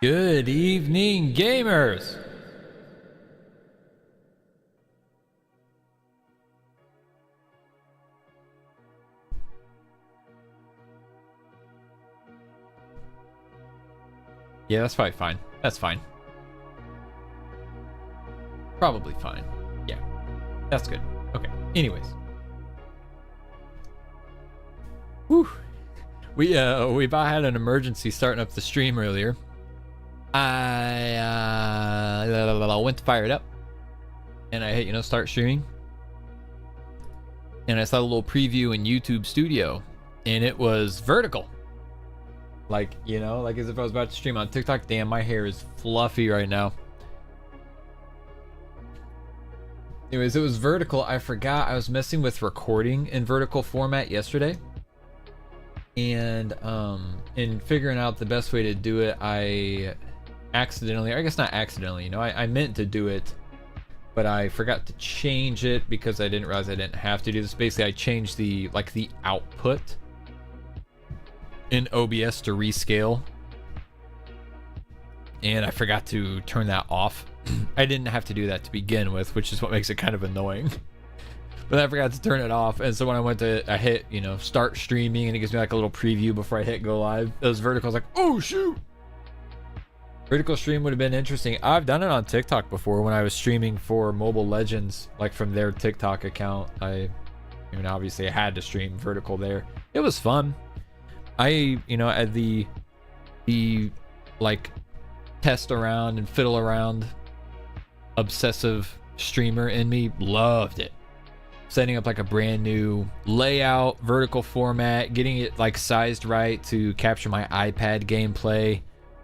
Good evening, gamers! Yeah, that's probably fine. That's fine. Probably fine. Yeah, that's good. Okay, anyways. Whew. We about had an emergency starting up the stream earlier. I went to fire it up and I hit start streaming, and I saw a little preview in YouTube Studio and it was vertical, like as if I was about to stream on TikTok. Damn, my hair is fluffy right now. Anyways, it was vertical. I forgot I was messing with recording in vertical format yesterday, and in figuring out the best way to do it, I accidentally, or I guess not accidentally, I meant to do it, but I forgot to change it because I didn't realize I didn't have to do this. Basically, I changed the output in OBS to rescale, and I forgot to turn that off. I didn't have to do that to begin with, which is what makes it kind of annoying. But I forgot to turn it off, and so when I hit start streaming, and it gives me like a little preview before I hit go live, those verticals, like, oh shoot, vertical stream would have been interesting. I've done it on TikTok before when I was streaming for Mobile Legends, like from their TikTok account. Obviously I had to stream vertical there. It was fun. At the like test around and fiddle around obsessive streamer in me loved it. Setting up like a brand new layout, vertical format, getting it like sized right to capture my iPad gameplay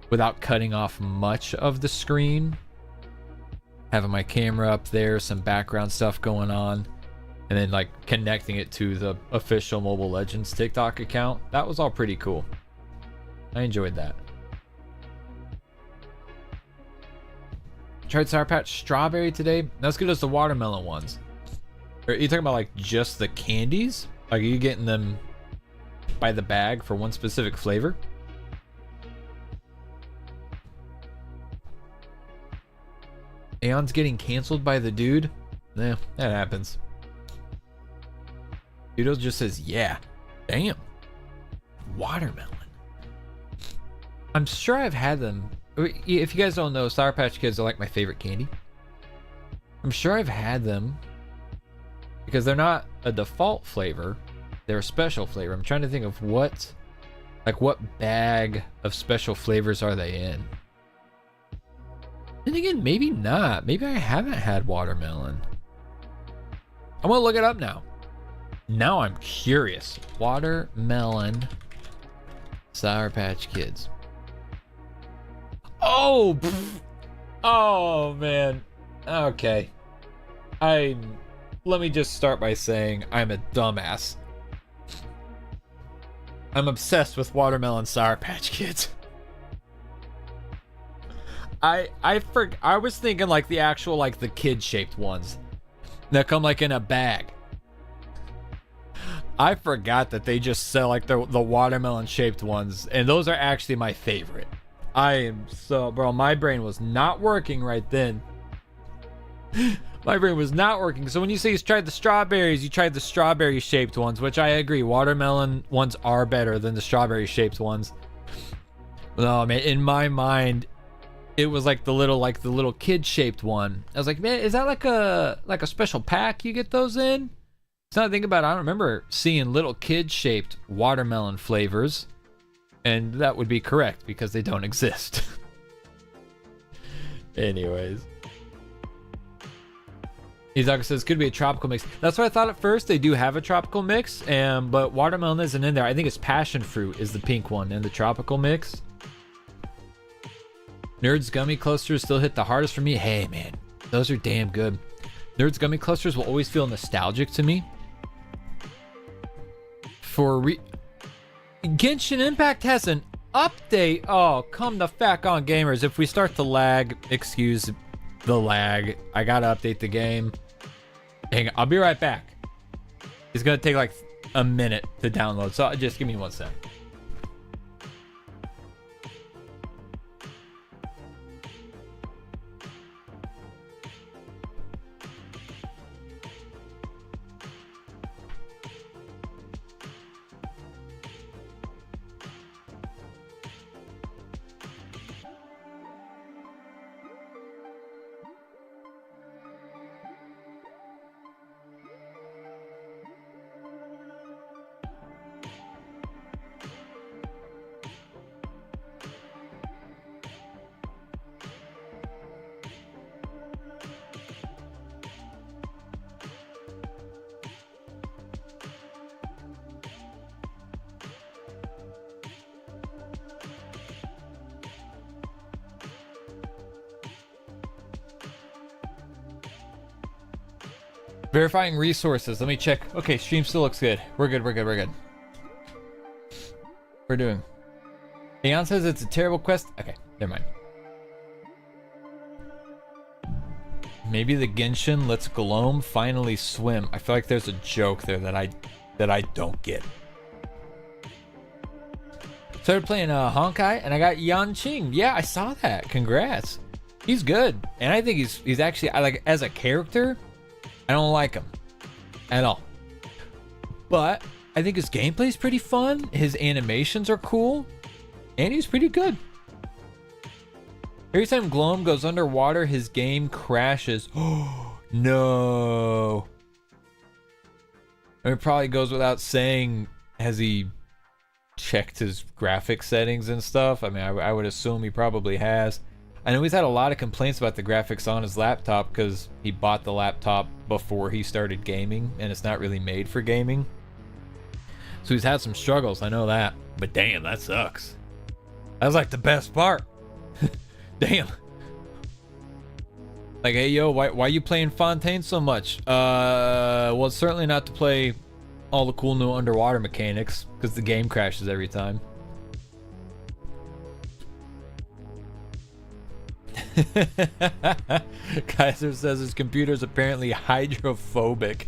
without cutting off much of the screen, having my camera up there, some background stuff going on, and then like connecting it to the official Mobile Legends TikTok account. That was all pretty cool. I enjoyed that. Tried Sour Patch Strawberry today. Not as good as the watermelon ones. Are you talking about like just the candies? Like, are you getting them by the bag for one specific flavor? Aeon's getting canceled by the dude? Nah, that happens. Dudo just says, yeah. Damn. Watermelon. I'm sure I've had them. If you guys don't know, Sour Patch Kids are like my favorite candy. I'm sure I've had them because they're not a default flavor. They're a special flavor. I'm trying to think of what bag of special flavors are they in? Then again, maybe not. Maybe I haven't had watermelon. I'm gonna look it up now. Now I'm curious. Watermelon Sour Patch Kids. Oh, oh man. Okay. Let me just start by saying I'm a dumbass. I'm obsessed with watermelon Sour Patch Kids. I was thinking like the actual, like the kid shaped ones that come like in a bag. I forgot that they just sell like the watermelon shaped ones, and those are actually my favorite. Bro, my brain was not working right then. My brain was not working. So when you say you tried the strawberries, you tried the strawberry shaped ones, which I agree. Watermelon ones are better than the strawberry shaped ones. No, man, in my mind, it was like the little kid shaped one. I was like, man, is that like a special pack you get those in? So I think about it, I don't remember seeing little kid shaped watermelon flavors, and that would be correct because they don't exist. Anyways, Izaka says could be a tropical mix. That's what I thought at first. They do have a tropical mix, but watermelon isn't in there. I think it's passion fruit is the pink one in the tropical mix. Nerds gummy clusters still hit the hardest for me. Hey man, those are damn good. Nerds gummy clusters will always feel nostalgic to me. Genshin Impact has an update. Oh, come the feck on, gamers. If we start to lag, excuse the lag. I gotta update the game. Hang on, I'll be right back. It's gonna take like a minute to download, so just give me 1 sec. Verifying resources. Let me check. Okay, stream still looks good. We're good. We're doing. Leon says it's a terrible quest. Okay, never mind. Maybe the Genshin lets Gloam finally swim. I feel like there's a joke there that I don't get. Started playing Honkai and I got Yanqing. Yeah, I saw that. Congrats. He's good. And I think he's actually, I like, as a character, I don't like him at all. But I think his gameplay's pretty fun. His animations are cool. And he's pretty good. Every time Gloam goes underwater, his game crashes. Oh, no. It probably goes without saying, has he checked his graphic settings and stuff? I mean, I would assume he probably has. I know he's had a lot of complaints about the graphics on his laptop because he bought the laptop before he started gaming, and it's not really made for gaming. So he's had some struggles, I know that. But damn, that sucks. That was like the best part. Damn. Like, hey, yo, why you playing Fontaine so much? Well, it's certainly not to play all the cool new underwater mechanics, because the game crashes every time. Kaiser says his computer's apparently hydrophobic.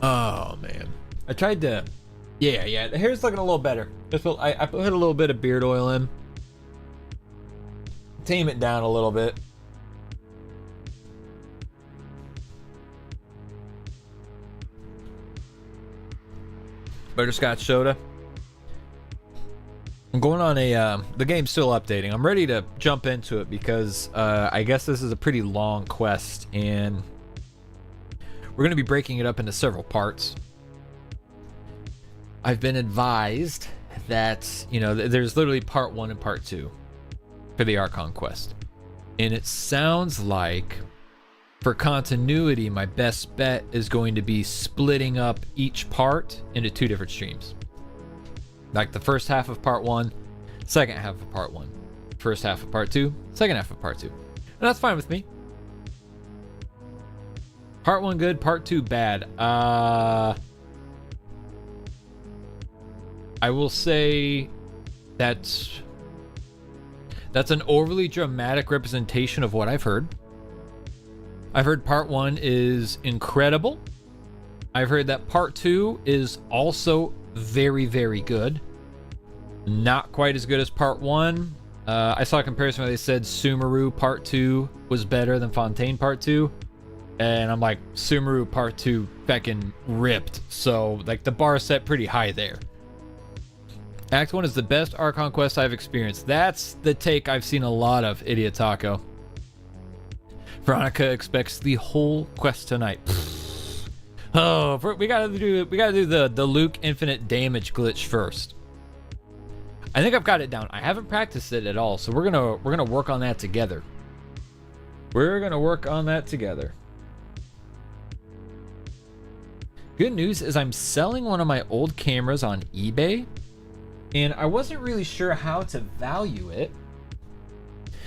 Oh, man. I tried to... Yeah, the hair's looking a little better. I put a little bit of beard oil in. Tame it down a little bit. Butterscotch soda. I'm going on a... the game's still updating. I'm ready to jump into it because I guess this is a pretty long quest, and we're going to be breaking it up into several parts. I've been advised that, you know, there's literally part 1 and part 2 for the Archon quest. And it sounds like, for continuity, my best bet is going to be splitting up each part into 2 different streams. Like the first half of part 1, second half of part 1. First half of part 2, second half of part 2. And that's fine with me. Part 1 good, part 2 bad. I will say that's an overly dramatic representation of what I've heard. I've heard part 1 is incredible. I've heard that part 2 is also very, very good. Not quite as good as part 1. I saw a comparison where they said Sumeru part 2 was better than Fontaine part 2. And I'm like, Sumeru part 2 fucking ripped. So, like, the bar is set pretty high there. Act 1 is the best Archon quest I've experienced. That's the take I've seen a lot of, Idiot Taco. Veronica expects the whole quest tonight. Oh, we gotta do the Luke infinite damage glitch first. I think I've got it down. I haven't practiced it at all, so we're gonna work on that together. We're gonna work on that together. Good news is I'm selling one of my old cameras on eBay, and I wasn't really sure how to value it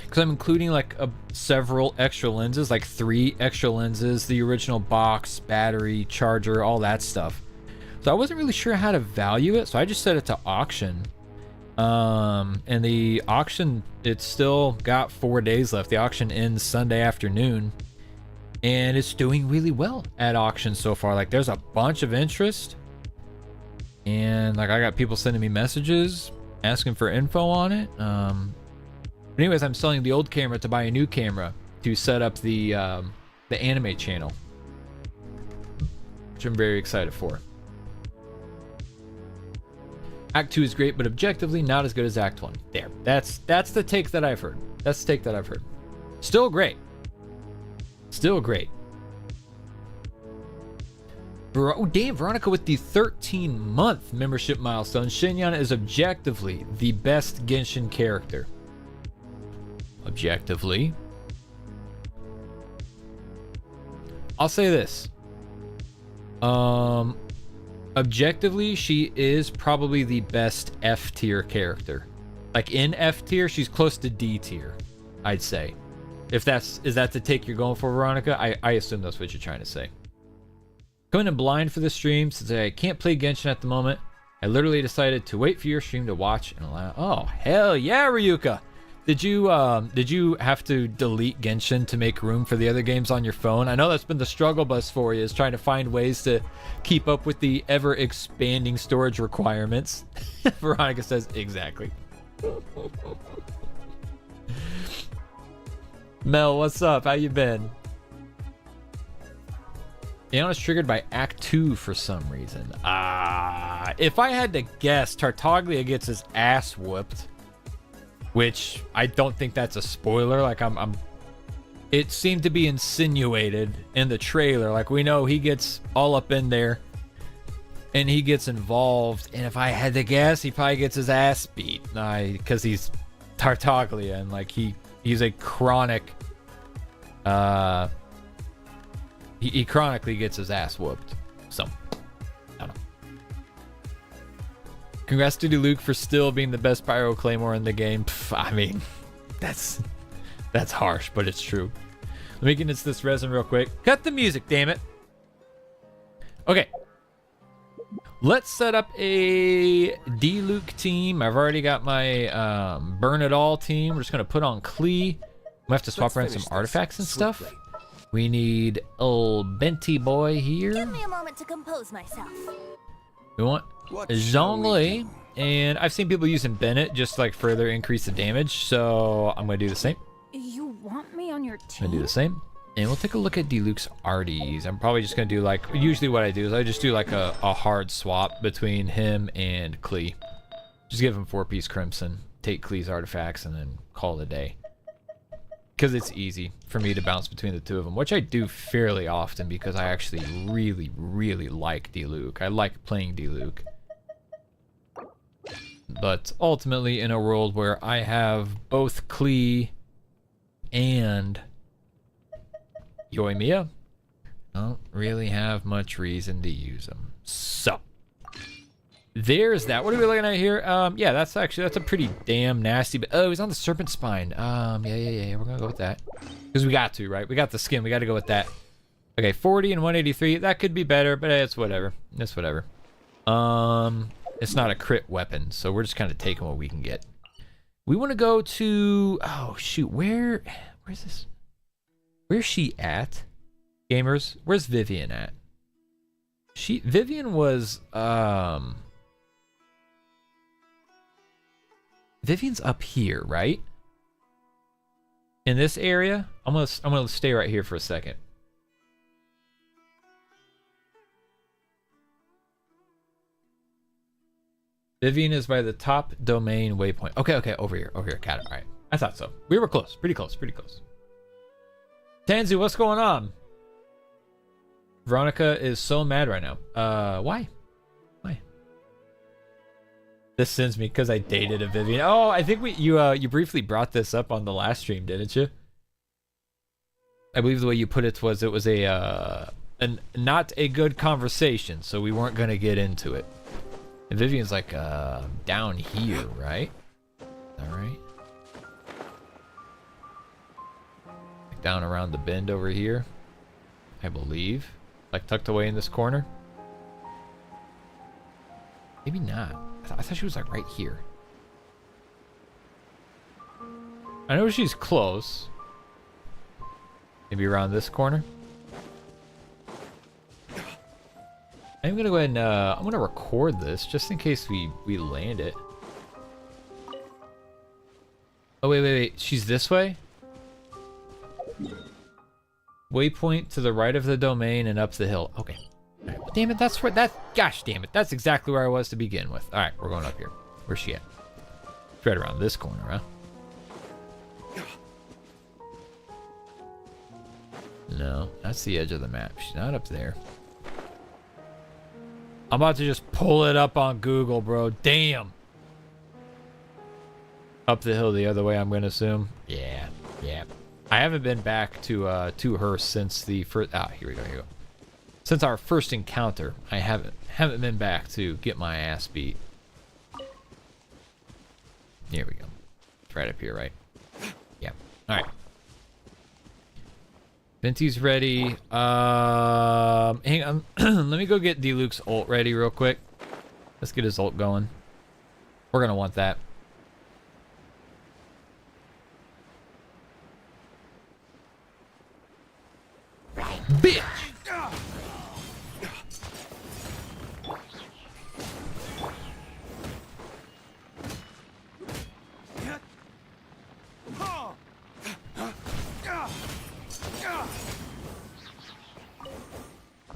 because I'm including like several extra lenses, like 3 extra lenses, the original box, battery, charger, all that stuff. So I wasn't really sure how to value it, so I just set it to auction. And the auction, it's still got 4 days left. The auction ends Sunday afternoon, and it's doing really well at auction so far. Like, there's a bunch of interest, and like I got people sending me messages asking for info on it. Anyways, I'm selling the old camera to buy a new camera to set up the anime channel, which I'm very excited for. Act 2 is great, but objectively not as good as Act 1. There, that's the take that I've heard. That's the take that I've heard. Still great. Still great. Oh, damn, Veronica with the 13-month membership milestone. Shinyan is objectively the best Genshin character. Objectively. I'll say this. Objectively, she is probably the best F tier character. Like, in F tier, she's close to D tier, I'd say. If is that the take you're going for, Veronica? I assume that's what you're trying to say. Coming in blind for the stream since I can't play Genshin at the moment. I literally decided to wait for your stream to watch and allow. Oh hell yeah, Ryuka! Did you have to delete Genshin to make room for the other games on your phone? I know that's been the struggle bus for you, is trying to find ways to keep up with the ever expanding storage requirements. Veronica says exactly. Mel, what's up? How you been? Aeon is triggered by Act 2 for some reason. If I had to guess, Tartaglia gets his ass whooped. Which, I don't think that's a spoiler. Like, it seemed to be insinuated in the trailer. Like, we know he gets all up in there. And he gets involved. And if I had to guess, he probably gets his ass beat. Because he's Tartaglia. And, like, he's a chronic... He chronically gets his ass whooped. So, I don't know. Congrats to Luke for still being the best Pyro Claymore in the game. I mean, that's harsh, but it's true. Let me get into this resin real quick. Cut the music, damn it. Okay. Let's set up a D-Luke team. I've already got my Burn It All team. We're just going to put on Klee. We have to swap around some artifacts and stuff. We need old Benty boy here. Give me a moment to compose myself. We want Zhongli, and I've seen people using Bennett just like further increase the damage, so I'm gonna do the same. You want me on your team? I'm gonna do the same, and we'll take a look at D-Luke's arties. I'm probably just gonna do like, usually what I do is I just do like a hard swap between him and Klee. Just give him 4-piece Crimson, take Klee's artifacts, and then call it a day. Because it's easy for me to bounce between the two of them, which I do fairly often because I actually really, really like D-Luke. I like playing D-Luke. But ultimately, in a world where I have both Klee and Yoimiya, I don't really have much reason to use them. So, there's that. What are we looking at here? Yeah, that's a pretty damn nasty. But oh, he's on the serpent spine. Yeah. We're gonna go with that because we got to, right? We got the skin. We got to go with that. Okay, 40 and 183. That could be better, but it's whatever. It's whatever. It's not a crit weapon, so we're just kind of taking what we can get. We want to go to. Oh shoot, where's this? Where's she at? Gamers, where's Vivian at? Vivian was Vivian's up here, right? In this area. I'm gonna stay right here for a second. Vivian is by the top domain waypoint. Okay, over here. Got it. All right. I thought so. We were close. Pretty close. Tanzu, what's going on? Veronica is so mad right now. Why? This sends me because I dated a Vivian. Oh, I think you briefly brought this up on the last stream, didn't you? I believe the way you put it was a not a good conversation, so we weren't gonna get into it. And Vivian's like down here, right? All right. Like down around the bend over here, I believe. Like tucked away in this corner. Maybe not. I thought she was like right here. I know she's close. Maybe around this corner. I'm gonna go ahead and I'm gonna record this just in case we land it. Oh wait. She's this way? Waypoint to the right of the domain and up the hill. Okay. Right. Damn it, that's where gosh damn it, that's exactly where I was to begin with. Alright, we're going up here. Where's she at? It's right around this corner, huh? No, that's the edge of the map. She's not up there. I'm about to just pull it up on Google, bro. Damn. Up the hill the other way, I'm gonna assume. Yeah. I haven't been back to her since the first. Here we go. Since our first encounter, I haven't been back to get my ass beat. Here we go. It's right up here, right? Yeah. All right. Venti's ready. Hang on. Let me go get D-Luke's ult ready real quick. Let's get his ult going. We're gonna want that. Bitch!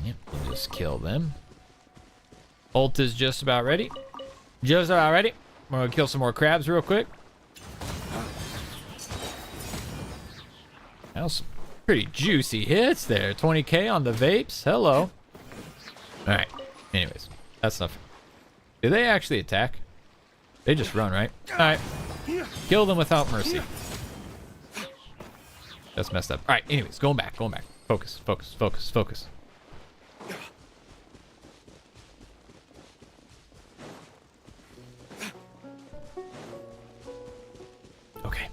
Yep, we'll just kill them. Ult is just about ready. Just about ready. We're gonna kill some more crabs real quick. That was some pretty juicy hits there. 20k on the vapes. Hello. Alright. Anyways, that's enough. Do they actually attack? They just run, right? Alright. Kill them without mercy. That's messed up. Alright, anyways, going back. Focus, focus, focus, focus. Okay.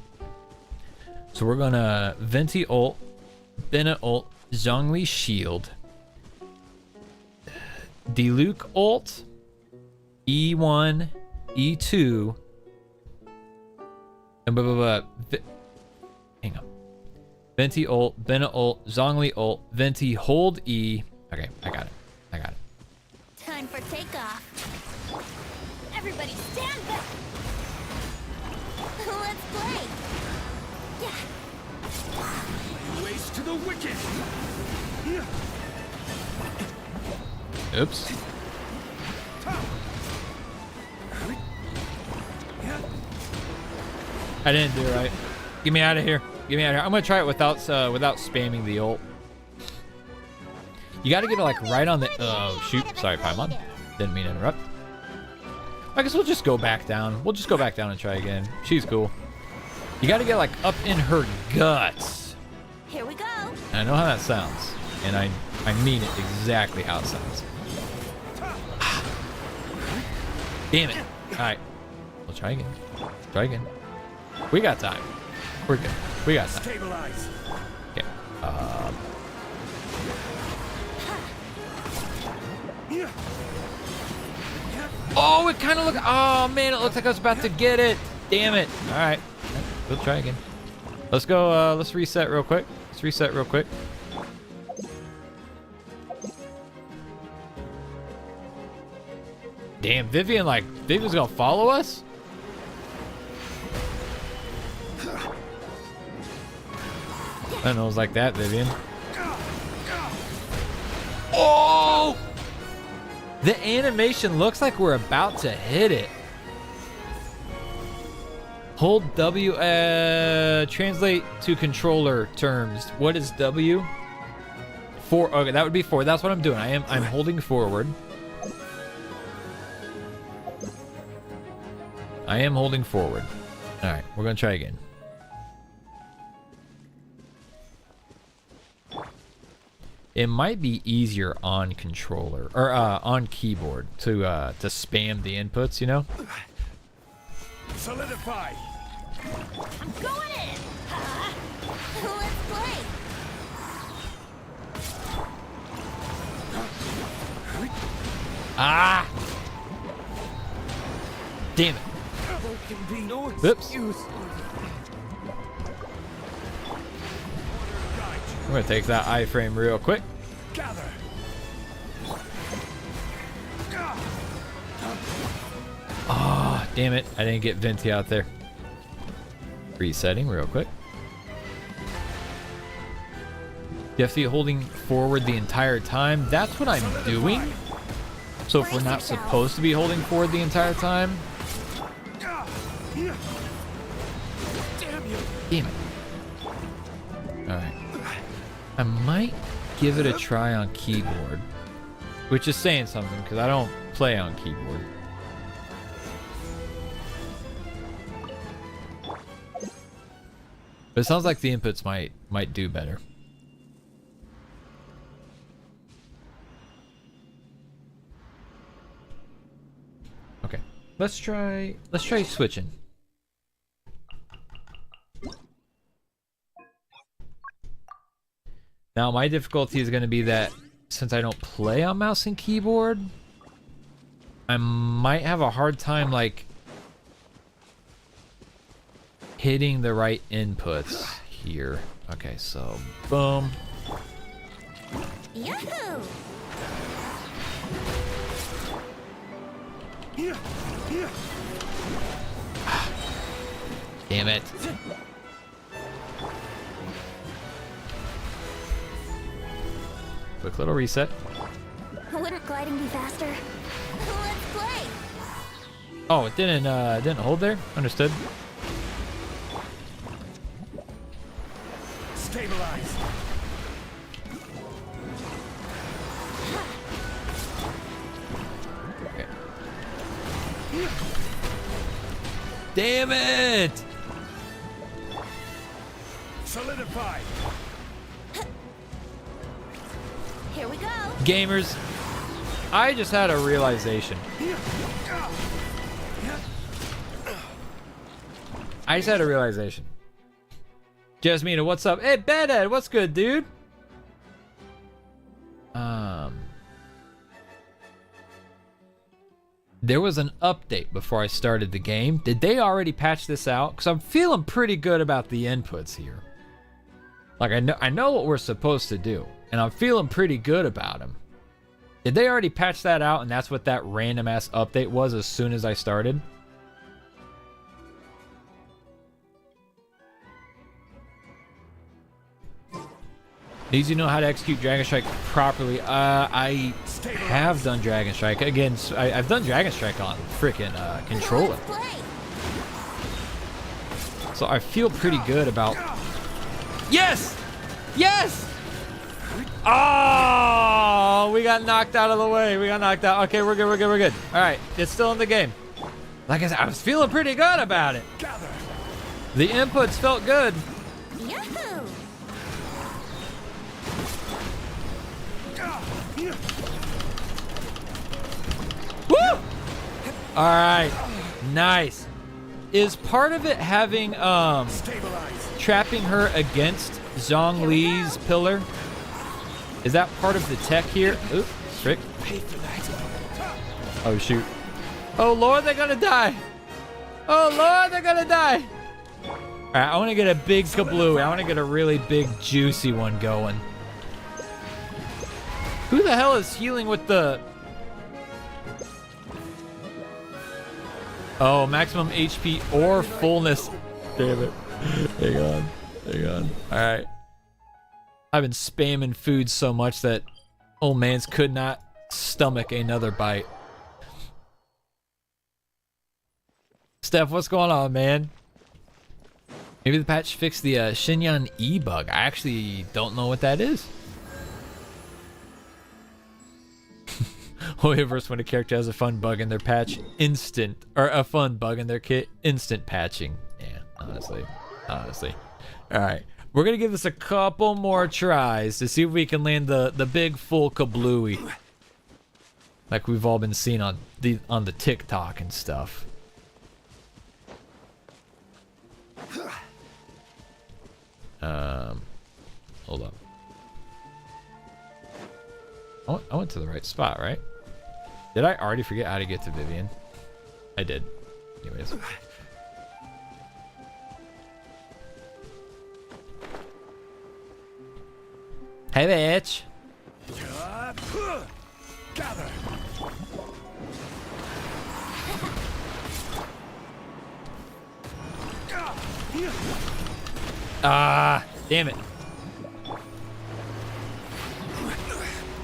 So we're gonna Venti ult, Bennett ult, Zhongli shield, D-Luke ult, E1, E2, and hang on. Venti ult, Bennett ult, Zhongli ult, Venti hold E. Okay, I got it. Time for takeoff. Everybody stand back. Let's play. Yeah. Waste to the wicked. Oops. I didn't do it right. Get me out of here. Get me out of here. I'm gonna try it without spamming the ult. You gotta get it like right on the. Oh shoot! Sorry, Paimon. Didn't mean to interrupt. I guess we'll just go back down. We'll just go back down and try again. She's cool. You gotta get like up in her guts. Here we go. And I know how that sounds, and I mean it exactly how it sounds. Damn it! All right, we'll try again. Try again. We got time. We're good. We got time. Stabilize. Okay. Oh, it kind of looked. Oh man, it looked like I was about to get it. Damn it! All right, we'll try again. Let's go. Let's reset real quick. Damn, Vivian's gonna follow us? I don't know, it was like that, Vivian. Oh! The animation looks like we're about to hit it. Hold W, translate to controller terms. What is W? 4, okay, that would be 4. That's what I'm doing. I'm holding forward. I am holding forward. All right, we're gonna try again. It might be easier on controller or on keyboard to spam the inputs, you know? Solidify. I'm going in. Let's play. Ah! Damn it. There can be no Oops. excuse. I'm gonna take that iframe real quick. Gather. Ah, oh, damn it. I didn't get Venti out there. Resetting real quick. Definitely holding forward the entire time. That's what I'm doing. So if we're not supposed to be holding forward the entire time. Damn it. Alright. I might give it a try on keyboard. Which is saying something, because I don't play on keyboard. But it sounds like the inputs might do better. Okay. Let's try switching. Now my difficulty is going to be that since I don't play on mouse and keyboard, I might have a hard time like hitting the right inputs here. Okay, so boom. Yahoo! Damn it. Quick little reset. Wouldn't gliding be faster? Let's play! Oh, it didn't hold there? Understood. Stabilize. Okay. Damn it! Solidify. Here we go! Gamers, I just had a realization. I just had a realization. Jasmina, what's up? Hey, Bedhead, what's good, dude? There was an update before I started the game. Did they already patch this out? Because I'm feeling pretty good about the inputs here. Like, I know what we're supposed to do, and I'm feeling pretty good about them. Did they already patch that out, and that's what that random-ass update was as soon as I started? These you know how to execute Dragon Strike properly. I have done Dragon Strike. Again, I've done Dragon Strike on freaking controller. Let's play! So I feel pretty good about... Yes! Yes! Oh, we got knocked out of the way. We got knocked out. Okay, we're good, we're good, we're good. All right, it's still in the game. Like I said, I was feeling pretty good about it. Gather. The inputs felt good. Yahoo! Woo! All right, nice. Is part of it having Stabilize. trapping her against Zhongli's pillar? Is that part of the tech here? Oop, frick. Pay for that. Oh shoot. Oh Lord, they're gonna die. Oh Lord, they're gonna die. All right, I want to get a big kablooey. I want to get a really big juicy one going. Who the hell is healing with the... Oh, maximum HP or fullness. Damn it. Hang on. Hang on. All right. I've been spamming food so much that old man's could not stomach another bite. Steph, what's going on, man? Maybe the patch fixed the Shinyan E bug. I actually don't know what that is. However's when a character has a fun bug in their patch, instant, or a fun bug in their kit, instant patching. Yeah, honestly. All right, we're gonna give this a couple more tries to see if we can land the big full kablooey, like we've all been seeing on the TikTok and stuff. Hold up. I went to the right spot, right? Did I already forget how to get to Vivian? I did. Anyways. Hey, bitch. Gather. Ah, damn it.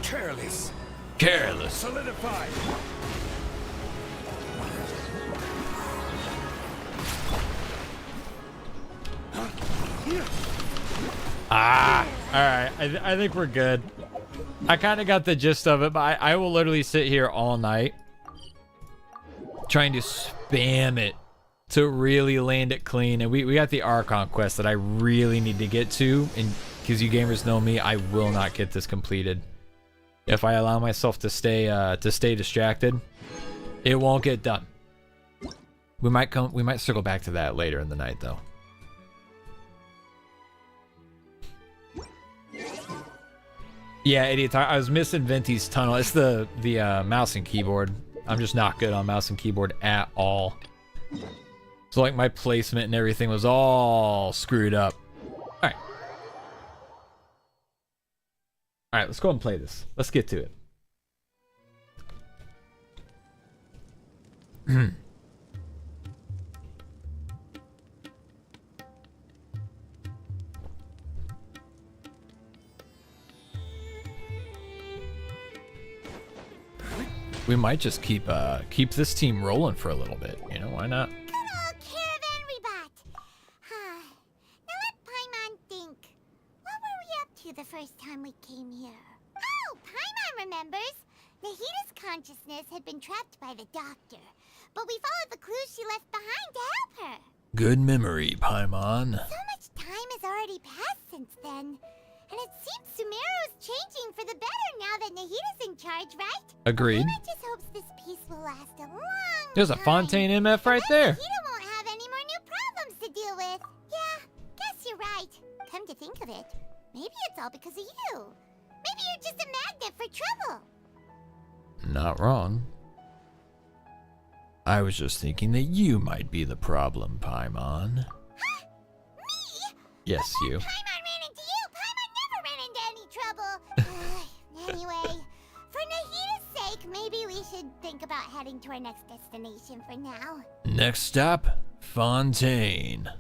Careless. Careless. Solidify. Ah, all right. I think we're good. I kind of got the gist of it, but I will literally sit here all night trying to spam it to really land it clean. And we got the Archon quest that I really need to get to, and because you gamers know me, I will not get this completed. If I allow myself to stay distracted, it won't get done. We might circle back to that later in the night though. Yeah, idiots. I was missing Venti's tunnel. It's the mouse and keyboard. I'm just not good on mouse and keyboard at all. So like my placement and everything was all screwed up. All right. All right, let's go and play this. Let's get to it. We might just keep this team rolling for a little bit. You know, why not? Good old caravan rebot. Now let Paimon think. What were we up to the first time we came here? Oh, Paimon remembers. Nahita's consciousness had been trapped by the doctor, but we followed the clues she left behind to help her. Good memory, Paimon. So much time has already passed since then. And it seems Sumeru's changing for the better now that Nahita's in charge, right? Agreed. Paimon just hopes this peace will last a long There's a time. Fontaine MF right there. Nahita won't have any more new problems to deal with. Yeah, guess you're right. Come to think of it, maybe it's all because of you. Maybe you're just a magnet for trouble. Not wrong. I was just thinking that you might be the problem, Paimon. Huh? Me? Yes, But you. then Paimon ran into you. Paimon never ran into any trouble. Anyway, for Nahita's sake, maybe we should think about heading to our next destination for now. Next stop, Fontaine.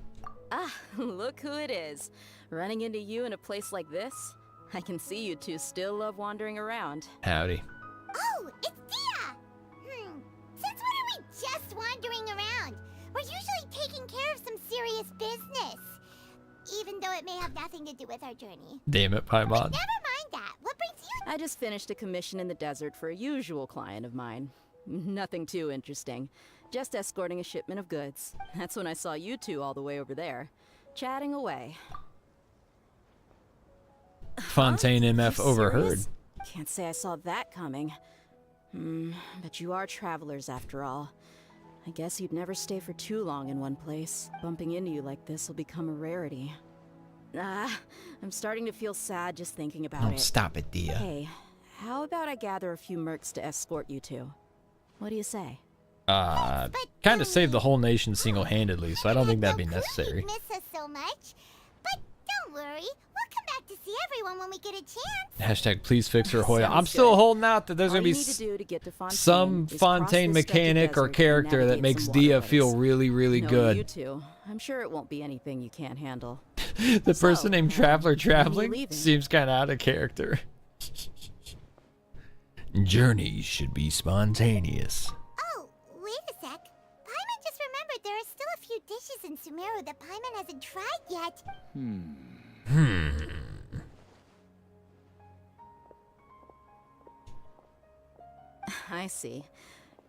Ah, look who it is. Running into you in a place like this? I can see you two still love wandering around. Howdy. Oh, it's Dia! Since when are we just wandering around? We're usually taking care of some serious business. Even though it may have nothing to do with our journey. Damn it, But Paimon. never mind that. What brings you? I just finished a commission in the desert for a usual client of mine. Nothing too interesting. Just escorting a shipment of goods. That's when I saw you two all the way over there, chatting away. Fontaine Huh? MF You overheard. serious? Can't say I saw that coming. But you are travelers after all. I guess you'd never stay for too long in one place. Bumping into you like this will become a rarity. I'm starting to feel sad just thinking about Oh, it. stop it, Dia. Hey, how about I gather a few mercs to escort you two? What do you say? Kind of saved the whole nation single-handedly, so I don't think that'd be necessary. You'd miss us so much. But don't worry, we'll come back to see everyone when we get a chance. Hashtag please fix her Hoya. Sounds I'm still good. holding out that there's All gonna you be need to do to get to Fontaine some is Fontaine cross this stretch of mechanic or desert and character that navigate makes some Dia waterways. feel really, really Knowing good. You two, I'm sure it won't be anything you can't handle. The person named Traveler when are you Traveling leaving? seems kind of out of character. Journeys should be spontaneous. Oh, wait a sec. Paimon just remembered there are still a few dishes in Sumeru that Paimon hasn't tried yet. I see.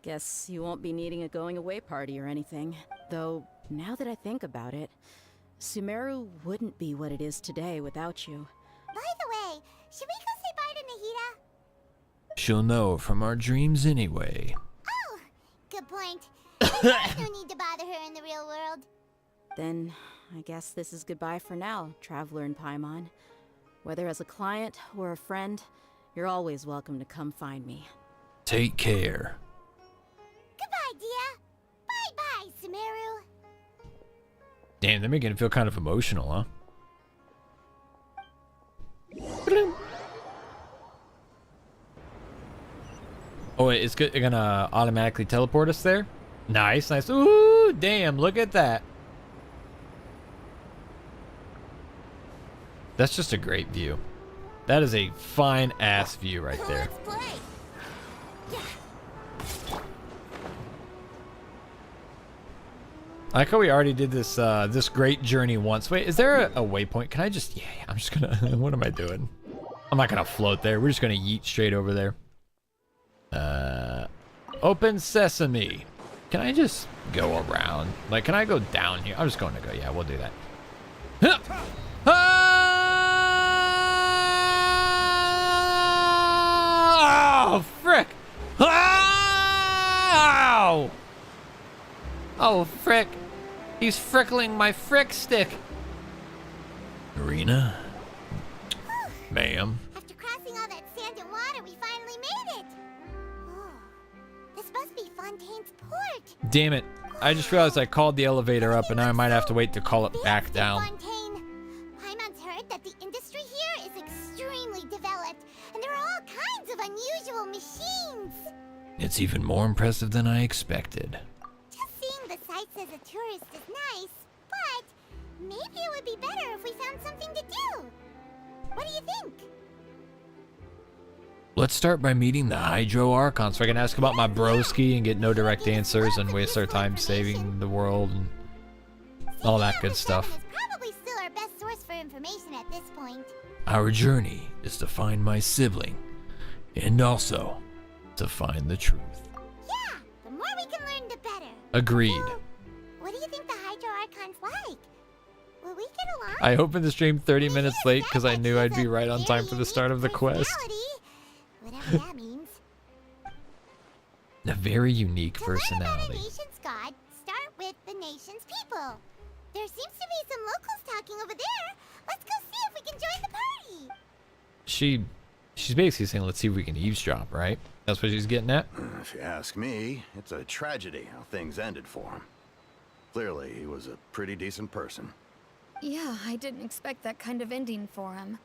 Guess you won't be needing a going away party or anything. Though, now that I think about it, Sumeru wouldn't be what it is today without you. By the way, should we go say bye to Nahita? She'll know from our dreams anyway. Oh, good point. There's no need to bother her in the real world. Then, I guess this is goodbye for now, Traveler and Paimon. Whether as a client or a friend, you're always welcome to come find me. Take care. Goodbye, Dia. Bye-bye, Sumeru. Damn, they're making it feel kind of emotional, huh? Oh wait, it's gonna automatically teleport us there? Nice, nice. Ooh, damn, look at that. That's just a great view. That is a fine ass view right there. Let's play. I like how we already did this this great journey once. Wait, is there a waypoint? Can I just, yeah, I'm just gonna, what am I doing? I'm not gonna float there. We're just gonna yeet straight over there. Open sesame. Can I just go around? Like, can I go down here? I'm just going to go, yeah, we'll do that. Huh. Oh, frick. Ow! Oh, frick. He's frickling my frick stick. Furina? Ma'am. After crossing all the Fontaine's port. Damn it. I just realized I called the elevator up and now I might have to wait to call it back down. Fontaine. Paimon's heard that the industry here is extremely developed, and there are all kinds of unusual machines. It's even more impressive than I expected. Just seeing the sights as a tourist is nice, but maybe it would be better if we found something to do. What do you think? Let's start by meeting the 4.0 Archon so I can ask about my broski and get no direct answers and waste our time saving the world and all that good stuff. Is probably still our best source for information at this point. Our journey is to find my sibling and also to find the truth. Yeah, the more we can learn, the better. Agreed. So, what do you think the 4.0 Archon's like? Will we get along? I opened the stream 30 minutes late because I knew I'd be right on time for the start of the quest. Whatever that means. A very unique To learn about a personality. nation's god, start with the nation's people. There seems to be some locals talking over there. Let's go see if we can join the party. She's basically saying, let's see if we can eavesdrop, right? That's what she's getting at? If you ask me, it's a tragedy how things ended for him. Clearly, he was a pretty decent person. Yeah, I didn't expect that kind of ending for him.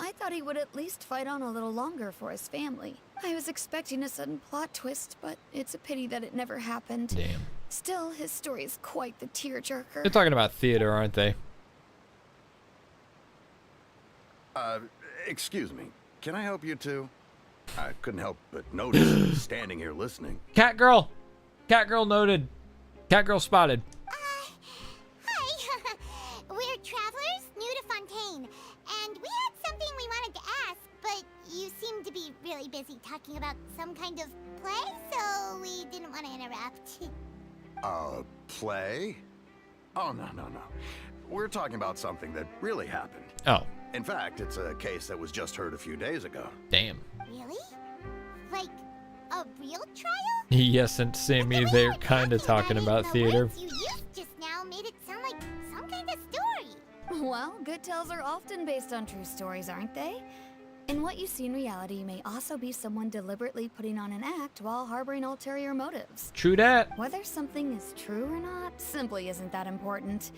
I thought he would at least fight on a little longer for his family. I was expecting a sudden plot twist, but it's a pity that it never happened. Damn. Still, his story is quite the tearjerker. They're talking about theater, aren't they? Excuse me. Can I help you too? I couldn't help but notice standing here listening. Cat girl! Cat girl noted. Cat girl spotted. Hi. We're travelers new to Fontaine, and we had something we wanted to ask, but you seem to be really busy talking about some kind of play, so we didn't want to interrupt. Play? Oh, no. We're talking about something that really happened. Oh, In fact, it's a case that was just heard a few days ago. damn. Really? Like a real trial? Yes, and Sammy, they're kind of talking about The theater. words you used just now made it sound like some kind of story. Well, good tales are often based on true stories, aren't they? And what you see in reality may also be someone deliberately putting on an act while harboring ulterior motives. True that. Whether something is true or not simply isn't that important.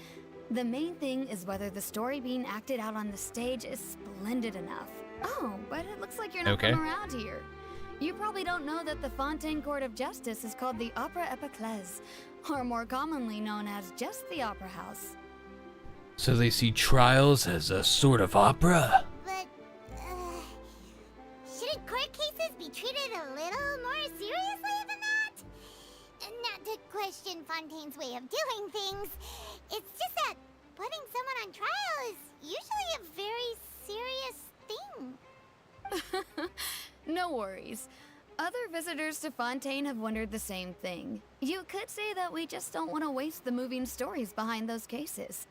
The main thing is whether the story being acted out on the stage is splendid enough. Oh, but it looks like you're not Okay. from around here. You probably don't know that the Fontaine Court of Justice is called the Opera Epiclese, or more commonly known as just the Opera House. So they see trials as a sort of opera? But, shouldn't court cases be treated a little more seriously than that? Not to question Fontaine's way of doing things. It's just that putting someone on trial is usually a very serious thing. No worries. Other visitors to Fontaine have wondered the same thing. You could say that we just don't want to waste the moving stories behind those cases.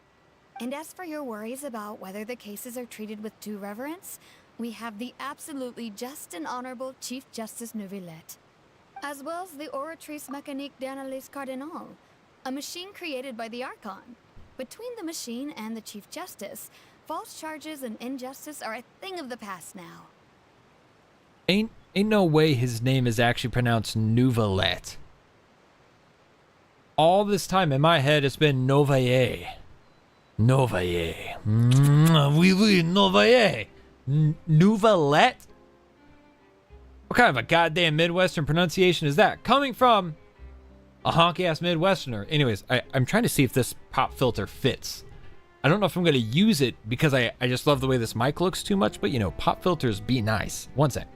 And as for your worries about whether the cases are treated with due reverence, we have the absolutely just and honorable Chief Justice Neuvillette, as well as the Oratrice Mécanique d'Analyse Cardinal, a machine created by the Archon. Between the machine and the Chief Justice, false charges and injustice are a thing of the past now. Ain't no way his name is actually pronounced Neuvillette. All this time in my head, it's been Novaye. Novaye. Oui, Novaye. Neuvillette? What kind of a goddamn Midwestern pronunciation is that? Coming from a honky-ass Midwesterner. Anyways, I'm trying to see if this pop filter fits. I don't know if I'm going to use it because I just love the way this mic looks too much, but you know, pop filters be nice. One sec.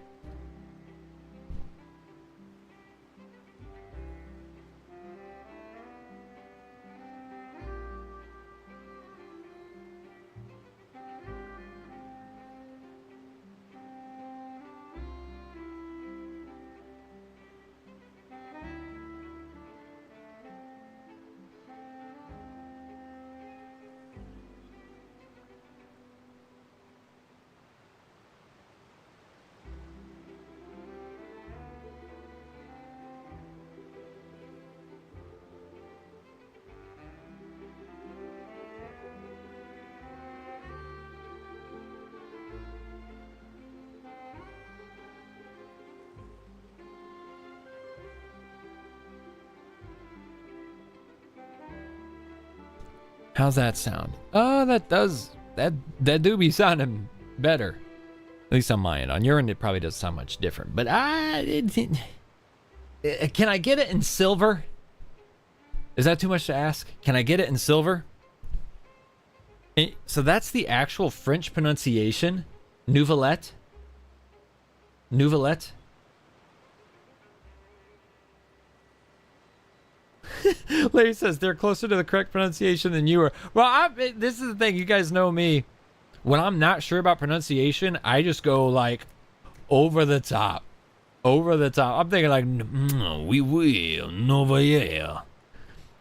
How's that sound? Oh, that do be sounding better. At least on my end. On your end, it probably doesn't sound much different. But can I get it in silver? Is that too much to ask? Can I get it in silver? So that's the actual French pronunciation. Nouvelette. Nouvelette. Larry says they're closer to the correct pronunciation than you are. Well, this is the thing. You guys know me. When I'm not sure about pronunciation, I just go like over the top. Over the top. I'm thinking like, oui, oui, novaye.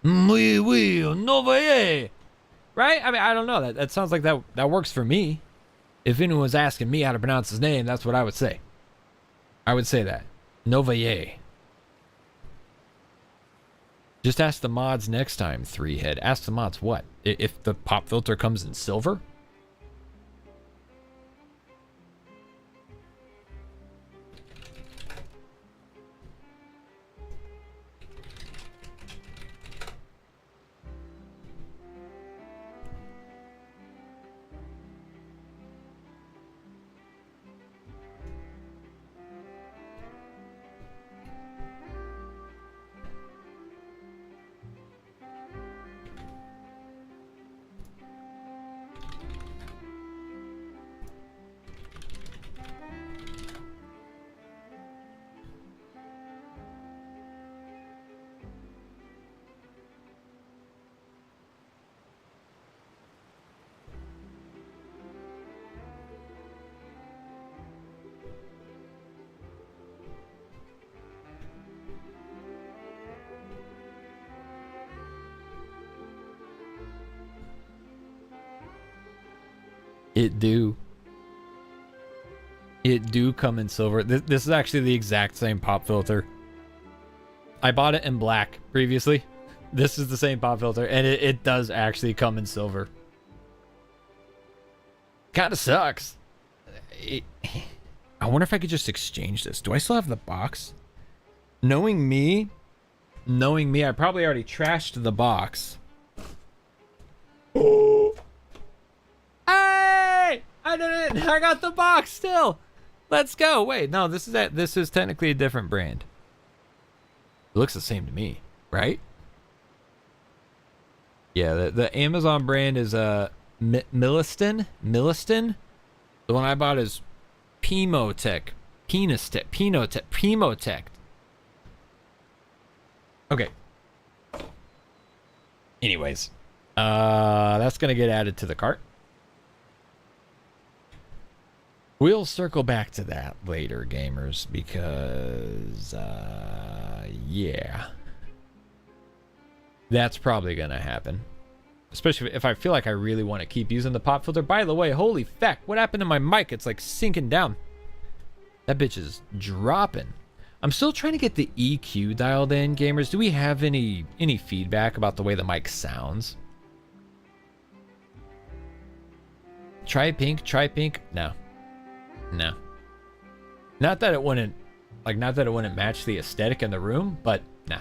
Oui, oui, novaye. Right? I mean, I don't know. That sounds like that works for me. If anyone was asking me how to pronounce his name, that's what I would say. I would say that. Novaye. Just ask the mods next time, 3head. Ask the mods what? If the pop filter comes in silver? It do come in silver. This is actually the exact same pop filter. I bought it in black previously. This is the same pop filter, and it does actually come in silver. Kind of sucks. I wonder if I could just exchange this. Do I still have the box? Knowing me, I probably already trashed the box. Oh. Hey! I did it! I got the box still! Let's go! Wait, no, this is technically a different brand. It looks the same to me, right? Yeah, the Amazon brand is Milliston. The one I bought is Pinotech. Okay. Anyways, that's gonna get added to the cart. We'll circle back to that later, gamers, because yeah, that's probably gonna happen. Especially if I feel like I really want to keep using the pop filter. By the way, holy feck, what happened to my mic? It's like sinking down. That bitch is dropping. I'm still trying to get the EQ dialed in, gamers. Do we have any feedback about the way the mic sounds? Try pink. No. Not that it wouldn't match the aesthetic in the room, but nah.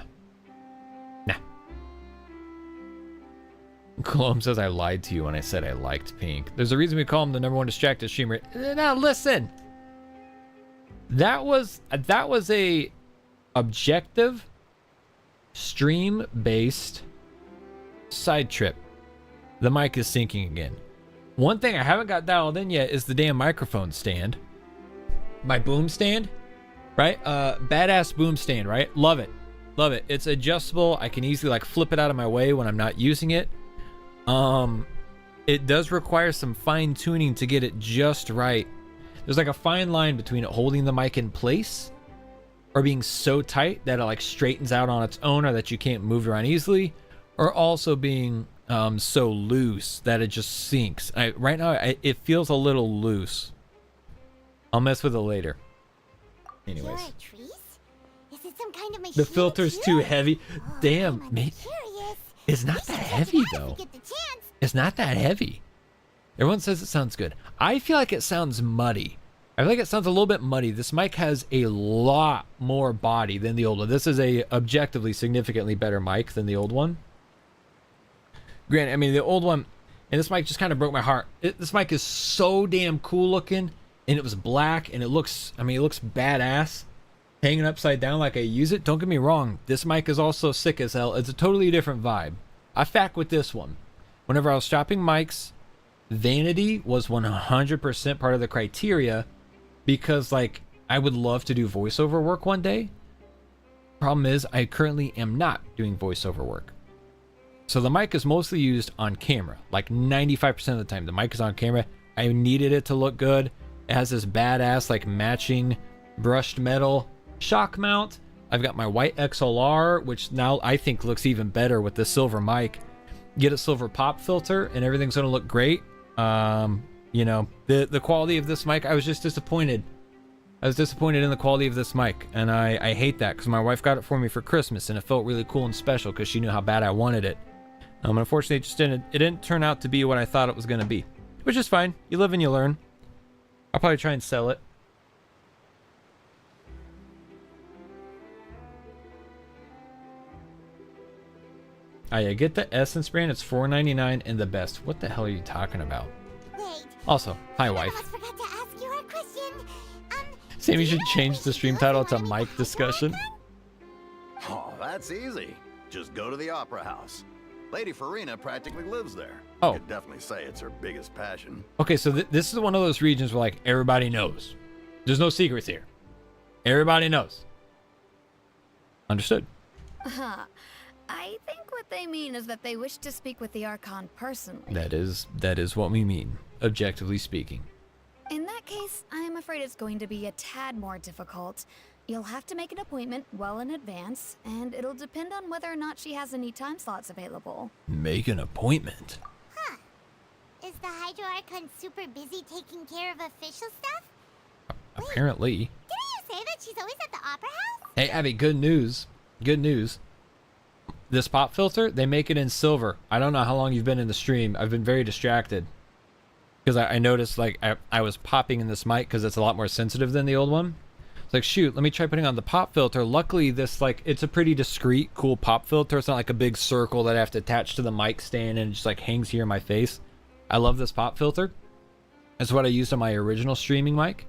Cologne says I lied to you when I said I liked pink. There's a reason we call him the #1 distracted streamer. Now listen. That was a objective stream based side trip. The mic is syncing again. One thing I haven't got dialed in yet is the damn microphone stand. My boom stand, right? Badass boom stand, right? Love it. It's adjustable. I can easily like flip it out of my way when I'm not using it. It does require some fine tuning to get it just right. There's like a fine line between it holding the mic in place or being so tight that it like straightens out on its own or that you can't move around easily, or also being so loose that it just sinks. Right now it feels a little loose. I'll mess with it later. Anyways. Is it some kind of machine The filter's too heavy. Damn, mate. Curious. It's not that heavy though. It's not that heavy. Everyone says it sounds good. I feel like it sounds muddy. I feel like it sounds a little bit muddy. This mic has a lot more body than the old one. This is a objectively significantly better mic than the old one. Granted, I mean, the old one, and this mic just kind of broke my heart. This mic is so damn cool looking, and it was black, and it looks, I mean, it looks badass. Hanging upside down like I use it. Don't get me wrong, this mic is also sick as hell. It's a totally different vibe. I fact with this one. Whenever I was shopping mics, vanity was 100% part of the criteria, because like I would love to do voiceover work one day. Problem is, I currently am not doing voiceover work. So the mic is mostly used on camera. Like 95% of the time, the mic is on camera. I needed it to look good. It has this badass like matching brushed metal shock mount. I've got my white XLR, which now I think looks even better with the silver mic. Get a silver pop filter and everything's gonna look great. You know, the quality of this mic, I was just disappointed. I was disappointed in the quality of this mic, and I hate that because my wife got it for me for Christmas, and it felt really cool and special because she knew how bad I wanted it. Unfortunately, it didn't turn out to be what I thought it was gonna be, which is fine. You live and you learn. I'll probably try and sell it. I get the Essence brand. It's $4.99 and the best. What the hell are you talking about? Wait. Also, hi, I wife. almost forgot to ask you a question. Sammy do should know change if the she stream was title the to one with Mike the discussion. Oh, that's easy. Just go to the Opera House. Lady Furina practically lives there. Oh. I could definitely say it's her biggest passion. Okay, so this is one of those regions where like everybody knows. There's no secrets here. Everybody knows. Understood. I think what they mean is that they wish to speak with the Archon personally. That is what we mean, objectively speaking. In that case, I am afraid it's going to be a tad more difficult. You'll have to make an appointment well in advance, and it'll depend on whether or not she has any time slots available. Make an appointment. Huh. Is the Hydro Archon super busy taking care of official stuff? Apparently. Didn't you say that she's always at the Opera House? Hey, Abby, good news. Good news. This pop filter, they make it in silver. I don't know how long you've been in the stream. I've been very distracted. Because I noticed, like, I was popping in this mic because it's a lot more sensitive than the old one. It's like, shoot, let me try putting on the pop filter. Luckily, this, like, it's a pretty discreet, cool pop filter. It's not like a big circle that I have to attach to the mic stand and it just, like, hangs here in my face. I love this pop filter. That's what I used on my original streaming mic.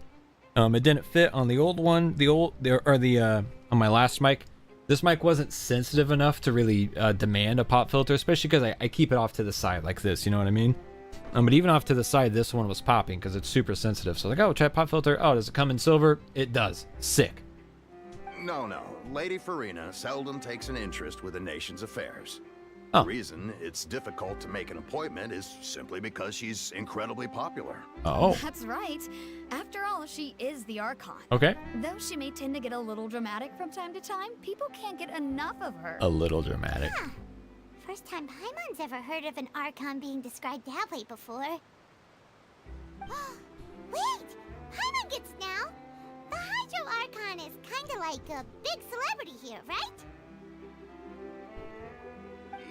It didn't fit on the old one, on my last mic. This mic wasn't sensitive enough to really demand a pop filter, especially because I keep it off to the side like this, you know what I mean? But even off to the side, this one was popping because it's super sensitive. So like, oh, try pop filter. Oh, does it come in silver? It does. Sick. No. Lady Furina seldom takes an interest with the nation's affairs. Oh. The reason it's difficult to make an appointment is simply because she's incredibly popular. Oh. That's right. After all, she is the Archon. Okay. Though she may tend to get a little dramatic from time to time, people can't get enough of her. A little dramatic. Huh. First time Paimon's ever heard of an Archon being described that way before. Wait! Paimon gets now! The Hydro Archon is kinda like a big celebrity here, right?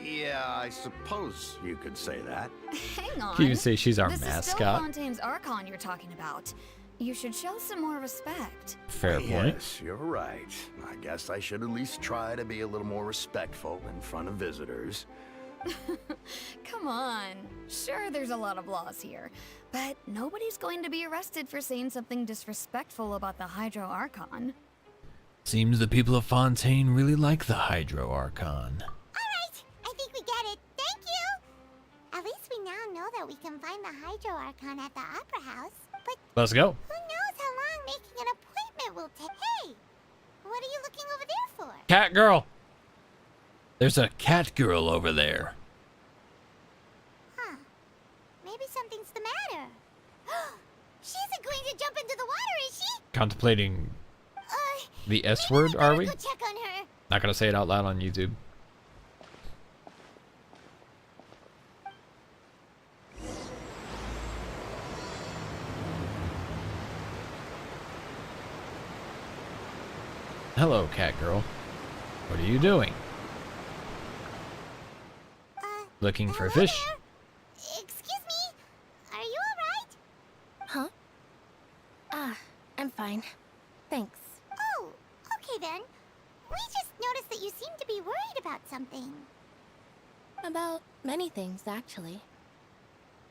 Yeah, I suppose you could say that. Hang on. Can you say she's our this mascot? Is still Fontaine's Archon you're talking about. You should show some more respect. Fair point. Yes, you're right. I guess I should at least try to be a little more respectful in front of visitors. Come on. Sure, there's a lot of laws here, but nobody's going to be arrested for saying something disrespectful about the Hydro Archon. Seems the people of Fontaine really like the Hydro Archon. Alright, I think we get it. Thank you! At least we now know that we can find the Hydro Archon at the Opera House. But Let's go. who knows how long making an appointment will take? Hey! What are you looking over there for? Cat girl. There's a cat girl over there. Huh. Maybe something's the matter. She isn't going to jump into the water, is she? Contemplating the S maybe word, are we? Go check on her. Not gonna say it out loud on YouTube. Hello, cat girl. What are you doing? Looking for hello fish? there? Excuse me? Are you alright? Huh? I'm fine. Thanks. Oh, okay then. We just noticed that you seem to be worried about something. About many things, actually.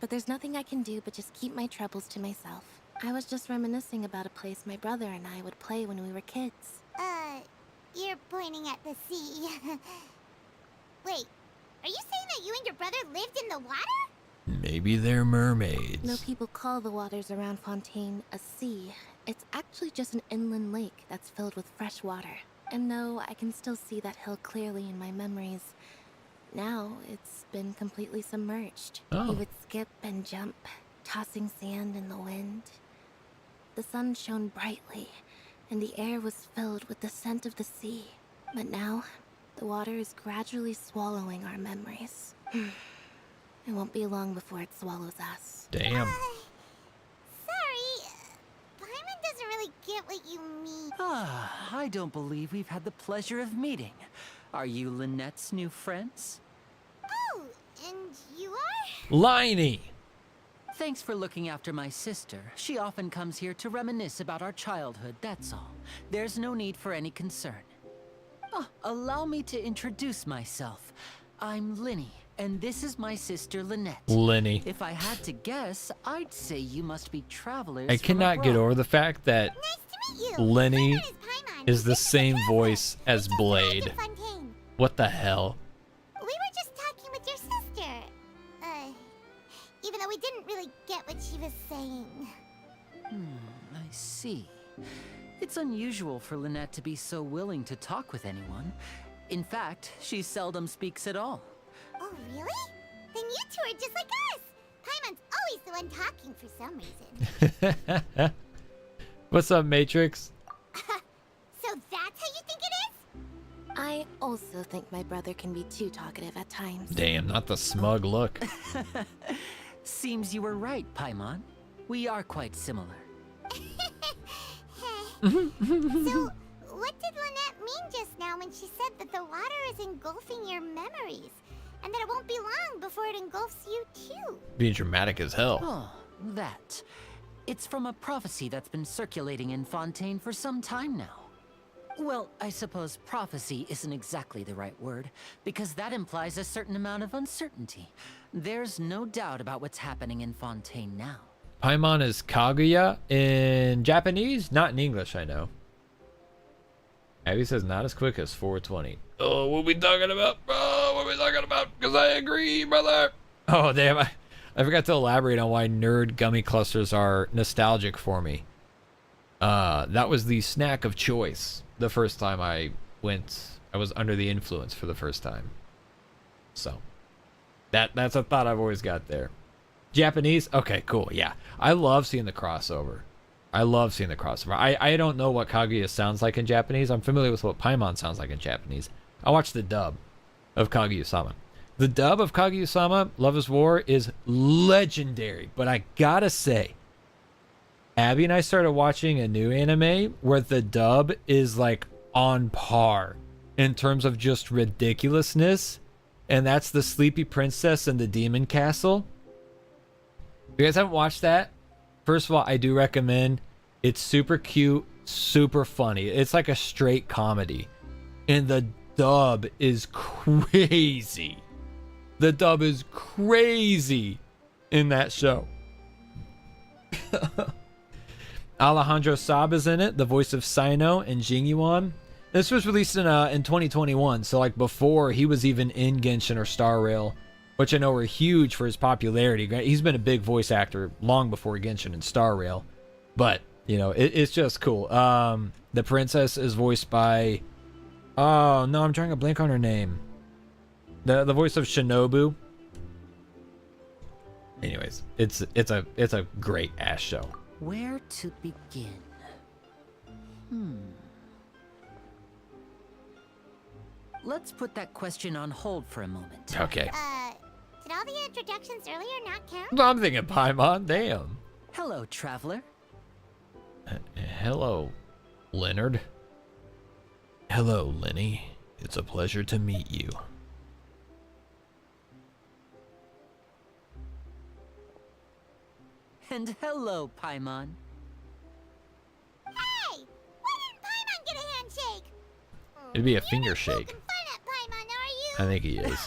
But there's nothing I can do but just keep my troubles to myself. I was just reminiscing about a place my brother and I would play when we were kids. You're pointing at the sea. Wait, are you saying that you and your brother lived in the water? Maybe they're mermaids. No people call the waters around Fontaine a sea. It's actually just an inland lake that's filled with fresh water. And no, I can still see that hill clearly in my memories. Now, it's been completely submerged. Oh. He would skip and jump, tossing sand in the wind. The sun shone brightly, and the air was filled with the scent of the sea. But now, the water is gradually swallowing our memories. It won't be long before it swallows us. Damn. Sorry, Paimon doesn't really get what you mean. I don't believe we've had the pleasure of meeting. Are you Lynette's new friends? Oh, and you are? Lyney. Thanks for looking after my sister. She often comes here to reminisce about our childhood, that's all. There's no need for any concern. Oh, allow me to introduce myself. I'm Lyney, and this is my sister Lynette. Lyney. If I had to guess, I'd say you must be travelers I from cannot get abroad. over the fact that Nice to meet you. Lyney My name is Paimon. is the This same Traveler. voice as We just Blade. arrived in Fontaine. What the hell? We were just talking with your sister. Even though we didn't really get what she was saying. I see. It's unusual for Lynette to be so willing to talk with anyone. In fact, she seldom speaks at all. Oh, really? Then you two are just like us. Paimon's always the one talking for some reason. What's up, Matrix? So that's how you think it is? I also think my brother can be too talkative at times. Damn, not the smug look. Seems you were right, Paimon. We are quite similar. So, what did Lynette mean just now when she said that the water is engulfing your memories? And that it won't be long before it engulfs you too? Being dramatic as hell. Oh, that. It's from a prophecy that's been circulating in Fontaine for some time now. Well, I suppose prophecy isn't exactly the right word, because that implies a certain amount of uncertainty. There's no doubt about what's happening in Fontaine now. Paimon is Kaguya in Japanese, not in English, I know. Abby says not as quick as 420. Oh, what we talking about? Oh, what we talking about? Because I agree, brother. Oh, damn. I forgot to elaborate on why nerd gummy clusters are nostalgic for me. That was the snack of choice the first time I was under the influence for the first time. So, that's a thought I've always got there. Japanese? Okay, cool. Yeah. I love seeing the crossover. I don't know what Kaguya sounds like in Japanese. I'm familiar with what Paimon sounds like in Japanese. I watched the dub of Kaguya-sama. The dub of Kaguya-sama, Love is War, is legendary. But I gotta say, Abby and I started watching a new anime where the dub is like on par in terms of just ridiculousness. And that's The Sleepy Princess and the Demon Castle. If you guys haven't watched that, first of all, I do recommend. It's super cute, super funny. It's like a straight comedy. And the dub is crazy. The dub is crazy in that show. Alejandro Saab is in it, the voice of Sino and Jingyuan. This was released in 2021, so like before he was even in Genshin or Star Rail, which I know were huge for his popularity. He's been a big voice actor long before Genshin and Star Rail, but you know it's just cool. The princess is voiced by, oh no, I'm trying to blank on her name. The voice of Shinobu. Anyways, it's a great ass show. Where to begin? Let's put that question on hold for a moment. Okay. Did all the introductions earlier not count? Well, I'm thinking Paimon. Damn. Hello, traveler. Hello, Leonard. Hello, Lyney. It's a pleasure to meet you. And hello, Paimon. Hey! Why didn't Paimon get a handshake? It'd be a You're finger not shake. poking fun at Paimon, are you? I think he is.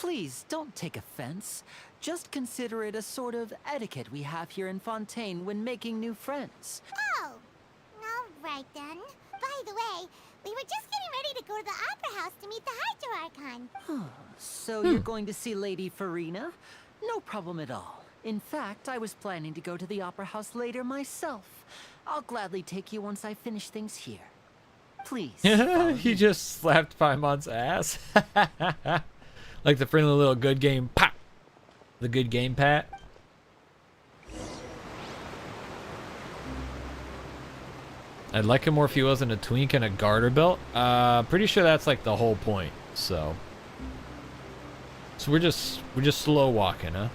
Please, don't take offense. Just consider it a sort of etiquette we have here in Fontaine when making new friends. Oh, all right then. By the way, we were just getting ready to go to the Opera House to meet the 4.0 Archon. So you're going to see Lady Furina? No problem at all. In fact, I was planning to go to the Opera House later myself. I'll gladly take you once I finish things here. Please. He just slapped Paimon's ass. Like the friendly little good game pop. The good game pat. I'd like him more if he wasn't a twink and a garter belt. Pretty sure that's like the whole point. So we're just slow walking, huh?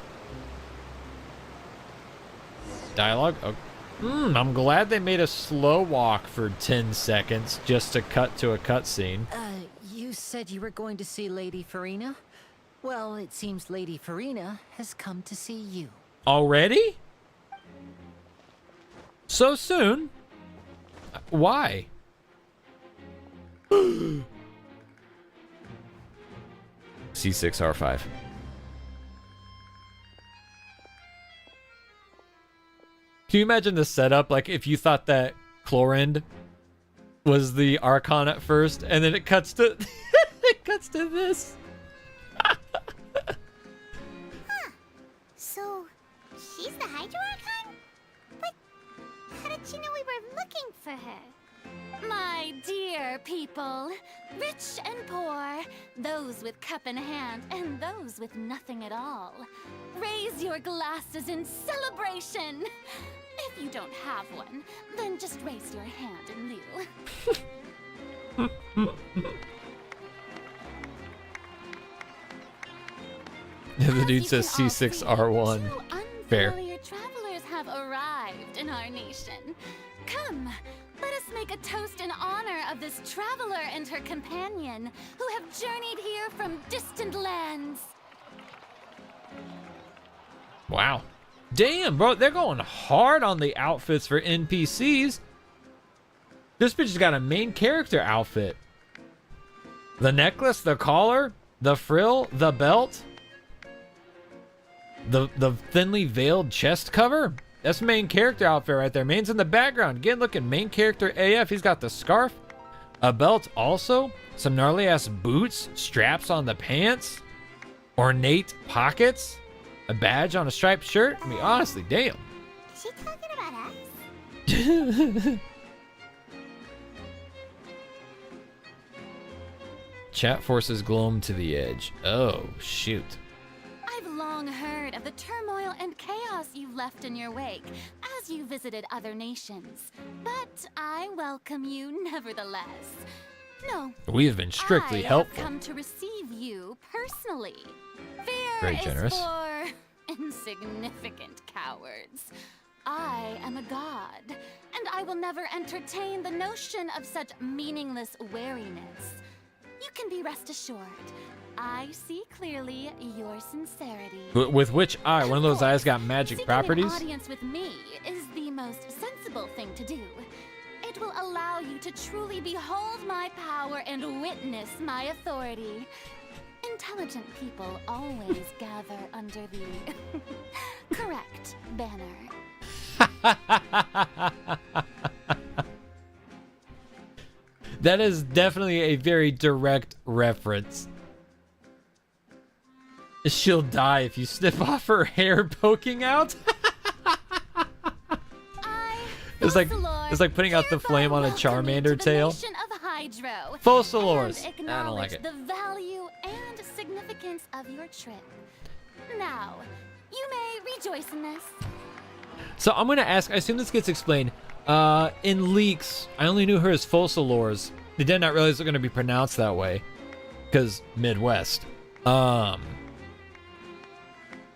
Dialogue. Oh. I'm glad they made a slow walk for 10 seconds just to cut to a cutscene. You said you were going to see Lady Furina? Well, it seems Lady Furina has come to see you. Already? So soon? Why? C6R5. Can you imagine the setup? Like if you thought that Chlorind was the Archon at first, and then it cuts to it cuts to this. So, she's the 4.0 Archon? But how did she know we were looking for her? My dear people, rich and poor, those with cup in hand and those with nothing at all, raise your glasses in celebration. If you don't have one, then just raise your hand in lieu. The dude says C6R1. Fair. Unfamiliar travelers have arrived in our nation. Come, let us make a toast in honor of this traveler and her companion who have journeyed here from distant lands. Wow. Damn, bro, they're going hard on the outfits for NPCs. This bitch has got a main character outfit. The necklace, the collar, the frill, the belt, the thinly veiled chest cover. That's main character outfit right there. Main's in the background. Again, looking main character AF. He's got the scarf, a belt also, some gnarly ass boots, straps on the pants, ornate pockets, a badge on a striped shirt. I mean, honestly, damn. Is she talking about us? Chat forces Gloam to the edge. Oh, shoot. I've long heard of the turmoil and chaos you've left in your wake as you visited other nations, but I welcome you nevertheless. No, We have been strictly I helpful. have come to receive you personally. Fear Very is generous. for insignificant cowards. I am a god, and I will never entertain the notion of such meaningless wariness. You can be rest assured. I see clearly your sincerity. With which eye? One of those eyes got magic Seeking properties? An audience with me is the most sensible thing to do. It will allow you to truly behold my power and witness my authority. Intelligent people always gather under the correct banner. That is definitely a very direct reference. She'll die if you snip off her hair poking out. It's like putting out the flame on a Charmander tail. Fossilores. I don't like it. The value and significance of your trip. Now, you may rejoice in this. So I'm gonna ask. I assume this gets explained. In leaks, I only knew her as Fossilores. They did not realize it was gonna be pronounced that way, because Midwest.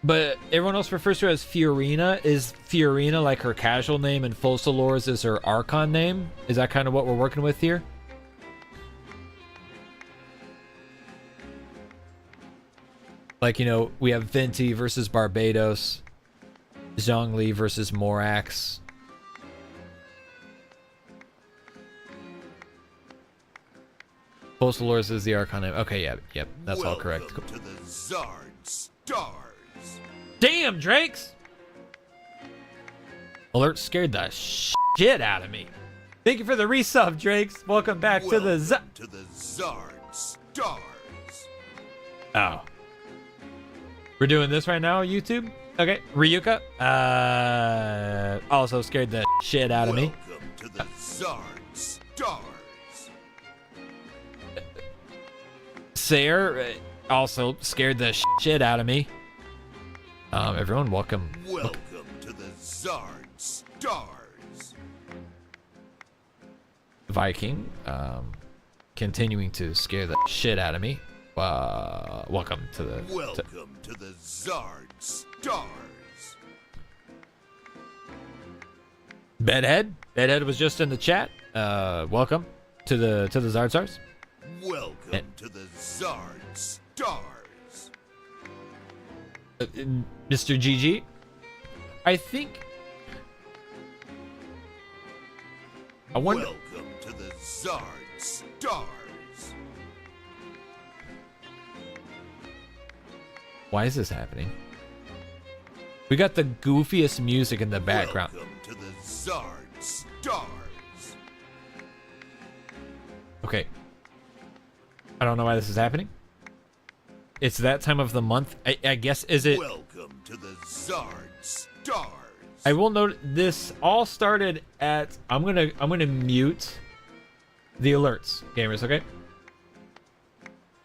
But everyone else refers to her as Furina. Is Furina like her casual name and Fossilores is her Archon name? Is that kind of what we're working with here? Like, you know, we have Venti versus Barbados, Zhongli versus Morax. Postal Lords is the Archon name. Okay, yep, that's all correct. Welcome to the ZARD STARS. Damn, Drakes! Alert scared the shit out of me. Thank you for the resub, Drakes. Welcome back to the ZARD STARS. Oh. We're doing this right now, YouTube? Okay, Ryuka. Also scared the shit out of me. Welcome to the ZARD STARS. Sayer also scared the shit out of me. Everyone, welcome. Welcome to the ZARD STARS. Viking, continuing to scare the shit out of me. Welcome to the. Welcome to the ZARD STARS. Bedhead was just in the chat. Welcome to the ZARD STARS. Welcome to the ZARD STARS. Mr. GG, I think. I wonder. Welcome to the ZARD STARS. Why is this happening? We got the goofiest music in the background. Welcome to the ZARD STARS. Okay. I don't know why this is happening. It's that time of the month. I guess, is it? Welcome to the ZARD STARS. I will note this all started at. I'm gonna mute the alerts, gamers. Okay.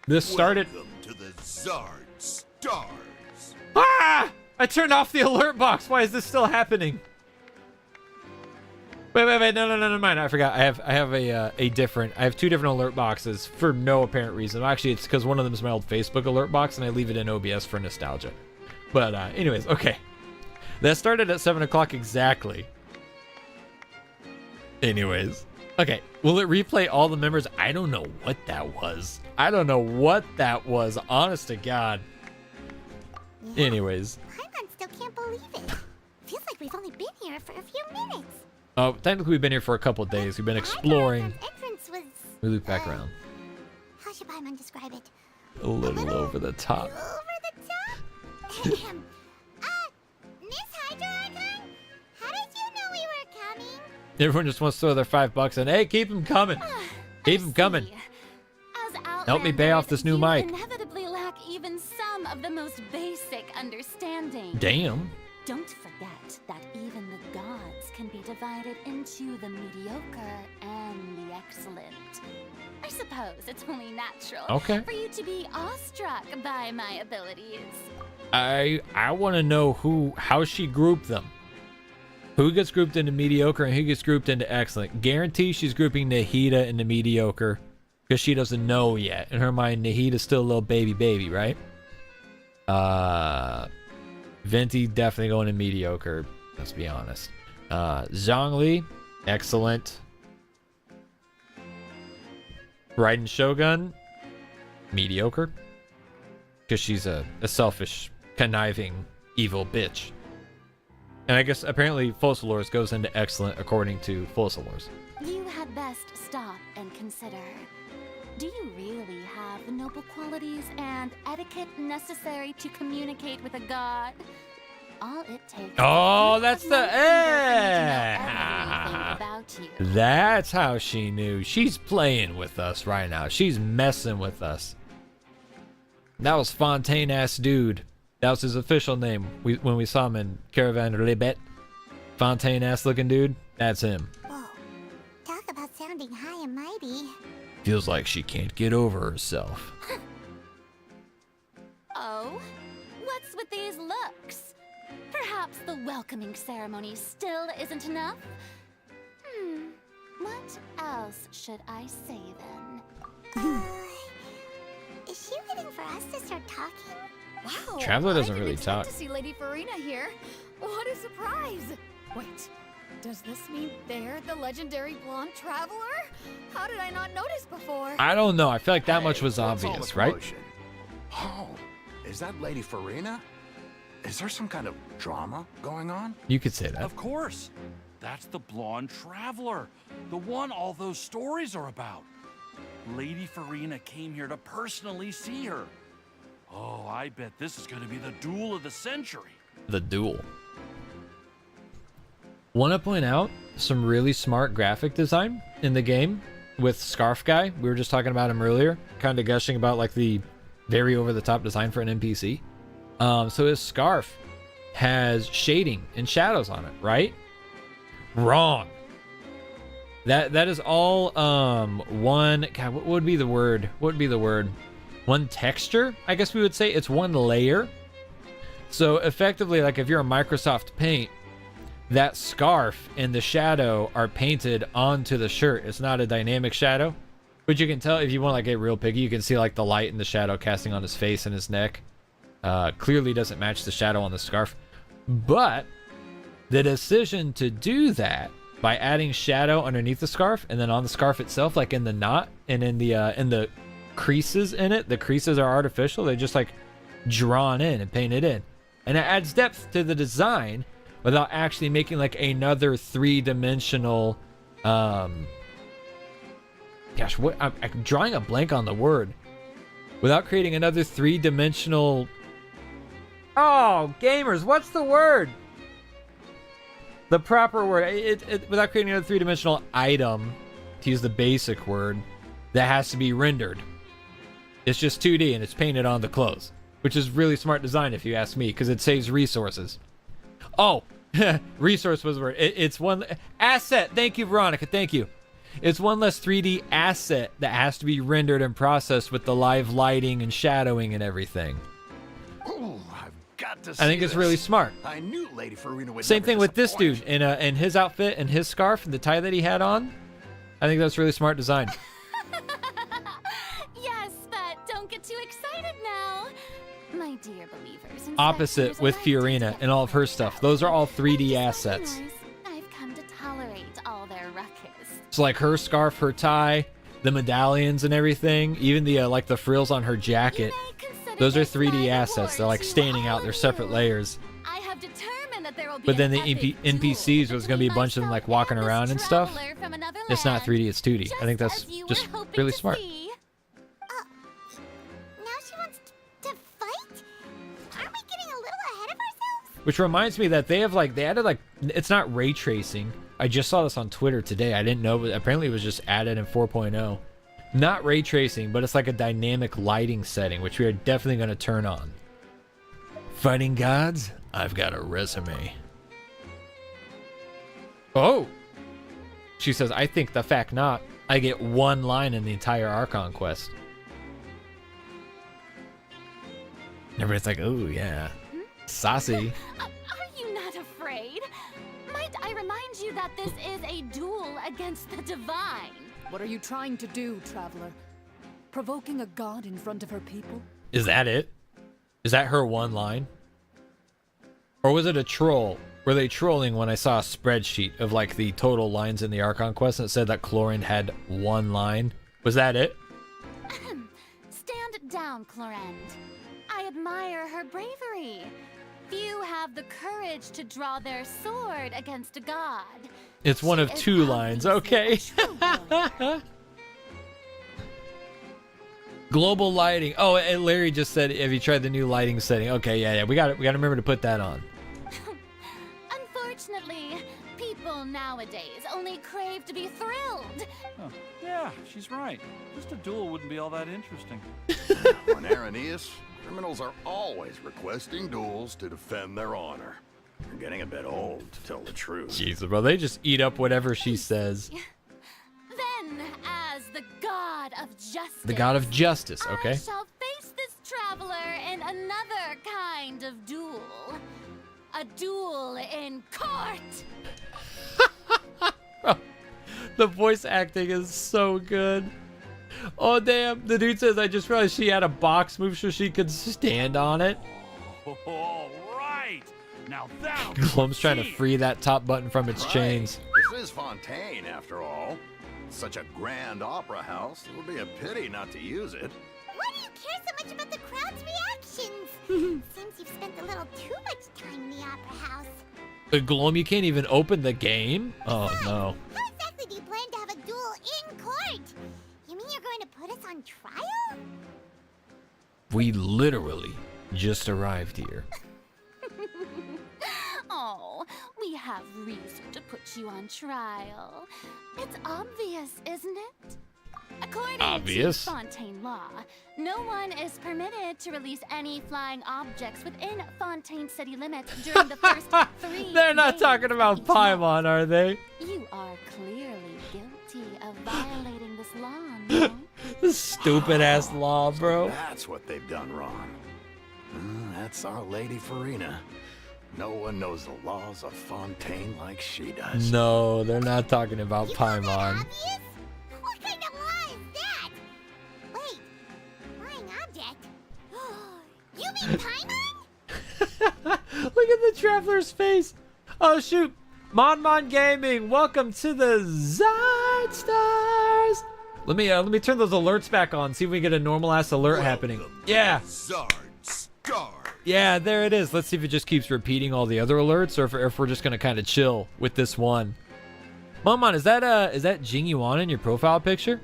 This started. Welcome to the ZARD STARS. Ah! I turned off the alert box. Why is this still happening? Wait. No, never mind. I forgot. I have a different. I have two different alert boxes for no apparent reason. Actually, it's because one of them is my old Facebook alert box, and I leave it in OBS for nostalgia. But anyways, okay. That started at 7 o'clock exactly. Anyways, okay. Will it replay all the members? I don't know what that was. Honest to God. Yeah. Anyways. Paimon still can't believe it. Feels like we've only been here for a few minutes. Oh, technically we've been here for a couple of days. We've been exploring. Entrance was, We loop back around. How should Paimon describe it? A little over the top. Over the top? Miss Hydra Archon? How did you know we were coming? Everyone just wants to throw their $5 in. Hey, keep them coming. Keep them coming. Help me pay off this new mic. Inevitably lack even some of the most basic understanding. Damn. Don't forget that even the gods can be divided into the mediocre and the excellent. I suppose it's only natural for you to be awestruck by my abilities. I want to know how she grouped them. Who gets grouped into mediocre and who gets grouped into excellent? Guarantee she's grouping Nahida into mediocre because she doesn't know yet. In her mind, Nahida's still a little baby, right? Venti definitely going to mediocre. Let's be honest. Zhongli, excellent. Raiden Shogun, mediocre. Because she's a selfish, conniving, evil bitch. And I guess apparently Fossilors goes into excellent according to Fossilors. You had best stop and consider. Do you really have the noble qualities and etiquette necessary to communicate with a god? All it takes. Oh, that's the about you. That's how she knew. She's playing with us right now. She's messing with us. That was Fontaine ass dude. That was his official name. When we saw him in Caravan Libet. Fontaine ass looking dude. That's him. Whoa. Talk about sounding high and mighty. Feels like she can't get over herself. Oh? What's with these looks? Perhaps the welcoming ceremony still isn't enough? What else should I say then? Is she waiting for us to start talking? Wow. Traveler doesn't really expect talk. to see Lady Furina here. What a surprise! Wait, does this mean they're the legendary blonde traveler? How did I not notice before? I don't know. I feel like that much was what's all obvious, the right? commotion? Oh, is that Lady Furina? Is there some kind of drama going on? You could say that. Of course. That's the blonde traveler. The one all those stories are about. Lady Furina came here to personally see her. Oh, I bet this is going to be the duel of the century. The duel. Want to point out some really smart graphic design in the game with Scarf Guy. We were just talking about him earlier, kind of gushing about like the very over-the-top design for an NPC. So his scarf has shading and shadows on it, right? Wrong. That is all one. God, what would be the word? What would be the word? One texture, I guess we would say. It's one layer. So effectively, like if you're a Microsoft Paint, that scarf and the shadow are painted onto the shirt. It's not a dynamic shadow, but you can tell if you want to like get real picky, you can see like the light and the shadow casting on his face and his neck. Clearly doesn't match the shadow on the scarf, but the decision to do that by adding shadow underneath the scarf and then on the scarf itself, like in the knot and in the creases in it, the creases are artificial. They're just like drawn in and painted in, and it adds depth to the design without actually making like another three-dimensional I'm drawing a blank on the word, without creating another three-dimensional, gamers, what's the word, the proper word, without creating another three-dimensional item, to use the basic word, that has to be rendered. It's just 2D and it's painted on the clothes, which is really smart design if you ask me, because it saves resources. Resource was the word. It's one asset. Thank you, Veronica. Thank you. It's one less 3D asset that has to be rendered and processed with the live lighting and shadowing and everything. Ooh, I've got to see I think it's this. really smart. I knew Lady Furina would Same never thing with this dude disappoint. in his outfit and his scarf and the tie that he had on. I think that's really smart design. Yes, but don't get too excited now. My dear believers. Opposite with Furina and all of her stuff. Those are all 3D assets. I've come to tolerate all their ruckus. So like her scarf, her tie, the medallions and everything, even the like the frills on her jacket. Those are 3D assets. They're like standing out. They're separate layers. I have determined that there will be But then the an epic NPCs duel was going to be a bunch of them like walking between around and this stuff. traveler from another It's not land, 3D, it's 2D. I think that's as you just were hoping really to smart. see. Now she wants to fight? Aren't we getting a little ahead of ourselves? Which reminds me that they added like, it's not ray tracing. I just saw this on Twitter today. I didn't know, but apparently it was just added in 4.0. Not ray tracing, but it's like a dynamic lighting setting, which we are definitely going to turn on. Fighting gods, I've got a resume. Oh! She says, I think the fact not. I get one line in the entire Archon quest. And everybody's like, oh yeah. Saucy. Are you not afraid? Might I remind you that this is a duel against the divine? What are you trying to do, traveler? Provoking a god in front of her people? Is that it? Is that her one line? Or was it a troll? Were they trolling when I saw a spreadsheet of like the total lines in the Archon quest and it said that Chlorine had one line? Was that it? Stand down, Clorend. I admire her bravery. Few have the courage to draw their sword against a god. It's one of two lines, okay. Global lighting. Oh, and Larry just said, have you tried the new lighting setting? Okay, yeah, we got to remember to put that on. Unfortunately, people nowadays only crave to be thrilled. Oh, yeah, she's right. Just a duel wouldn't be all that interesting. On Araneus, criminals are always requesting duels to defend their honor. You're getting a bit old, to tell the truth. Jesus, bro, they just eat up whatever she says. Then, as the god of justice, The god of justice, okay. I shall face this traveler in another kind of duel. A duel in court. Bro, the voice acting is so good. Oh, damn. The dude says, I just realized she had a box move so she could stand on it. All right. Now that'll Glum's trying to free that top button from its chains. This is Fontaine, after all. Such a grand opera house. It would be a pity not to use it. Why do you care so much about the crowd's reactions? Seems you've spent a little too much time in the opera house. Glum, you can't even open the game? Oh, no. How exactly do you plan to have a duel in court? You mean you're going to put on trial? We literally just arrived here. Oh, we have reason to put you on trial. It's obvious, isn't it? According Obvious. to Fontaine law, no one is permitted to release any flying objects within Fontaine city limits during the first 3 They're not days talking of about each month. Paimon, are they? You are clearly guilty of violating this law, no? This stupid ass law, bro. That's what they've done wrong. That's our lady Furina. No one knows the laws of Fontaine like she does. No, they're not talking about You call that Paimon. obvious? What kind of law is that? Wait, flying object? You mean Paimon? Look at the traveler's face. Oh shoot. Mon Gaming, welcome to the ZARD STARS. Let me turn those alerts back on, see if we get a normal ass alert happening. Yeah. ZARD STARS. Yeah, there it is. Let's see if it just keeps repeating all the other alerts, or if we're just gonna kind of chill with this one. Mon, is that Jing Yuan in your profile picture?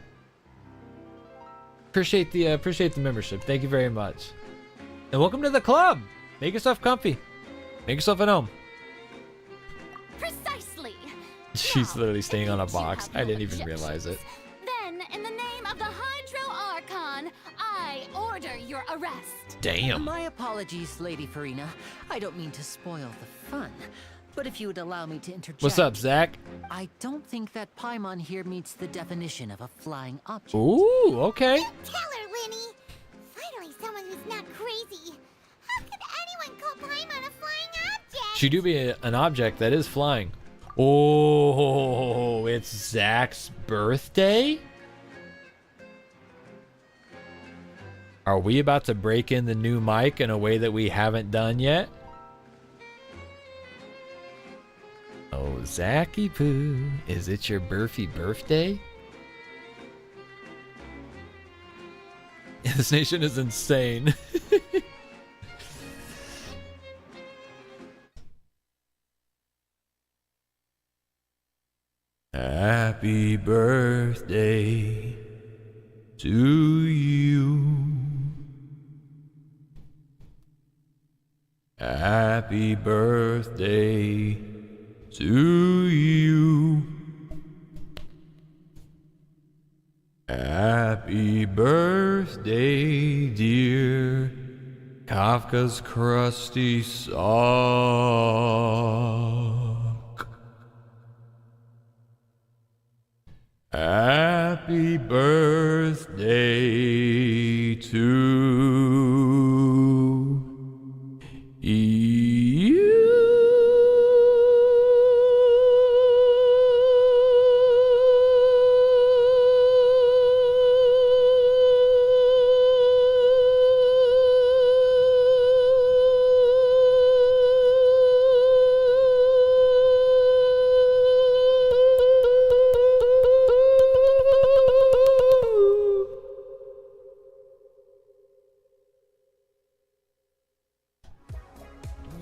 Appreciate the membership. Thank you very much. And welcome to the club. Make yourself comfy. Make yourself at home. Precisely. She's Now, literally staying if on a you box. have I no didn't even realize it. objections, Then, in the name of the 4.0 Archon, I order your arrest. Damn. My apologies, Lady Furina. I don't mean to spoil the fun. But if you would allow me to interject... What's up, Zach? I don't think that Paimon here meets the definition of a flying object. Ooh, okay. Tell her, Lyney. Finally, someone who's not crazy. How could anyone call Paimon a flying object? She do be an object that is flying. Oh, it's Zach's birthday? Are we about to break in the new mic in a way that we haven't done yet? Oh, Zachy Poo, is it your birthday? This nation is insane. Happy birthday to you. Happy birthday to you. Happy birthday, dear Kafka's crusty sock. Happy birthday to you.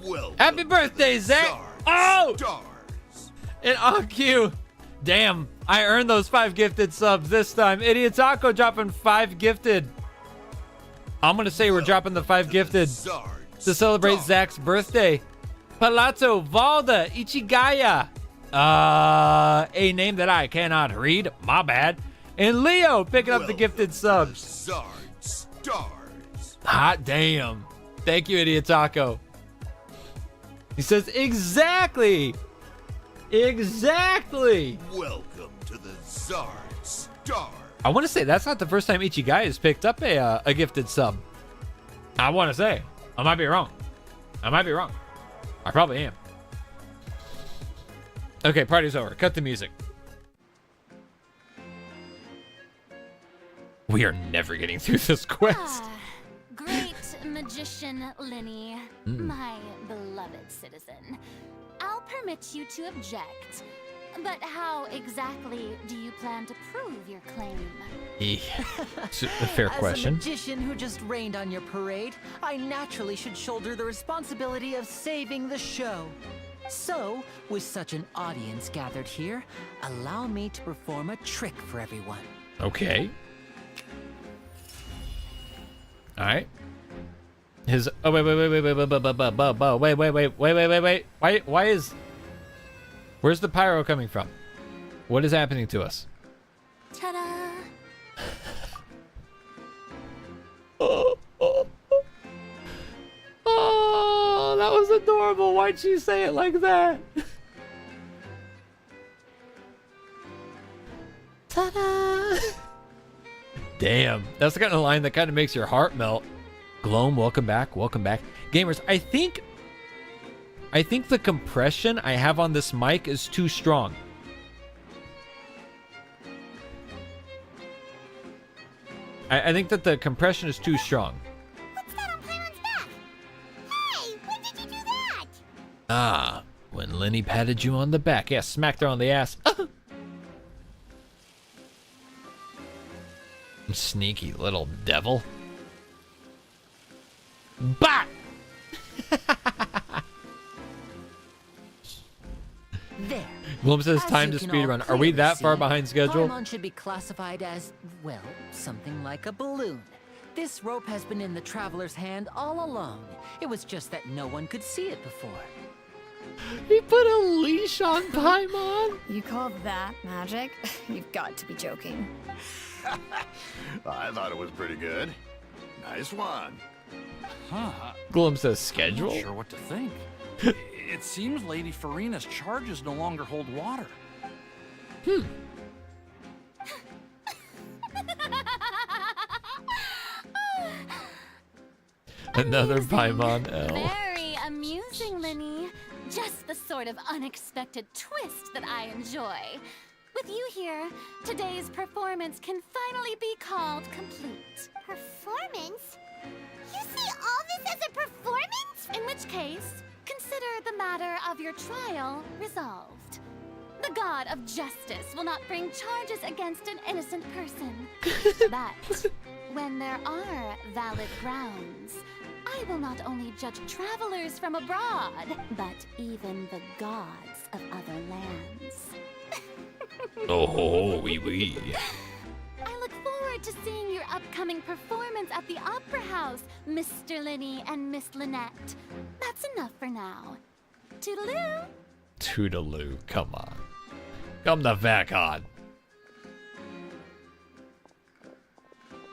Welcome Happy birthday, Zach! ZARD Oh! STARS. And on cue. Damn, I earned those 5 gifted subs this time. Idiot Taco dropping 5 gifted. I'm gonna say we're dropping the 5 gifted ZARD to celebrate STARS. Zach's birthday. Palazzo Valda Ichigaya. A name that I cannot read. My bad. And Leo picking up the gifted subs. ZARD STARS. Hot damn. Thank you, Idiot Taco. He says, exactly. Exactly. Welcome to the ZARD STARS. I want to say that's not the first time Ichigai has picked up a gifted sub. I want to say. I might be wrong. I might be wrong. I probably am. Okay, party's over. Cut the music. We are never getting through this quest. Great magician Lyney, my beloved citizen. I'll permit you to object, but how exactly do you plan to prove your claim? It's a fair As a question. magician who just rained on your parade, I naturally should shoulder the responsibility of saving the show. So, with such an audience gathered here, allow me to perform a trick for everyone. Okay. All right. His oh wait. Why is where's the pyro coming from? What is happening to us? Ta-da! Oh, that was adorable. Why'd she say it like that? Ta-da! Damn, that's the kind of line that kind of makes your heart melt. Gloam, welcome back, welcome back. Gamers, I think the compression I have on this mic is too strong. I think that the compression is too strong. What's that on Paimon's back? Hey, when did you do that? Ah, when Lyney patted you on the back. Yeah, smacked her on the ass. Sneaky little devil. Bah! There. Gloom says As time you to can all speedrun. Are we clearly that far see, behind schedule? Paimon should be classified as, well, something like a balloon. This rope has been in the traveler's hand all along. It was just that no one could see it before. He put a leash on Paimon. You call that magic? You've got to be joking. I thought it was pretty good. Nice one. Huh. Gloom says I'm schedule. not sure what to think. It seems Lady Furina's charges no longer hold water. Another Paimon L. Very amusing, Lyney. Just the sort of unexpected twist that I enjoy. With you here, today's performance can finally be called complete. Performance? You see all this as a performance? In which case, consider the matter of your trial resolved. The god of justice will not bring charges against an innocent person. But when there are valid grounds, I will not only judge travelers from abroad, but even the gods of other lands. Oh, wee wee. I look forward to seeing your upcoming performance at the Opera House, Mr. Lyney and Miss Lynette. That's enough for now. Toodaloo! Toodaloo, come on. Come the back on.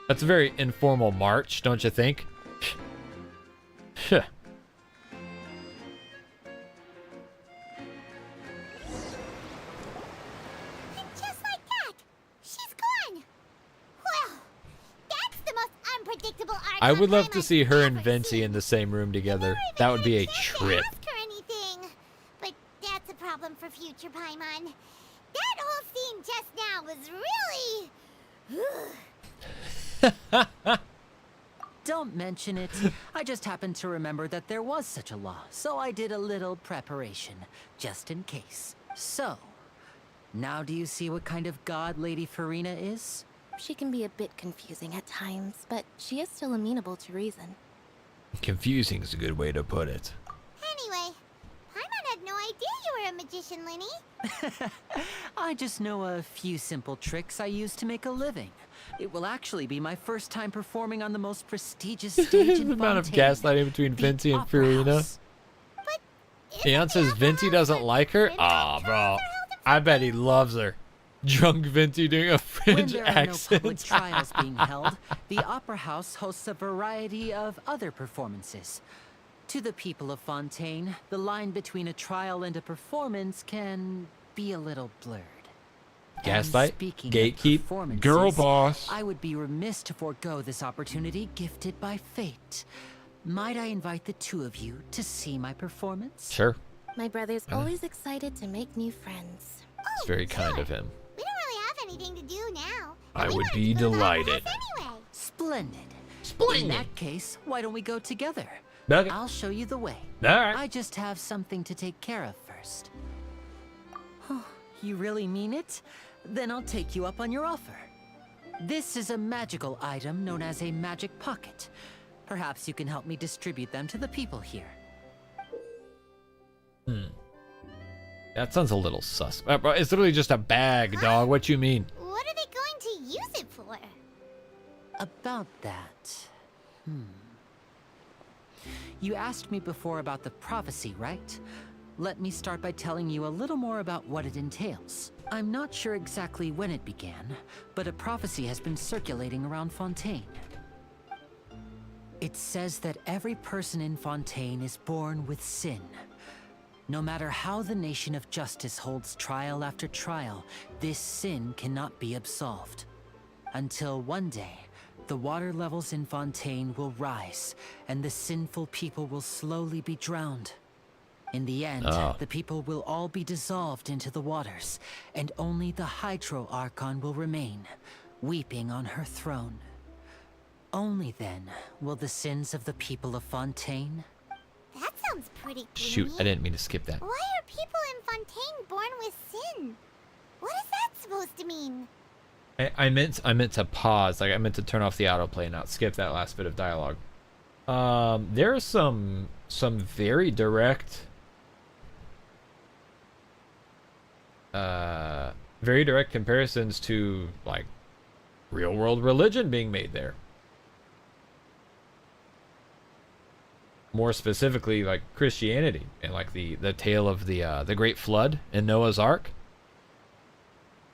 That's a very informal march, don't you think? Just like that, she's gone. Well, that's the most unpredictable Archon I would love to Paimon's see her and ever Venti seen. in the same room together. That would be a trip. Ask her anything. But that's a problem for future Paimon. That whole scene just now was really... Don't mention it. I just happened to remember that there was such a law, so I did a little preparation, just in case. So, now do you see what kind of god Lady Furina is? She can be a bit confusing at times, but she is still amenable to reason. Confusing is a good way to put it. Anyway, Paimon had no idea you were a magician, Lyney. I just know a few simple tricks I use to make a living. It will actually be my first time performing on the most prestigious stage in The amount of Fontaine, gaslighting between the Venti and Opera Furina. House. Eon says Venti doesn't like her? Aw, bro. I bet he loves her. Drunk Venti doing a When fringe there are no public accent. trials being held, the Opera House hosts a variety of other performances. To the people of Fontaine, the line between a trial and a performance can be a little blurred. Gaslight, And speaking of gatekeep, performances, girl boss. I would be remiss to forego this opportunity gifted by fate. Might I invite the two of you to see my performance? Sure. My brother's always excited to make new friends. It's very kind of him. We don't really have anything to do now. I We would wanted be to go to the Opera delighted. House Anyway. Splendid. In that case, why don't we go together? Okay. I'll show you the way. Alright. I just have something to take care of first. You really mean it? Then I'll take you up on your offer. This is a magical item known as a magic pocket. Perhaps you can help me distribute them to the people here. That sounds a little sus. Bro, it's literally just a bag, dog. What you mean? What are they going to use it for? About that. You asked me before about the prophecy, right? Let me start by telling you a little more about what it entails. I'm not sure exactly when it began, but a prophecy has been circulating around Fontaine. It says that every person in Fontaine is born with sin. No matter how the Nation of Justice holds trial after trial, this sin cannot be absolved. Until one day, the water levels in Fontaine will rise, and the sinful people will slowly be drowned. In the end, the people will all be dissolved into the waters, and only the 4.0 Archon will remain, weeping on her throne. Only then will the sins of the people of Fontaine... That sounds pretty gloomy. Shoot, I didn't mean to skip that. Why are people in Fontaine born with sin? What is that supposed to mean? I meant to pause, like I meant to turn off the autoplay and not skip that last bit of dialogue. There are some very direct comparisons to like real world religion being made there. More specifically, like Christianity and like the tale of the Great Flood and Noah's Ark.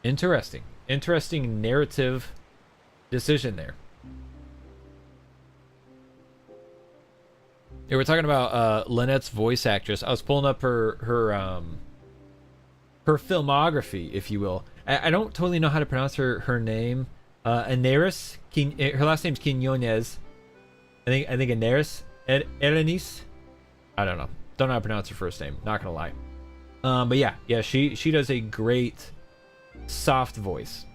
Interesting narrative decision there. Yeah, we're talking about Lynette's voice actress. I was pulling up her filmography, if you will. I don't totally know how to pronounce her name. Aneris, her last name's Quinones. I think Aneris Erenice. I don't know. Don't know how to pronounce her first name. Not gonna lie. But yeah, she does a great soft voice.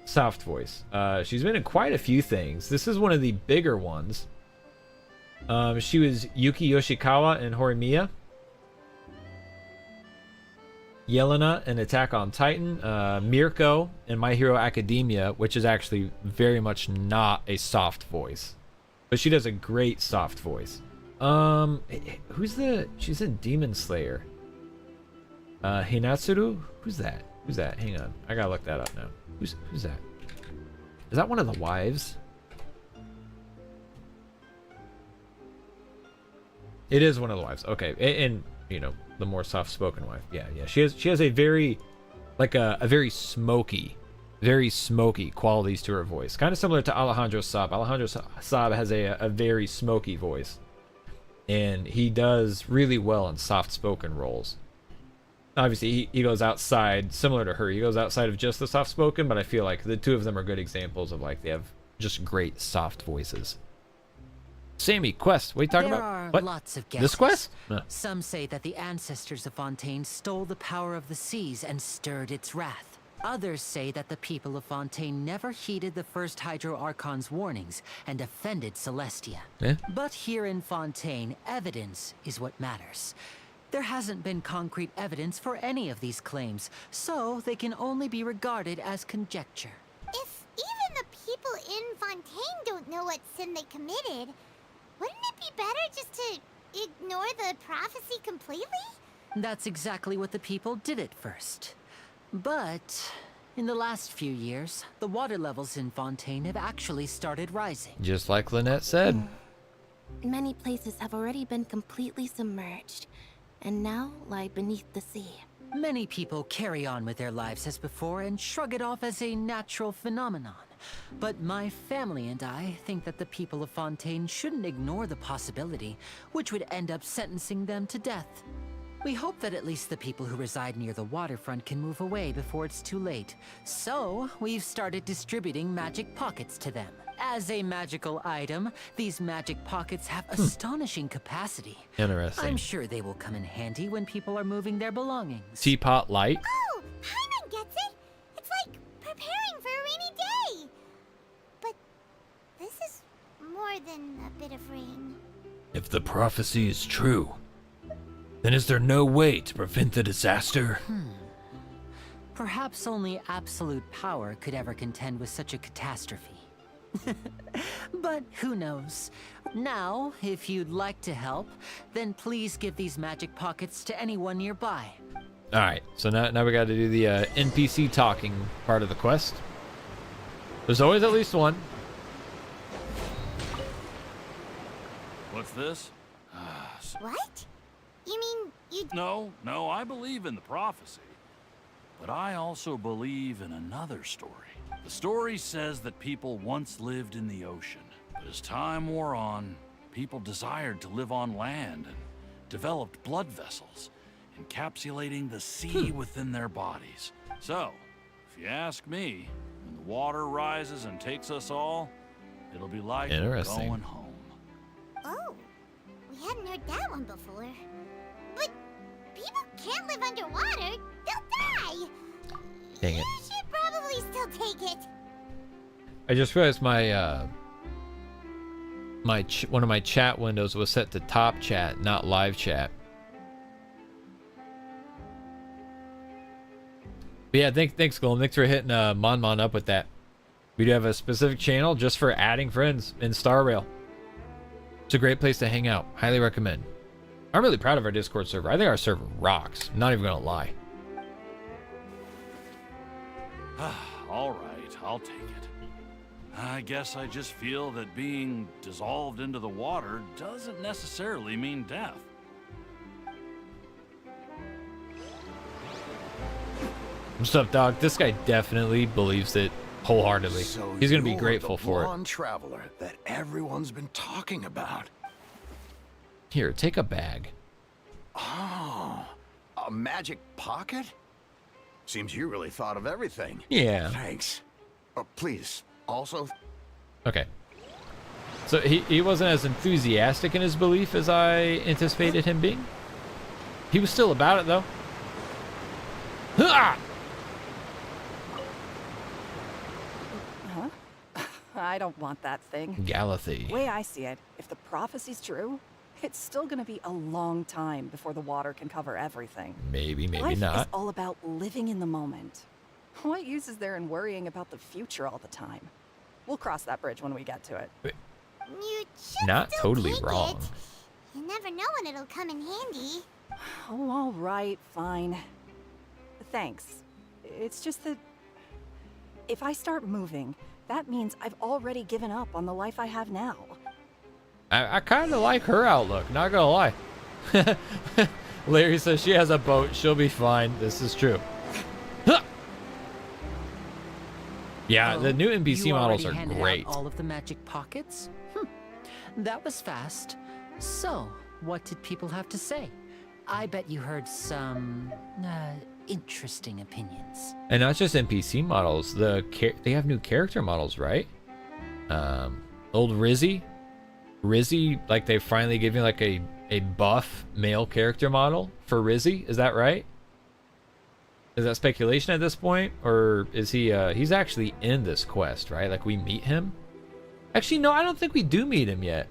She's been in quite a few things. This is one of the bigger ones. She was Yuki Yoshikawa in Horimiya, Yelena in Attack on Titan, Mirko in My Hero Academia, which is actually very much not a soft voice, but she does a great soft voice. She's in Demon Slayer. Hinatsuru? Who's that? Hang on, I gotta look that up now. Who's that? Is that one of the wives? It is one of the wives. Okay, and you know, the more soft-spoken wife. Yeah. She has a very, like a very smoky qualities to her voice. Kind of similar to Alejandro Saab. Alejandro Saab has a very smoky voice, and he does really well in soft-spoken roles. Obviously, he goes outside, similar to her. He goes outside of just the soft-spoken, but I feel like the two of them are good examples of like they have just great soft voices. Sammy, quest. What are you talking about? What? Lots of guesses. This quest? Some say that the ancestors of Fontaine stole the power of the seas and stirred its wrath. Others say that the people of Fontaine never heeded the first 4.0 Archon's warnings and offended Celestia. Yeah. But here in Fontaine, evidence is what matters. There hasn't been concrete evidence for any of these claims, so they can only be regarded as conjecture. If even the people in Fontaine don't know what sin they committed, wouldn't it be better just to ignore the prophecy completely? That's exactly what the people did at first. But in the last few years, the water levels in Fontaine have actually started rising. Just like Lynette said. Many places have already been completely submerged, and now lie beneath the sea. Many people carry on with their lives as before and shrug it off as a natural phenomenon. But my family and I think that the people of Fontaine shouldn't ignore the possibility, which would end up sentencing them to death. We hope that at least the people who reside near the waterfront can move away before it's too late. So, we've started distributing magic pockets to them. As a magical item, these magic pockets have astonishing capacity. Interesting. I'm sure they will come in handy when people are moving their belongings. Teapot light. Oh, Paimon gets it! It's like preparing for a rainy day! But this is more than a bit of rain. If the prophecy is true, then is there no way to prevent the disaster? Perhaps only absolute power could ever contend with such a catastrophe. But who knows? Now, if you'd like to help, then please give these magic pockets to anyone nearby. Alright, so now we got to do the NPC talking part of the quest. There's always at least one. What's this? What? You mean you... No, I believe in the prophecy. But I also believe in another story. The story says that people once lived in the ocean. But as time wore on, people desired to live on land and developed blood vessels, encapsulating the sea within their bodies. So, if you ask me, when the water rises and takes us all, it'll be like Interesting. going home. Oh, we hadn't heard that one before. But people can't live underwater. They'll die. Dang it. You should probably still take it. I just realized my one of my chat windows was set to top chat, not live chat. But yeah, thanks, Golem. Thanks for hitting Mon up with that. We do have a specific channel just for adding friends in Star Rail. It's a great place to hang out. Highly recommend. I'm really proud of our Discord server. I think our server rocks. I'm not even gonna lie. All right, I'll take it. I guess I just feel that being dissolved into the water doesn't necessarily mean death. What's up, dog? This guy definitely believes it wholeheartedly. So He's gonna be you're grateful the for it. blonde traveler that everyone's been talking about. Here, take a bag. Oh, a magic pocket? Seems you really thought of everything. Yeah. Thanks. Please, also... Okay. So he wasn't as enthusiastic in his belief as I anticipated him being. He was still about it, though. Ha! Huh? I don't want that thing. Galathy. The way I see it, if the prophecy's true, it's still gonna be a long time before the water can cover everything. Maybe Life not. is all about living in the moment. What use is there in worrying about the future all the time? We'll cross that bridge when we get to it. You should Not still totally take wrong. It. You never know when it'll come in handy. Oh, all right, fine. Thanks. It's just that if I start moving, that means I've already given up on the life I have now. I kind of like her outlook, not gonna lie. Larry says she has a boat, she'll be fine. This is true. Huh! Yeah, the new NPC models are great. All of the magic pockets? That was fast. So, what did people have to say? I bet you heard some interesting opinions. And not just NPC models, they have new character models, right? Old Rizzy, like they finally gave you like a buff male character model for Rizzy. Is that right? Is that speculation at this point, or is he? He's actually in this quest, right? Like we meet him. Actually, no, I don't think we do meet him yet,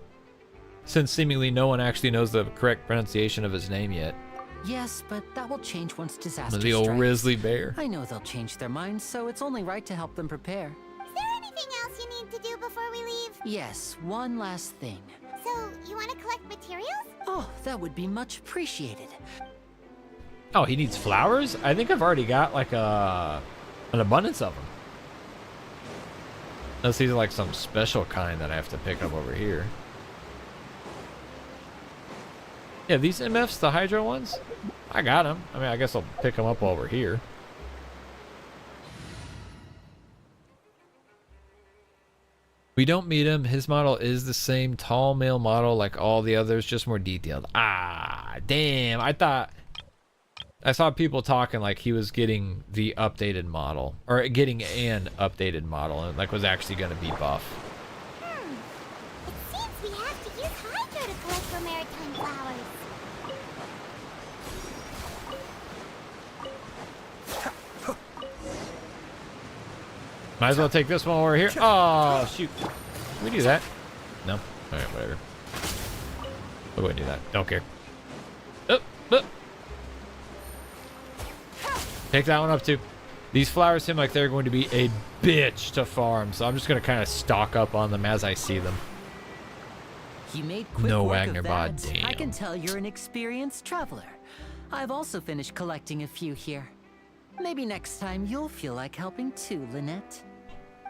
since seemingly no one actually knows the correct pronunciation of his name yet. Yes, but that will change once disaster The old strikes. Grizzly Bear. I know they'll change their minds, so it's only right to help them prepare. Is there anything else you need to do before we leave? Yes, one last thing. So, you want to collect materials? Oh, that would be much appreciated. Oh, he needs flowers? I think I've already got like an abundance of them. Unless these are like some special kind that I have to pick up over here. Yeah, these MFs, the Hydro ones, I got them. I mean, I guess I'll pick them up while we're here. We don't meet him. His model is the same tall male model like all the others, just more detailed. Ah, damn. I saw people talking like he was getting the updated model, or getting an updated model, and like was actually going to be buff. It seems we have to use Hydro to collect for maritime flowers. Might as well take this one over here. Oh, shoot. Can we do that? No? Alright, whatever. We'll go ahead and do that. Don't care. Up. Take that one up, too. These flowers seem like they're going to be a bitch to farm, so I'm just going to kind of stock up on them as I see them. You made quick No work Wagner of bod, that. damn. I can tell you're an experienced traveler. I've also finished collecting a few here. Maybe next time you'll feel like helping too, Lynette.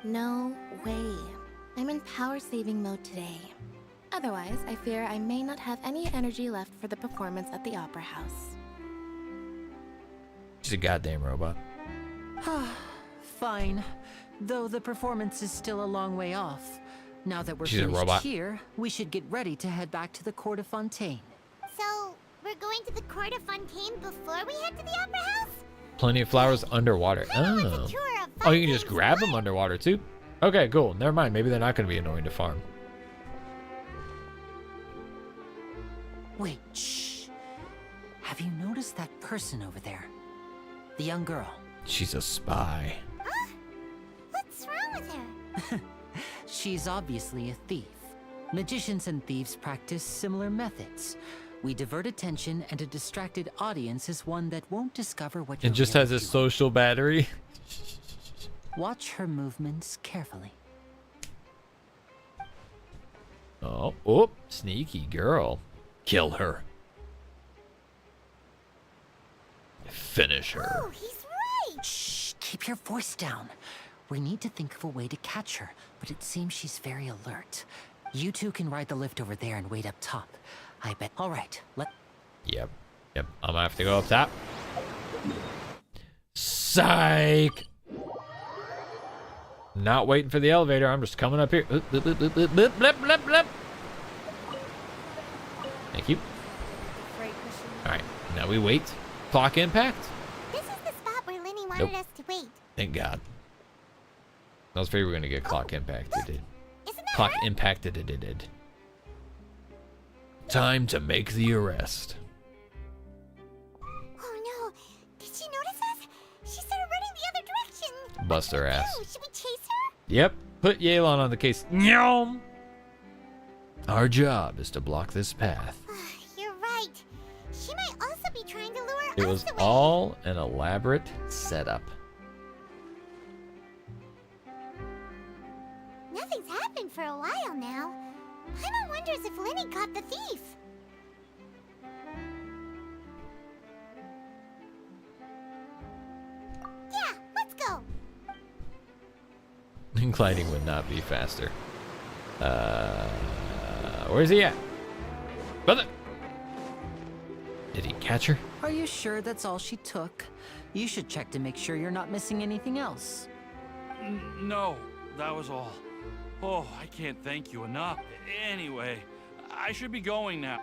No way. I'm in power saving mode today. Otherwise, I fear I may not have any energy left for the performance at the Opera House. She's a goddamn robot. Fine. Though the performance is still a long way off. Now that we're She's a finished robot. here, we should get ready to head back to the court of Fontaine. So, we're going to the court of Fontaine before we head to the Opera House? Plenty of flowers underwater. Oh. Oh, you can just grab them underwater too? Okay, cool. Never mind. Maybe they're not going to be annoying to farm. Wait, shh. Have you noticed that person over there? The young girl. She's a spy. Huh? What's wrong with her? She's obviously a thief. Magicians and thieves practice similar methods. We divert attention, and a distracted audience is one that won't discover what you're It just really has a doing. social battery. Watch her movements carefully. Oh, sneaky girl. Kill her. Finish her. Oh, he's right! Shh, keep your voice down. We need to think of a way to catch her, but it seems she's very alert. You two can ride the lift over there and wait up top. I bet. All right, Yep. I'm gonna have to go up top. Psych! Not waiting for the elevator. I'm just coming up here. Blip, blip, blip, blip, blip, blip, blip, blip. Thank you. Alright, now we wait. Clock impact? This is the spot where Lyney wanted us to wait. Thank God. I was afraid we were gonna get clock impacted. Isn't that Clock her? impacted it. Time to make the arrest. Oh no, did she notice us? She started running the other direction. Bust her ass. Oh, should we chase her? Yep, put Yelan on the case. Nyom! Our job is to block this path. You're right. She might also be trying to lure It us was away. all an elaborate setup. Nothing's happened for a while now. Paimon wonders if Lyney caught the thief. Yeah, let's go. Gliding would not be faster. Where's he at? Brother! Did he catch her? Are you sure that's all she took? You should check to make sure you're not missing anything else. No, that was all. Oh, I can't thank you enough. Anyway, I should be going now.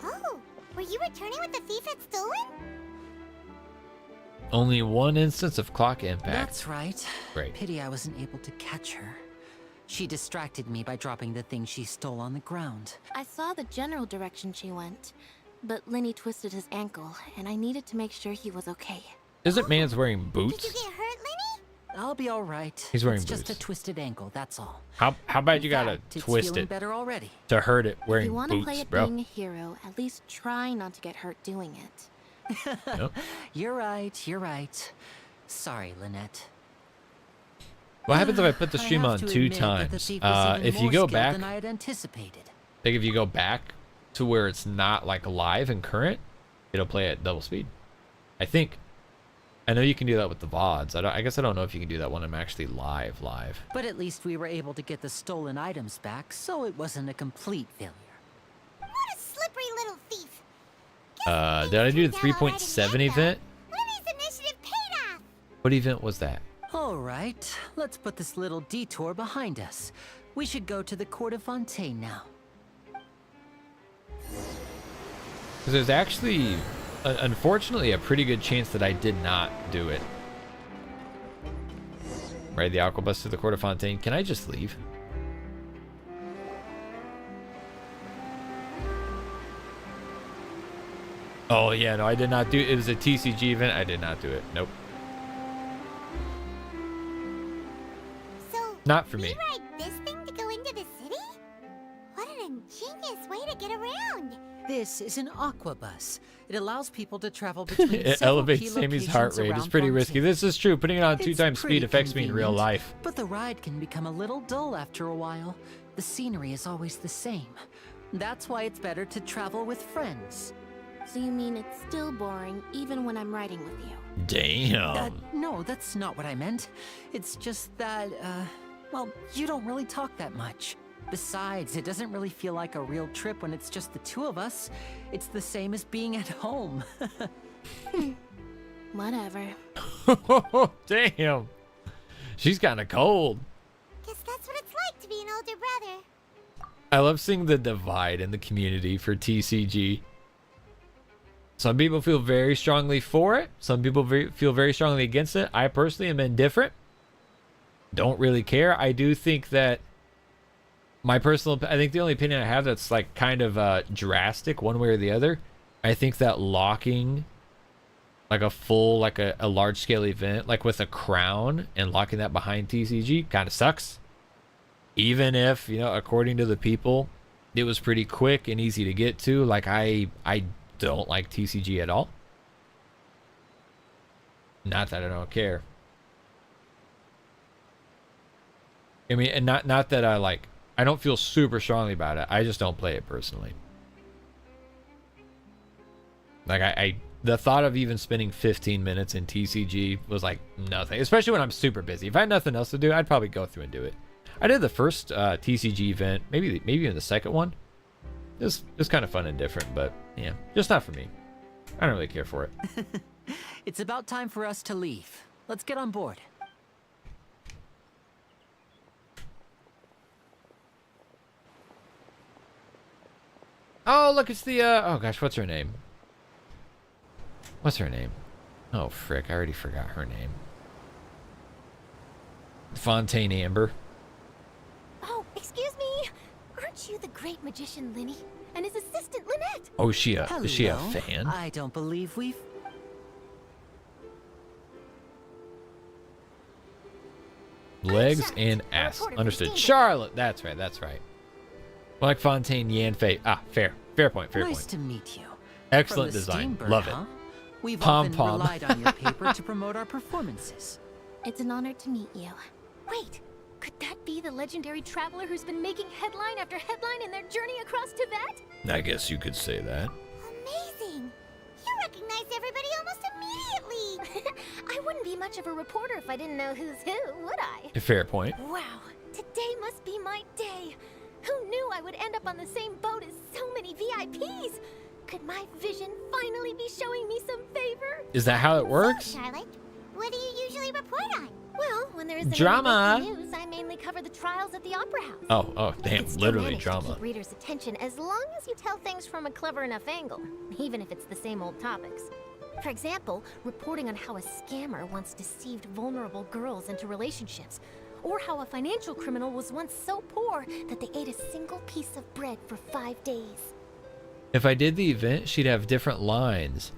Oh, were you returning what the thief had stolen? Only one instance of clock impact. That's right. Great. Pity I wasn't able to catch her. She distracted me by dropping the thing she stole on the ground. I saw the general direction she went, but Lyney twisted his ankle, and I needed to make sure he was okay. Isn't man's wearing Did boots? you get hurt, Lyney? I'll be all right. He's wearing it's just boots. a twisted ankle, that's all. How bad you In gotta fact, it's twist feeling it better already. to hurt it If wearing you want to play boots, at bro? being a hero, at least try not to get hurt doing it. Nope. You're right. Sorry, Lynette. What happens if I put the I stream have on to 2 admit that the times? thief was even If you more go skilled back, than I had anticipated. like if you go back to where it's not like live and current, it'll play at double speed. I think. I know you can do that with the VODs. I guess I don't know if you can do that when I'm actually live. But at least we were able to get the stolen items back, so it wasn't a complete failure. What a slippery little thief. Did I do the 3.7 event? Lyney's initiative paid off. What event was that? All right, let's put this little detour behind us. We should go to the court of Fontaine now. Because there's actually, unfortunately, a pretty good chance that I did not do it. Ride the Aquabus to the court of Fontaine. Can I just leave? Oh yeah, no, I did not do it. It was a TCG event. I did not do it. Nope. So, Not for we me. ride this thing to go into the city? What an ingenious way to get around. This is an aquabus. It allows people to travel between It several elevates key Sammy's heart locations rate. It's around pretty risky. Fontaine. This is true. Putting it on 2 It's times speed pretty affects me in real convenient, life. But the ride can become a little dull after a while. The scenery is always the same. That's why it's better to travel with friends. So you mean it's still boring even when I'm riding with you? Damn. No, that's not what I meant. It's just that, well, you don't really talk that much. Besides, it doesn't really feel like a real trip when it's just the two of us. It's the same as being at home. Whatever. Damn. She's kind of cold. Guess that's what it's like to be an older brother. I love seeing the divide in the community for TCG. Some people feel very strongly for it. Some people feel very strongly against it. I personally am indifferent. Don't really care. I do think that I think the only opinion I have that's like kind of drastic one way or the other, I think that locking like a full, like a large scale event, like with a crown and locking that behind TCG kind of sucks. Even if, you know, according to the people, it was pretty quick and easy to get to. Like I don't like TCG at all. Not that I don't care. I mean, and not that I don't feel super strongly about it. I just don't play it personally. Like the thought of even spending 15 minutes in TCG was like nothing, especially when I'm super busy. If I had nothing else to do, I'd probably go through and do it. I did the first TCG event, maybe even the second one. It was kind of fun and different, but yeah, just not for me. I don't really care for it. It's about time for us to leave. Let's get on board. Oh, look, it's the, oh gosh, what's her name? What's her name? Oh, frick, I already forgot her name. Fontaine Amber. Oh, excuse me. Aren't you the great magician Lyney and his assistant Lynette? Oh, is she a Hello. fan? I don't believe we've... Legs and ass. Understood. Charlotte, that's right, that's right. Like Fontaine, Yan Fei. Ah, fair point, fair Nice point. to meet you. Excellent From the design. Steambird, Love it. huh? We've Pom often pom. relied on your paper to promote our performances. It's an honor to meet you. Wait, could that be the legendary traveler who's been making headline after headline in their journey across Tibet? I guess you could say that. Amazing. You recognize everybody almost immediately. I wouldn't be much of a reporter if I didn't know who's who, would I? Fair point. Wow, today must be my day. Who knew I would end up on the same boat as so many VIPs? Could my vision finally be showing me some favor? Is that how it works? So, Charlotte, what do you usually report on? Well, when there isn't Drama. any breaking news, I mainly cover the trials at the Opera House. Oh, damn, I can still literally manage to drama. keep readers' attention as long as you tell things from a clever enough angle, even if it's the same old topics. For example, reporting on how a scammer once deceived vulnerable girls into relationships, or how a financial criminal was once so poor that they ate a single piece of bread for 5 days. If I did the event, she'd have different lines.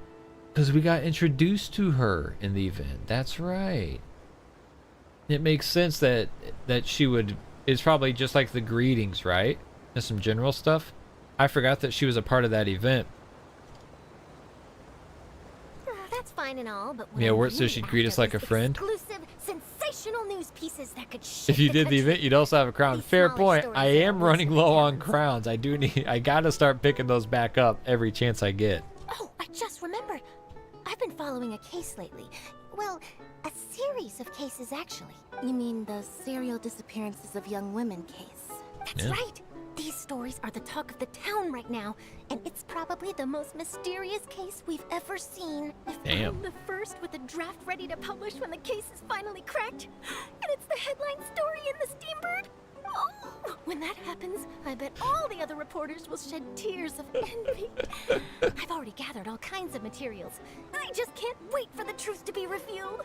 Because we got introduced to her in the event. That's right. It makes sense that she would... It's probably just like the greetings, right? And some general stuff. I forgot that she was a part of that event. That's fine and all, but Yeah, so she'd greet us like a friend. Exclusive, sensational news pieces that could shake If you the did the country. event, you'd also have a crown. These Fair smaller point. stories I are am running mostly low on towns. crowns. I gotta start picking those back up every chance I get. Oh, I just remembered. I've been following a case lately. Well, a series of cases, actually. You mean the serial disappearances of young women case? That's Yeah. right. These stories are the talk of the town right now, and it's probably the most mysterious case we've ever seen. If Damn. I'm the first with a draft ready to publish when the case is finally cracked, and it's the headline story in the Steambird. Oh, when that happens, I bet all the other reporters will shed tears of envy. I've already gathered all kinds of materials. I just can't wait for the truth to be revealed.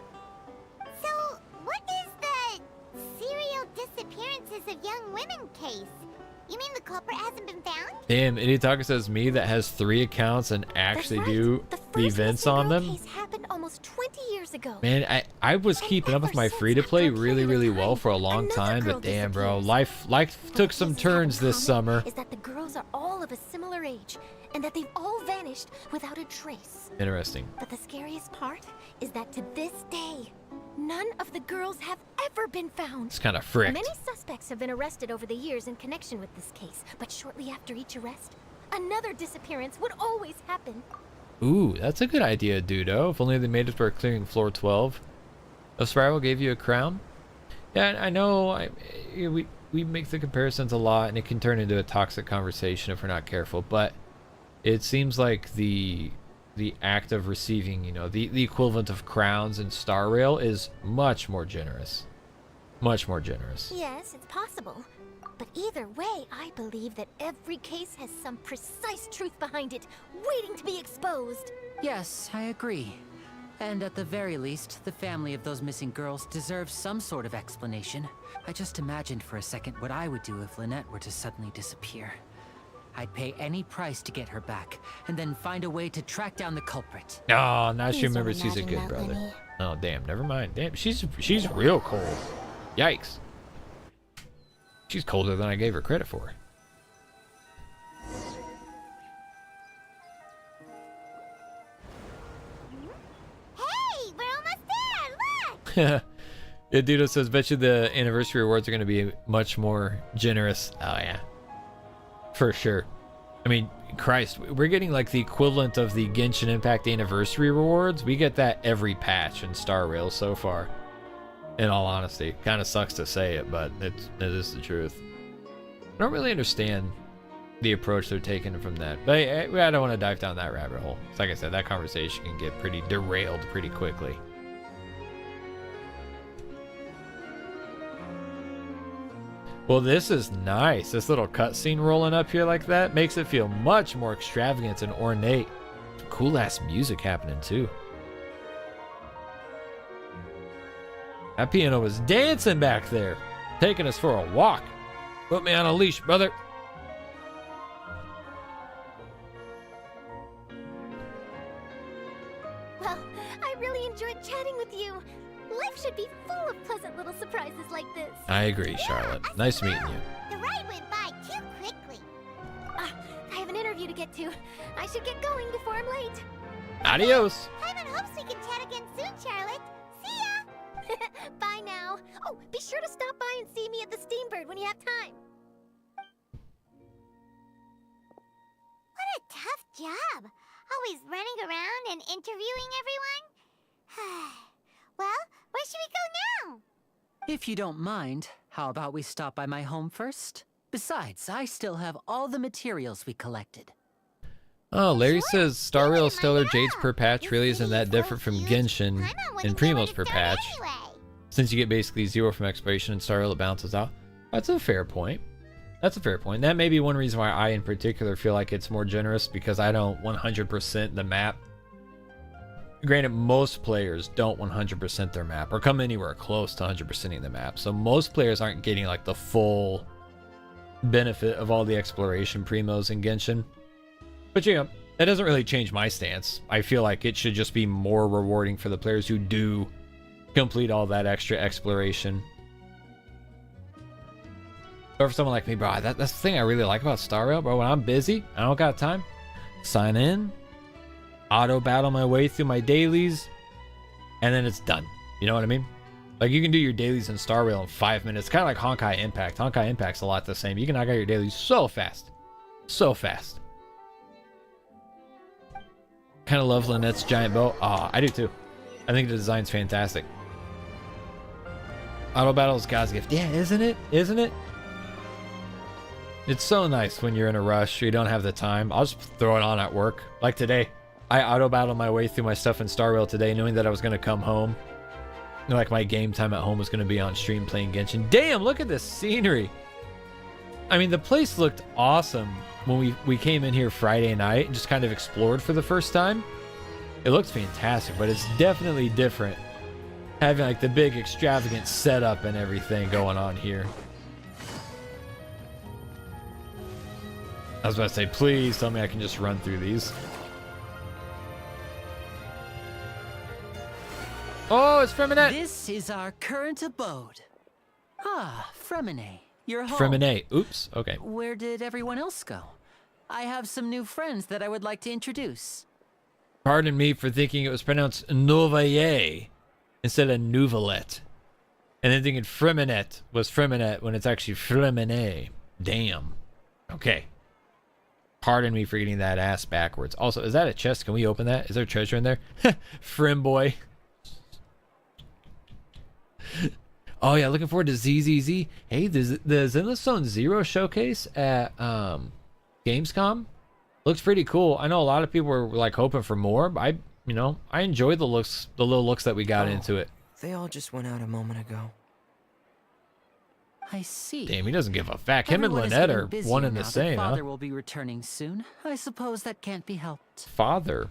So, what is the serial disappearances of young women case? You mean the culprit hasn't been found? Damn, Itaka says me that has 3 accounts and actually That's right. do the the first events missing on girl them. Case happened almost 20 years ago. Man, I was keeping up with my free-to-play really well for a long time, but damn, bro, life took some turns this summer. Is that the girls are all of a similar age, and that they've all vanished without a trace. Interesting. But the scariest part is that to this day, none of the girls have ever been found. It's kind of fricked. Many suspects have been arrested over the years in connection with this case, but shortly after each arrest, another disappearance would always happen. Ooh, that's a good idea, Dudo. If only they made it for clearing floor 12. A spiral gave you a crown? Yeah, I know. we make the comparisons a lot, and it can turn into a toxic conversation if we're not careful. But it seems like the act of receiving, you know, the equivalent of crowns in Star Rail is much more generous. Much more generous. Yes, it's possible. But either way, I believe that every case has some precise truth behind it, waiting to be exposed. Yes, I agree. And at the very least, the family of those missing girls deserves some sort of explanation. I just imagined for a second what I would do if Lynette were to suddenly disappear. I'd pay any price to get her back, and then find a way to track down the culprit. Oh, now she remembers he's a good brother. Lyney. Oh, damn, never mind. Damn, she's real cold. Yikes. She's colder than I gave her credit for. Hey, we're almost there, look! Yeah, Dudo says, bet you the anniversary rewards are going to be much more generous. Oh, yeah. For sure. I mean, Christ, we're getting like the equivalent of the Genshin Impact anniversary rewards. We get that every patch in Star Rail so far. In all honesty. Kind of sucks to say it, but it is the truth. I don't really understand the approach they're taking from that. But I don't want to dive down that rabbit hole. It's like I said, that conversation can get pretty derailed pretty quickly. Well, this is nice. This little cutscene rolling up here like that makes it feel much more extravagant and ornate. Cool ass music happening too. That piano was dancing back there, taking us for a walk. Put me on a leash, brother. Well, I really enjoyed chatting with you. Life should be full of pleasant little surprises like this. I agree, Charlotte. Nice meeting you. The ride went by too quickly. I have an interview to get to. I should get going before I'm late. Adios. Paimon hopes we can chat again soon, Charlotte. See ya! Bye now. Oh, be sure to stop by and see me at the Steambird when you have time. What a tough job. Always running around and interviewing everyone. Well, where should we go now? If you don't mind, how about we stop by my home first? Besides, I still have all the materials we collected. Oh, Larry says Star Rail Stellar Jades per patch really isn't that different from Genshin and Primos per patch. Since you get basically 0 from exploration and Star Rail, it balances out. That's a fair point. That's a fair point. That may be one reason why I in particular feel like it's more generous, because I don't 100% the map. Granted, most players don't 100% their map or come anywhere close to 100%ing the map. So most players aren't getting like the full benefit of all the exploration primos in Genshin. But yeah, that doesn't really change my stance. I feel like it should just be more rewarding for the players who do complete all that extra exploration. Or for someone like me, bro, that's the thing I really like about Star Rail, bro. When I'm busy, I don't got time. Sign in, auto battle my way through my dailies, and then it's done. You know what I mean? Like, you can do your dailies in Star Rail in 5 minutes. Kind of like Honkai Impact. Honkai Impact's a lot the same. You can knock out your dailies so fast. So fast. Kind of love Lynette's giant bow. Ah, I do too. I think the design's fantastic. Auto battle is God's gift. Yeah, isn't it? Isn't it? It's so nice when you're in a rush, you don't have the time. I'll just throw it on at work. Like today, I auto battled my way through my stuff in Star Rail today, knowing that I was going to come home. Like, my game time at home was going to be on stream playing Genshin. Damn, look at this scenery. I mean, the place looked awesome when we came in here Friday night and just kind of explored for the first time. It looks fantastic, but it's definitely different having like the big extravagant setup and everything going on here. I was about to say, please tell me I can just run through these. Oh, it's Freminette. This is our current abode. Ah, Fremine, your home. Freminette. Oops. Okay. Where did everyone else go? I have some new friends that I would like to introduce. Pardon me for thinking it was pronounced Novaye instead of Nouvelette. And then thinking Freminette was Freminette when it's actually Fremine. Damn. Okay. Pardon me for getting that ass backwards. Also, is that a chest? Can we open that? Is there treasure in there? Frim boy. Oh yeah, looking forward to ZZZ. Hey, the Zenless Zone Zero showcase at Gamescom looks pretty cool. I know a lot of people were like hoping for more, but I enjoyed the little looks that we got into it. They all just went out a moment ago. I see. Damn, he doesn't give a fuck. Him and Everyone is Lynette getting are busier one and now the that same, Father huh? will be returning soon. I suppose that can't be helped. Father.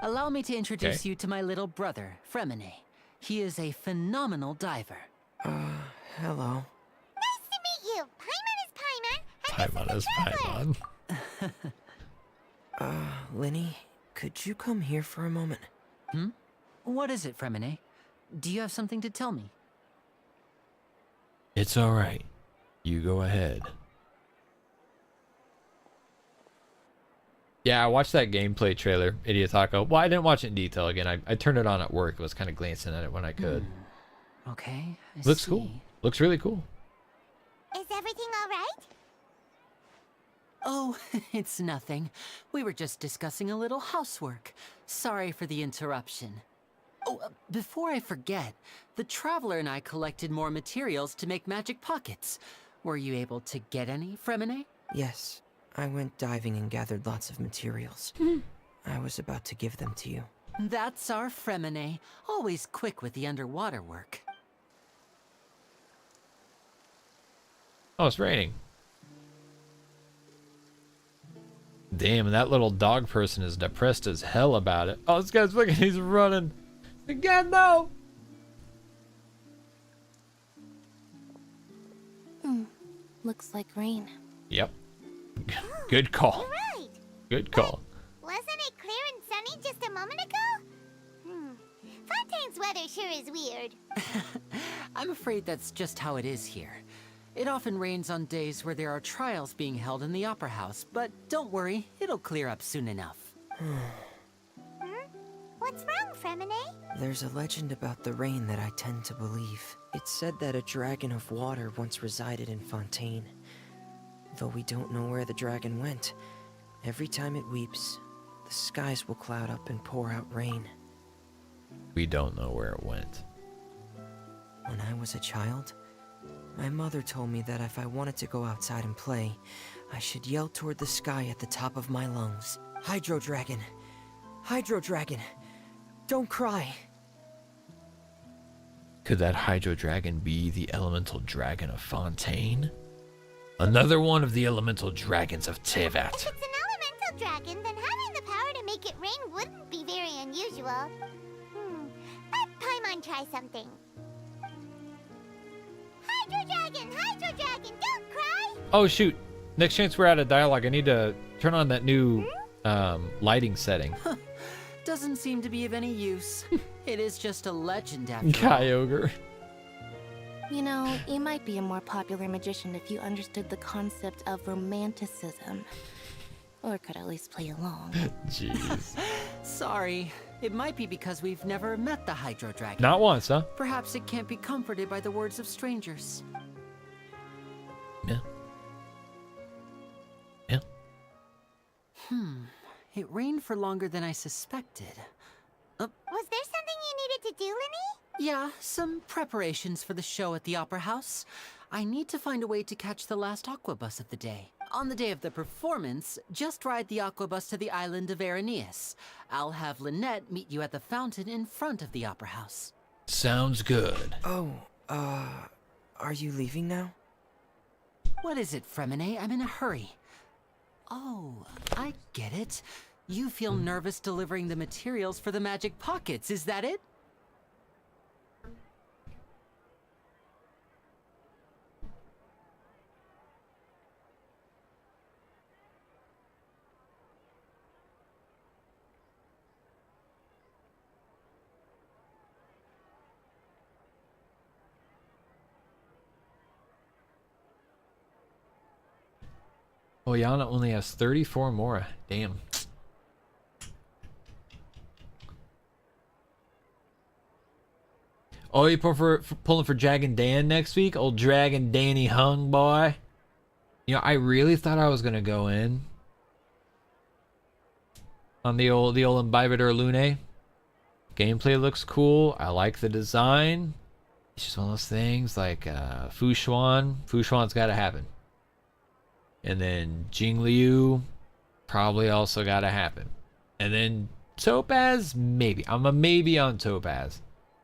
Allow me to introduce Okay. you to my little brother, Fremine. He is a phenomenal diver. Hello. Nice to meet you. Paimon is Paimon. And this is the Traveler. Lyney, could you come here for a moment? What is it, Fremine? Do you have something to tell me? It's alright. You go ahead. Yeah, I watched that gameplay trailer, Idiot Taco. Well, I didn't watch it in detail again. I turned it on at work. I was kind of glancing at it when I could. Okay, I Looks see. cool. Looks really cool. Is everything all right? Oh, it's nothing. We were just discussing a little housework. Sorry for the interruption. Oh, before I forget, the Traveler and I collected more materials to make magic pockets. Were you able to get any, Fremine? Yes, I went diving and gathered lots of materials. I was about to give them to you. That's our Fremine, always quick with the underwater work. Oh, it's raining. Damn, that little dog person is depressed as hell about it. Oh, this guy's looking, he's running. Again, no! Looks like rain. Yep. Good call. You're right. Good call. Wasn't it clear and sunny just a moment ago? Fontaine's weather sure is weird. I'm afraid that's just how it is here. It often rains on days where there are trials being held in the Opera House, but don't worry, it'll clear up soon enough. What's wrong, Fremine? There's a legend about the rain that I tend to believe. It's said that a dragon of water once resided in Fontaine. Though we don't know where the dragon went, every time it weeps, the skies will cloud up and pour out rain. We don't know where it went. When I was a child, my mother told me that if I wanted to go outside and play, I should yell toward the sky at the top of my lungs. Hydro Dragon! Hydro Dragon! Don't cry! Could that Hydro Dragon be the elemental dragon of Fontaine? Another one of the elemental dragons of If Tevat. it's an elemental dragon, then having the power to make it rain wouldn't be very unusual. Let Paimon try something. Hydro Dragon, don't cry! Oh shoot. Next chance we're out of dialogue, I need to turn on that new lighting setting. Doesn't seem to be of any use. It is just a legend after all. Kyogre. You know, you might be a more popular magician if you understood the concept of romanticism. Or could at least play along. Jeez. Sorry, it might be because we've never met the Hydro Dragon. Not once, huh? Perhaps it can't be comforted by the words of strangers. Yeah. Yeah. It rained for longer than I suspected. Was there something you needed to do, Lyney? Yeah, some preparations for the show at the Opera House. I need to find a way to catch the last aqua bus of the day. On the day of the performance, just ride the aqua bus to the island of Araneus. I'll have Lynette meet you at the fountain in front of the Opera House. Sounds good. Oh, are you leaving now? What is it, Fremine? I'm in a hurry. Oh, I get it. You feel nervous delivering the materials for the magic pockets, is that it? Oh, Yana only has 34 more. Damn. Oh, you pulling for Dragon Dan next week? Old Dragon Danny Hung boy. You know, I really thought I was gonna go in on the old Imbibitor Lune. Gameplay looks cool. I like the design. it's just one of those things like Fushuan's got to happen. And then Jingliu probably also got to happen. And then Topaz, maybe. I'm a maybe on Topaz.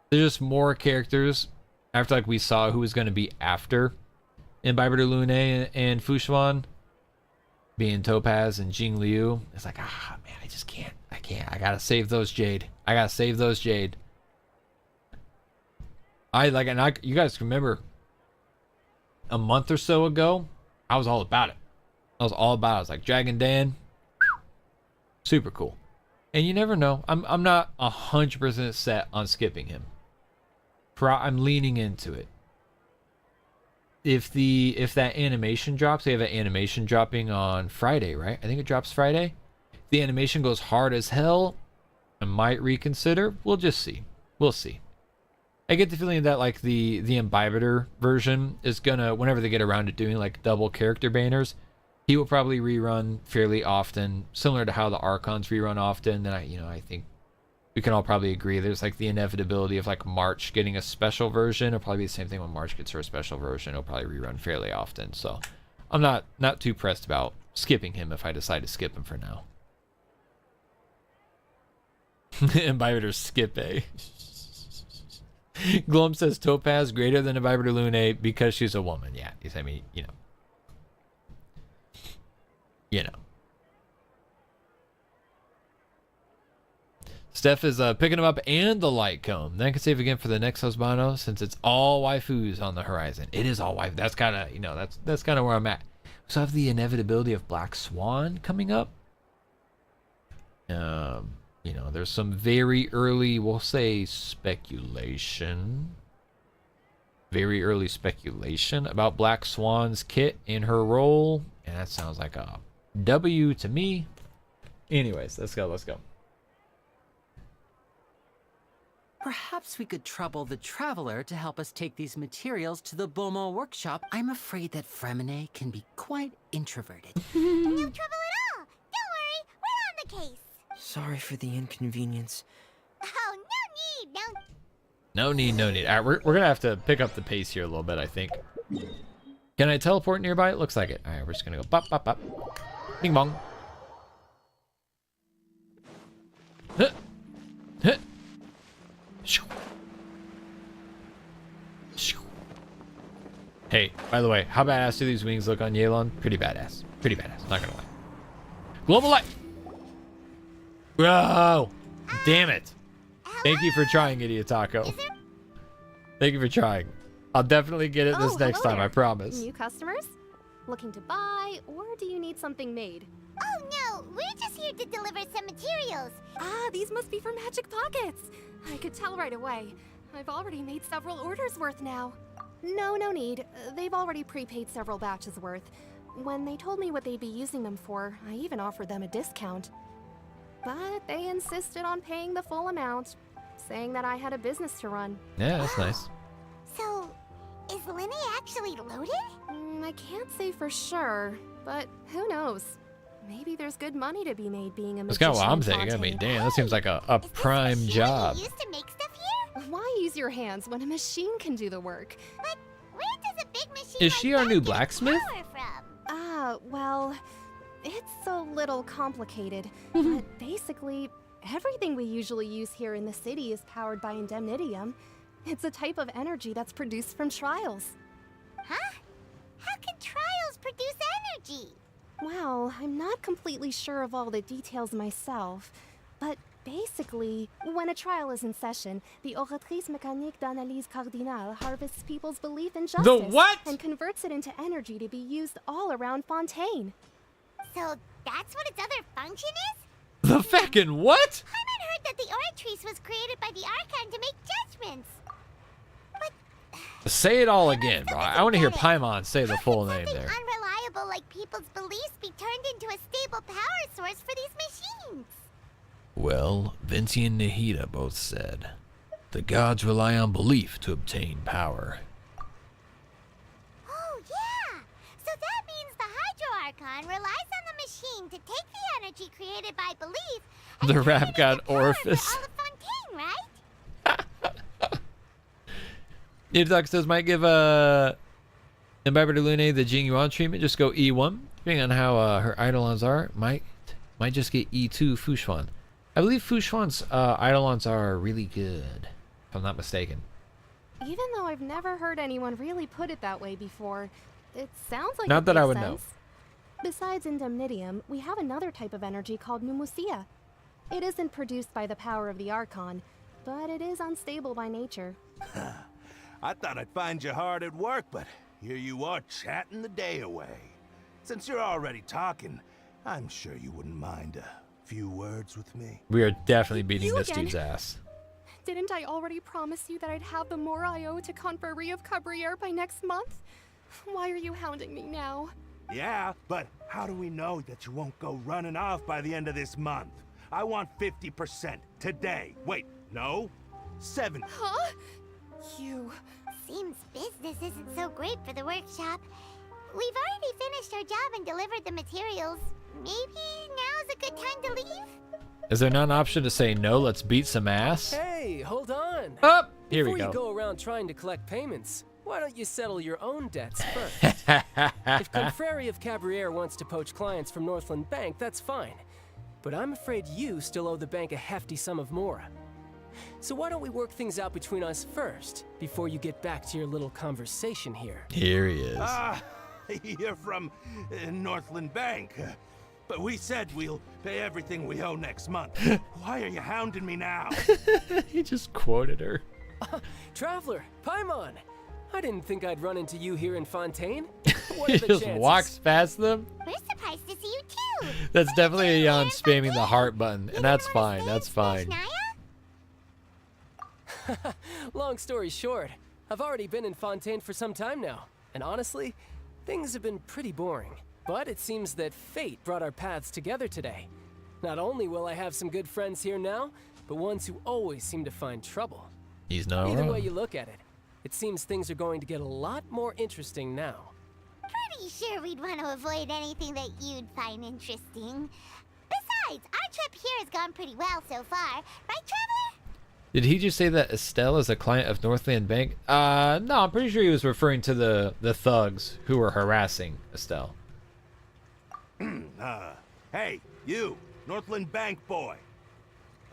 There's just more characters after like we saw who was going to be after Imbiber de Lune and Fushuan being Topaz and Jingliu. It's like, man, I just can't. I gotta save those Jade. I gotta save those Jade. You guys remember a month or so ago, I was all about it. I was like, Dragon Dan, super cool. And you never know. I'm not 100% set on skipping him. I'm leaning into it. If that animation drops, they have an animation dropping on Friday, right? I think it drops Friday. If the animation goes hard as hell, I might reconsider. We'll just see. We'll see. I get the feeling that like the Imbibitor version is gonna, whenever they get around to doing like double character banners, he will probably rerun fairly often, similar to how the Archons rerun often. And I think we can all probably agree there's like the inevitability of like March getting a special version. It'll probably be the same thing when March gets her special version. It'll probably rerun fairly often. So I'm not too pressed about skipping him if I decide to skip him for now. Imbibitor skip A. Glum says Topaz greater than Imbibitor de Lune because she's a woman. Yeah, I mean, you know. Steph is picking him up and the light comb. Then I can save again for the next Husbando since it's all waifus on the horizon. It is all waifu. That's kind of, that's kind of where I'm at. So I have the inevitability of Black Swan coming up. There's some very early, we'll say, speculation. Very early speculation about Black Swan's kit and her role. And that sounds like a W to me. Anyways, let's go. Perhaps we could trouble the Traveler to help us take these materials to the Beaumont workshop. I'm afraid that Fremine can be quite introverted. No trouble at all. Don't worry, we're on the case. Sorry for the inconvenience. Oh, No need. All right, we're gonna have to pick up the pace here a little bit, I think. Can I teleport nearby? It looks like it. All right, we're just gonna go bop, bop, bop. Bing bong. Huh. Huh. Hey, by the way, how badass do these wings look on Yelan? Pretty badass. Not gonna lie. Global light. Bro, damn it. Thank you for trying, Idiot Taco. Thank you for trying. I'll definitely get it this next time, I promise. New customers? Looking to buy, or do you need something made? Oh no, we're just here to deliver some materials. Ah, these must be for Magic Pockets. I could tell right away. I've already made several orders worth now. No need. They've already prepaid several batches worth. When they told me what they'd be using them for, I even offered them a discount. But they insisted on paying the full amount, saying that I had a business to run. Yeah, that's nice. So, is Lyney actually loaded? I can't say for sure, but who knows? Maybe there's good money to be made being a magician. That's kind of what I'm thinking. I mean, damn, that seems like a prime job. You used to make stuff here? Why use your hands when a machine can do the work? But where does a big machine Is she our new blacksmith? Well, it's a little complicated. But basically, everything we usually use here in the city is powered by indemnitium. It's a type of energy that's produced from trials. Huh? How can trials produce energy? Well, I'm not completely sure of all the details myself, but basically, when a trial is in session, the Oratrice Mécanique d'Analyse Cardinale harvests people's belief in justice. The what? And converts it into energy to be used all around Fontaine. So that's what its other function is? The feckin' what? Paimon heard that the Oratrice was created by the Archon to make judgments. Say it all again, bro. I want to hear Paimon say the full name there. Unreliable like people's beliefs be turned into a stable power source for these machines. Well, Vinci and Nahida both said, the gods rely on belief to obtain power. Oh, yeah! So that means the Hydro Archon relies on the machine to take the energy created by belief and The rap god Orifice. all of Fontaine, right? Nidok says might give Imbiber to Lyney the Jing Yuan treatment. Just go E1. Depending on how her Eidolons are, might just get E2 Fushwan. I believe Fushwan's Eidolons are really good, if I'm not mistaken. Even though I've never heard anyone really put it that way before, it sounds like Not it that I makes would sense. know. Besides Indemnitium, we have another type of energy called Pneumosia. It isn't produced by the power of the Archon, but it is unstable by nature. I thought I'd find you hard at work, but here you are chatting the day away. Since you're already talking, I'm sure you wouldn't mind a few words with me. We are definitely beating You this again? dude's ass. Didn't I already promise you that I'd have the more I owe to Confrérie of Cabriere by next month? Why are you hounding me now? Yeah, but how do we know that you won't go running off by the end of this month? I want 50% today. Wait, no? 70. Huh? You... Seems business isn't so great for the workshop. We've already finished our job and delivered the materials. Maybe now's a good time to leave? Is there not an option to say no? Let's beat some ass. Hey, hold on. Up. Here we Before go. you go around trying to collect payments, why don't you settle your own debts first? If Confrérie of Cabriere wants to poach clients from Northland Bank, that's fine. But I'm afraid you still owe the bank a hefty sum of mora. So why don't we work things out between us first, before you get back to your little conversation here? Here he is. Ah, you're from Northland Bank. But we said we'll pay everything we owe next month. Why are you hounding me now? He just quoted her. Traveler, Paimon! I didn't think I'd run into you here in Fontaine. What He are the just chances? walks past them. We're surprised to see you too. That's definitely a spamming the heart button, and that's fine. That's fine. Long story short, I've already been in Fontaine for some time now, and honestly, things have been pretty boring. But it seems that fate brought our paths together today. Not only will I have some good friends here now, but ones who always seem to find trouble. He's not Either wrong. way you look at it, it seems things are going to get a lot more interesting now. Pretty sure we'd want to avoid anything that you'd find interesting. Besides, our trip here has gone pretty well so far. Right, Traveler? Did he just say that Estelle is a client of Northland Bank? No, I'm pretty sure he was referring to the thugs who were harassing Estelle. Hey, you, Northland Bank boy.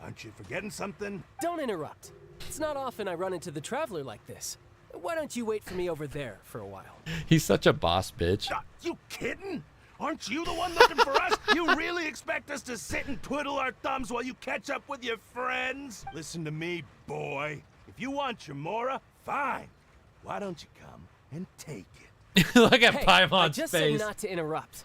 Aren't you forgetting something? Don't interrupt. It's not often I run into the Traveler like this. Why don't you wait for me over there for a while? He's such a boss bitch. You kidding? Aren't you the one looking for us? You really expect us to sit and twiddle our thumbs while you catch up with your friends? Listen to me, boy. If you want your mora, fine. Why don't you come and take it? Look at Hey, Paimon's I just face. said not to interrupt.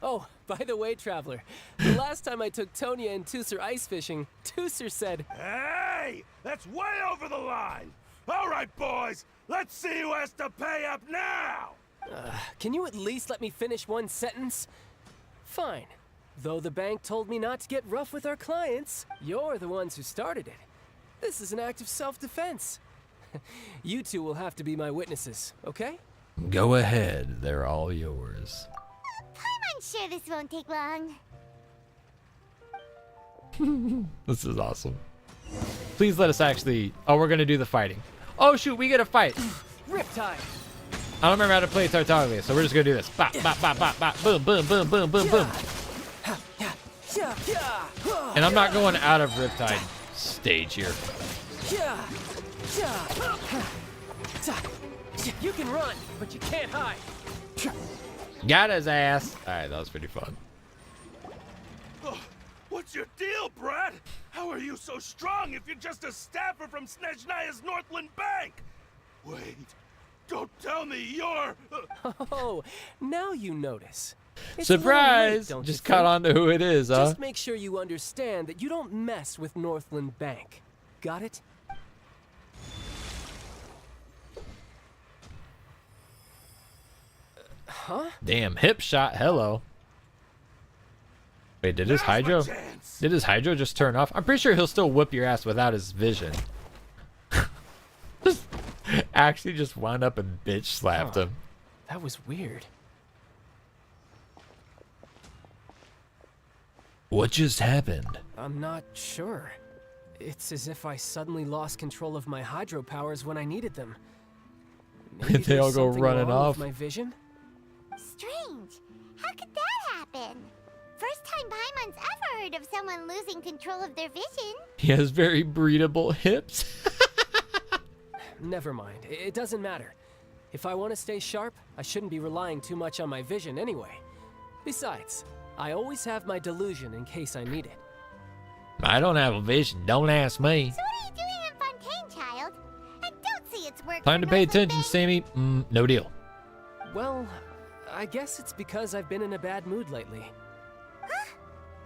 Oh, by the way, Traveler, the last time I took Tonya and Tusser ice fishing, Tusser said, Hey! That's way over the line! All right, boys, let's see who has to pay up now! Can you at least let me finish one sentence? Fine. Though the bank told me not to get rough with our clients, you're the ones who started it. This is an act of self-defense. You two will have to be my witnesses, okay? Go ahead. They're all yours. I'm sure this won't take long. This is awesome. Please let us actually... Oh, we're going to do the fighting. Oh, shoot. We get a fight. Riptide. I don't remember how to play Tartaglia, so we're just going to do this. Bop, bop, bop, bop, bop. Boom, boom, boom, boom, boom, boom. And I'm not going out of Riptide stage here. You can run, but you can't hide. Got his ass. All right, that was pretty fun. What's your deal, Brad? How are you so strong if you're just a staffer from Snezhnaya's Northland Bank? Wait, don't tell me you're... Oh, now you notice. It's Surprise! a little late, don't Just you caught think? on to who it is, huh? Just make sure you understand that you don't mess with Northland Bank. Got it? Huh? Damn, hip shot. Hello. Wait, did his hydro just turn off? I'm pretty sure he'll still whip your ass without his vision. Actually just wound up and bitch slapped him. That was weird. What just happened? I'm not sure. It's as if I suddenly lost control of my hydro powers when I needed them. Maybe They all there's go something running wrong off. with my vision? Strange. How could that happen? First time Paimon's ever heard of someone losing control of their vision. He has very breedable hips. Never mind. It doesn't matter. If I want to stay sharp, I shouldn't be relying too much on my vision anyway. Besides, I always have my delusion in case I need it. I don't have a vision. Don't ask me. So what are you doing in Fontaine, child? I don't see its work. Time to pay attention, Sammy. No deal. Well, I guess it's because I've been in a bad mood lately. Huh?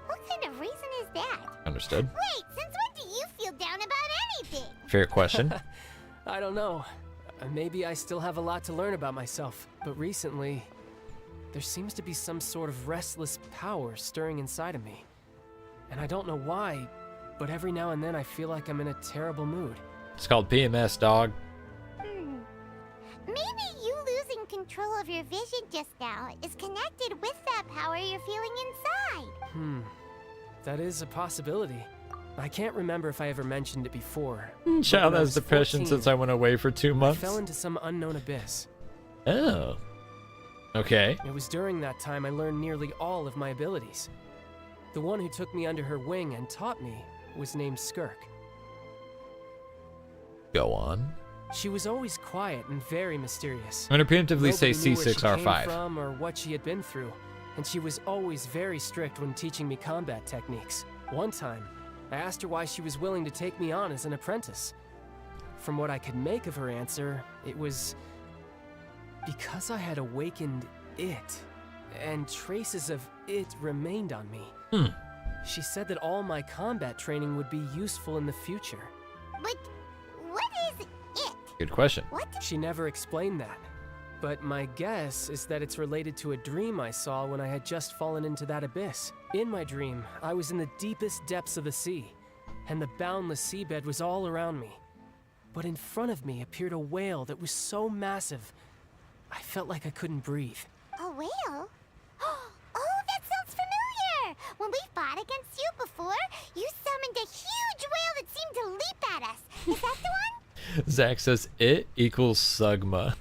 What kind of reason is that? Understood. Wait, since when do you feel down about anything? Fair question. I don't know. Maybe I still have a lot to learn about myself, but recently, there seems to be some sort of restless power stirring inside of me. And I don't know why, but every now and then I feel like I'm in a terrible mood. It's called PMS, dog. Maybe you losing control of your vision just now is connected with that power you're feeling inside. That is a possibility. I can't remember if I ever mentioned it before. Child When I has was depression 14, since I went away for 2 I months. fell into some unknown abyss. Oh. Okay. It was during that time I learned nearly all of my abilities. The one who took me under her wing and taught me was named Skirk. Go on. She was always quiet and very mysterious. I'm gonna preemptively say Nobody knew where she C6R5. came from or what she had been through, and she was always very strict when teaching me combat techniques. One time, I asked her why she was willing to take me on as an apprentice. From what I could make of her answer, it was because I had awakened it, and traces of it remained on me. She said that all my combat training would be useful in the future. But what is it? Good question. What? She never explained that. But my guess is that it's related to a dream I saw when I had just fallen into that abyss. In my dream, I was in the deepest depths of the sea, and the boundless seabed was all around me. But in front of me appeared a whale that was so massive, I felt like I couldn't breathe. A whale? Oh, that sounds familiar! When we fought against you before, you summoned a huge whale that seemed to leap at us. Is that the one? Zach says it equals Sugma.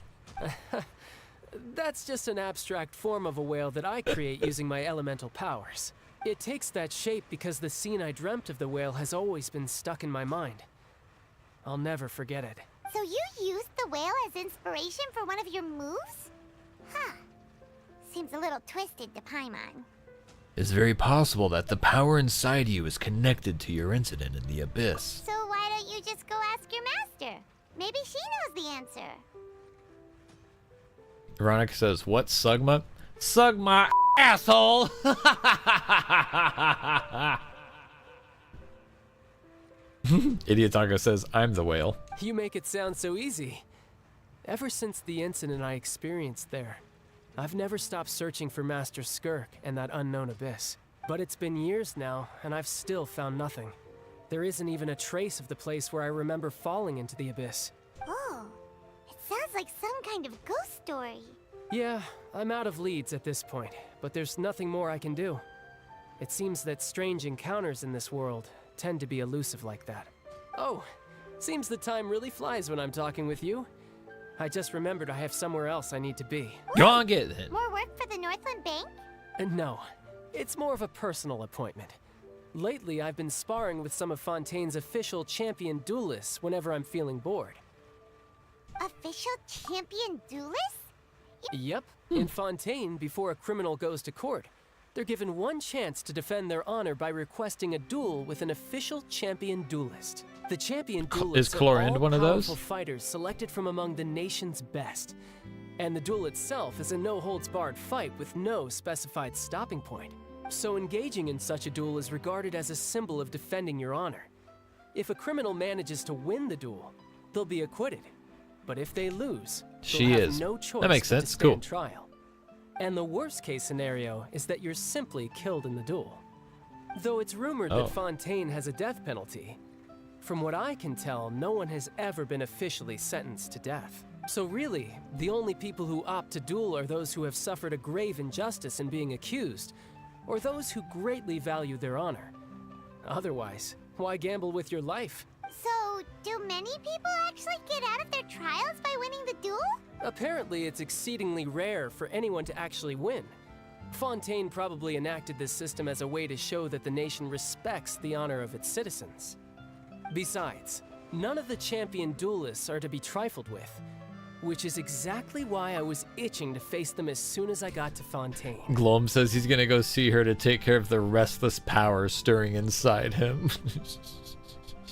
That's just an abstract form of a whale that I create using my elemental powers. It takes that shape because the scene I dreamt of the whale has always been stuck in my mind. I'll never forget it. So you used the whale as inspiration for one of your moves? Huh. Seems a little twisted to Paimon. It's very possible that the power inside you is connected to your incident in the abyss. So why don't you just go ask your master? Maybe she knows the answer. Veronica says, what, Sugma? Sugma, asshole! Idiot Taco says, I'm the whale. You make it sound so easy. Ever since the incident I experienced there, I've never stopped searching for Master Skirk and that unknown abyss. But it's been years now, and I've still found nothing. There isn't even a trace of the place where I remember falling into the abyss. Oh, it sounds like some kind of ghost story. Yeah, I'm out of leads at this point, but there's nothing more I can do. It seems that strange encounters in this world tend to be elusive like that. Oh, seems the time really flies when I'm talking with you. I just remembered I have somewhere else I need to be. Go on, get it. More work for the Northland Bank? No, it's more of a personal appointment. Lately, I've been sparring with some of Fontaine's official champion duelists whenever I'm feeling bored. Official champion duelist? Yep, in Fontaine, before a criminal goes to court, they're given one chance to defend their honor by requesting a duel with an official champion duelist. The champion duelists Is Chlorinde are all one of those? powerful fighters selected from among the nation's best. And the duel itself is a no-holds-barred fight with no specified stopping point. So engaging in such a duel is regarded as a symbol of defending your honor. If a criminal manages to win the duel, they'll be acquitted. But if they lose, they'll have no choice That makes but sense. to stand Cool. trial. And the worst case scenario is that you're simply killed in the duel. Though it's rumored Oh. that Fontaine has a death penalty, from what I can tell, no one has ever been officially sentenced to death. So really, the only people who opt to duel are those who have suffered a grave injustice in being accused, or those who greatly value their honor. Otherwise, why gamble with your life? So, do many people actually get out of their trials by winning the duel? Apparently, it's exceedingly rare for anyone to actually win. Fontaine probably enacted this system as a way to show that the nation respects the honor of its citizens. Besides, none of the champion duelists are to be trifled with, which is exactly why I was itching to face them as soon as I got to Fontaine. Glom says he's gonna go see her to take care of the restless power stirring inside him.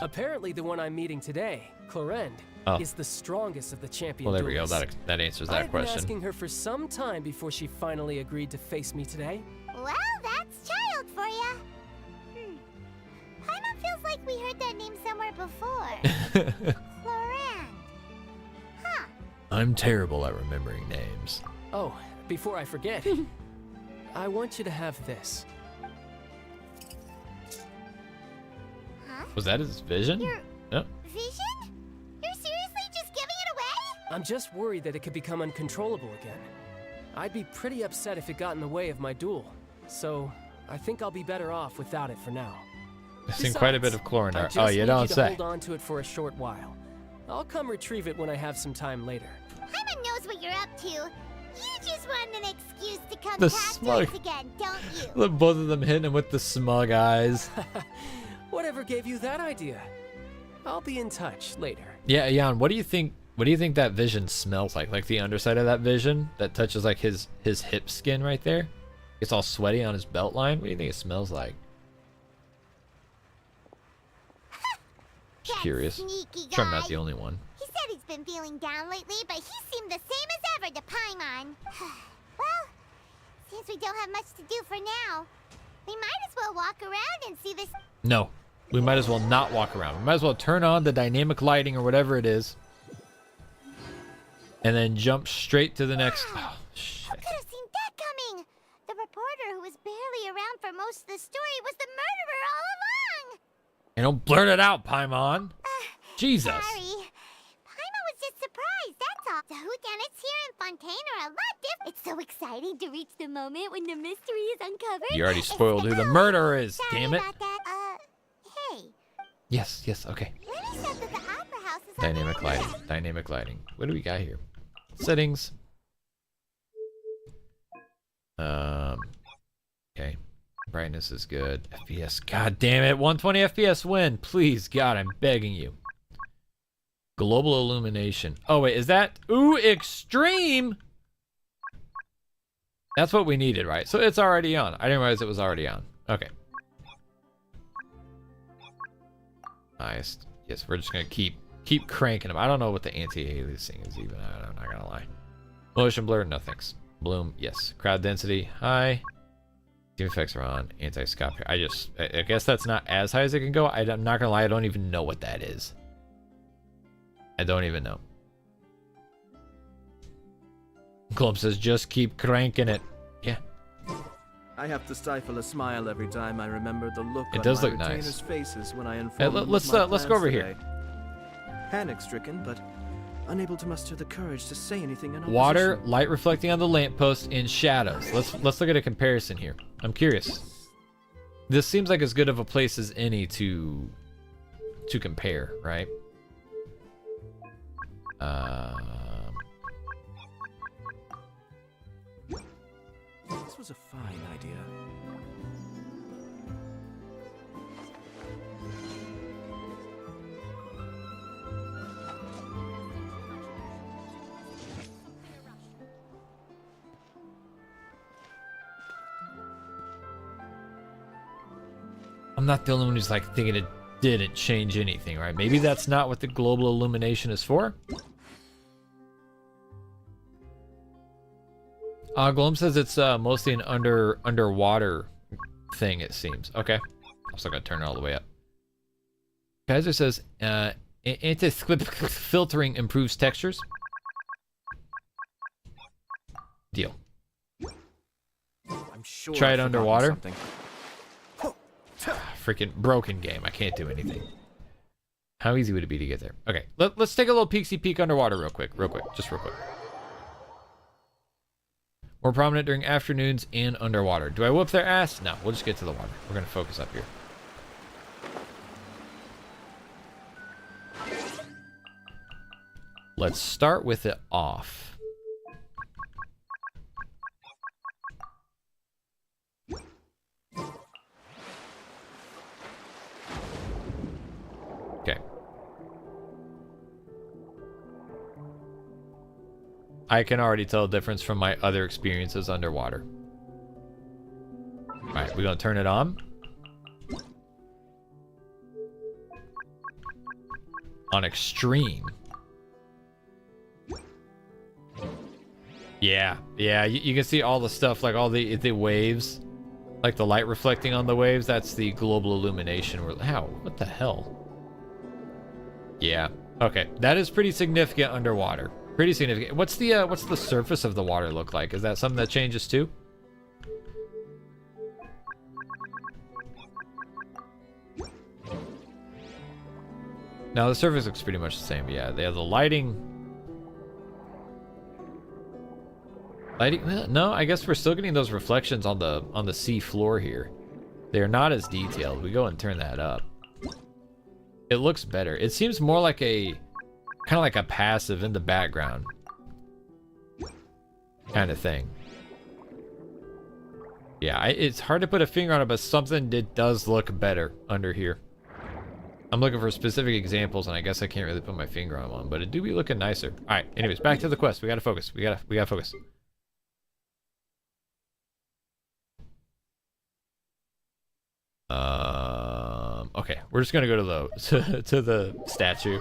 Apparently, the one I'm meeting today, Clorend, is the strongest of the champion Well, there we go. duelists. That answers that I've been question. asking her for some time before she finally agreed to face me today. Well, that's Childe for ya. Paimon feels like we heard that name somewhere before. Clorand. Huh. I'm terrible at remembering names. Oh, before I forget, I want you to have this. Huh? Was that his vision? No. Vision? You're seriously just giving it away? I'm just worried that it could become uncontrollable again. I'd be pretty upset if it got in the way of my duel, so I think I'll be better off without it for now. I've seen quite a bit of I Chlorinar. just Oh, you need don't to say. hold on to it for a short while. I'll come retrieve it when I have some time later. Paimon knows what you're up to. You just want an excuse to come The past smug- us again, don't you? Look, both of them hitting him with the smug eyes. Whatever gave you that idea? I'll be in touch later. Yeah, Jan, what do you think? What do you think that vision smells like? Like the underside of that vision that touches like his hip skin right there? It's all sweaty on his belt line. What do you think it smells like? Just curious. Sneaky Sure, I'm not guy. the only one. He said he's been feeling down lately, but he seemed the same as ever to Paimon. Well, since we don't have much to do for now, we might as well walk around and see this. No, we might as well not walk around. We might as well turn on the dynamic lighting or whatever it is, and then jump straight to the next. Oh, shit. Who could have seen that coming? The reporter who was barely around for most of the story was the murderer all along. And don't blurt it out, Paimon. Jesus. Sorry. Paimon was just surprised, that's all. The whodunits here in Fontaine are a lot different. It's so exciting to reach the moment when the mystery is uncovered. You already spoiled who the murderer is. Sorry Damn it. about that. Hey. Yes, okay. Lyney said that the opera house is Dynamic lighting. Dynamic lighting. What do we got here? Settings. Okay. Brightness is good. FPS. God damn it. 120 FPS win. Please, God, I'm begging you. Global illumination. Oh, wait. Is that... Ooh, extreme! That's what we needed, right? So it's already on. I didn't realize it was already on. Okay. Nice. Yes, we're just going to keep cranking them. I don't know what the anti-aliasing is even. I'm not going to lie. Motion blur, no thanks. Bloom, yes. Crowd density, high. Team effects are on. Anti-scop here. I guess that's not as high as it can go. I'm not gonna lie, I don't even know what that is. I don't even know. Clump says just keep cranking it. Yeah. I have to stifle a smile every time I remember the look It does on look my nice. retainers' faces when I inform Hey, them let's of my go over plans here. today. Panic-stricken, but unable to muster the courage to say anything in opposition. Water, light reflecting on the lamppost, in shadows. Let's look at a comparison here. I'm curious. This seems like as good of a place as any to compare, right? This was a fine idea. I'm not the only one who's like thinking it didn't change anything, right? Maybe that's not what the global illumination is for. Glom says it's mostly an underwater thing, it seems. Okay. I'm still gonna turn it all the way up. Kaiser says anti-slip filtering improves textures. Deal. I'm sure Try I've it forgotten underwater. something. Freaking broken game. I can't do anything. How easy would it be to get there? Okay, let's take a little peeksy peek underwater real quick. Just real quick. More prominent during afternoons and underwater. Do I whoop their ass? No, we'll just get to the water. We're going to focus up here. Let's start with it off. I can already tell a difference from my other experiences underwater. Alright, we're gonna turn it on. On extreme. Yeah, you can see all the stuff, like all the waves. Like the light reflecting on the waves, that's the global illumination. How? What the hell? Yeah. Okay, that is pretty significant underwater. Pretty significant. What's the surface of the water look like? Is that something that changes too? No, the surface looks pretty much the same. Yeah, they have the lighting. No, I guess we're still getting those reflections on the sea floor here. They're not as detailed. We go and turn that up. It looks better. It seems more like kind of like a passive in the background kind of thing. Yeah, it's hard to put a finger on it, but something does look better under here. I'm looking for specific examples, and I guess I can't really put my finger on one, but it do be looking nicer. All right, anyways, back to the quest. We gotta focus. We gotta focus. Okay, we're just gonna go to the statue.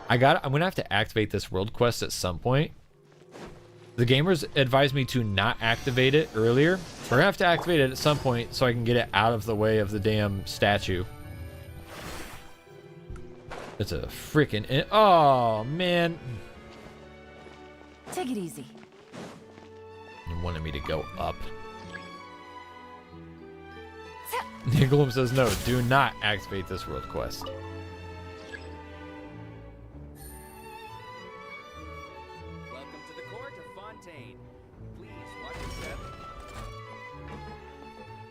I'm gonna have to activate this world quest at some point. The gamers advised me to not activate it earlier. We're gonna have to activate it at some point so I can get it out of the way of the damn statue. It's a freaking... Oh, man. Take it easy. You wanted me to go up. Nicolum says no, do not activate this world quest. Welcome to the court of Fontaine. Please watch your step.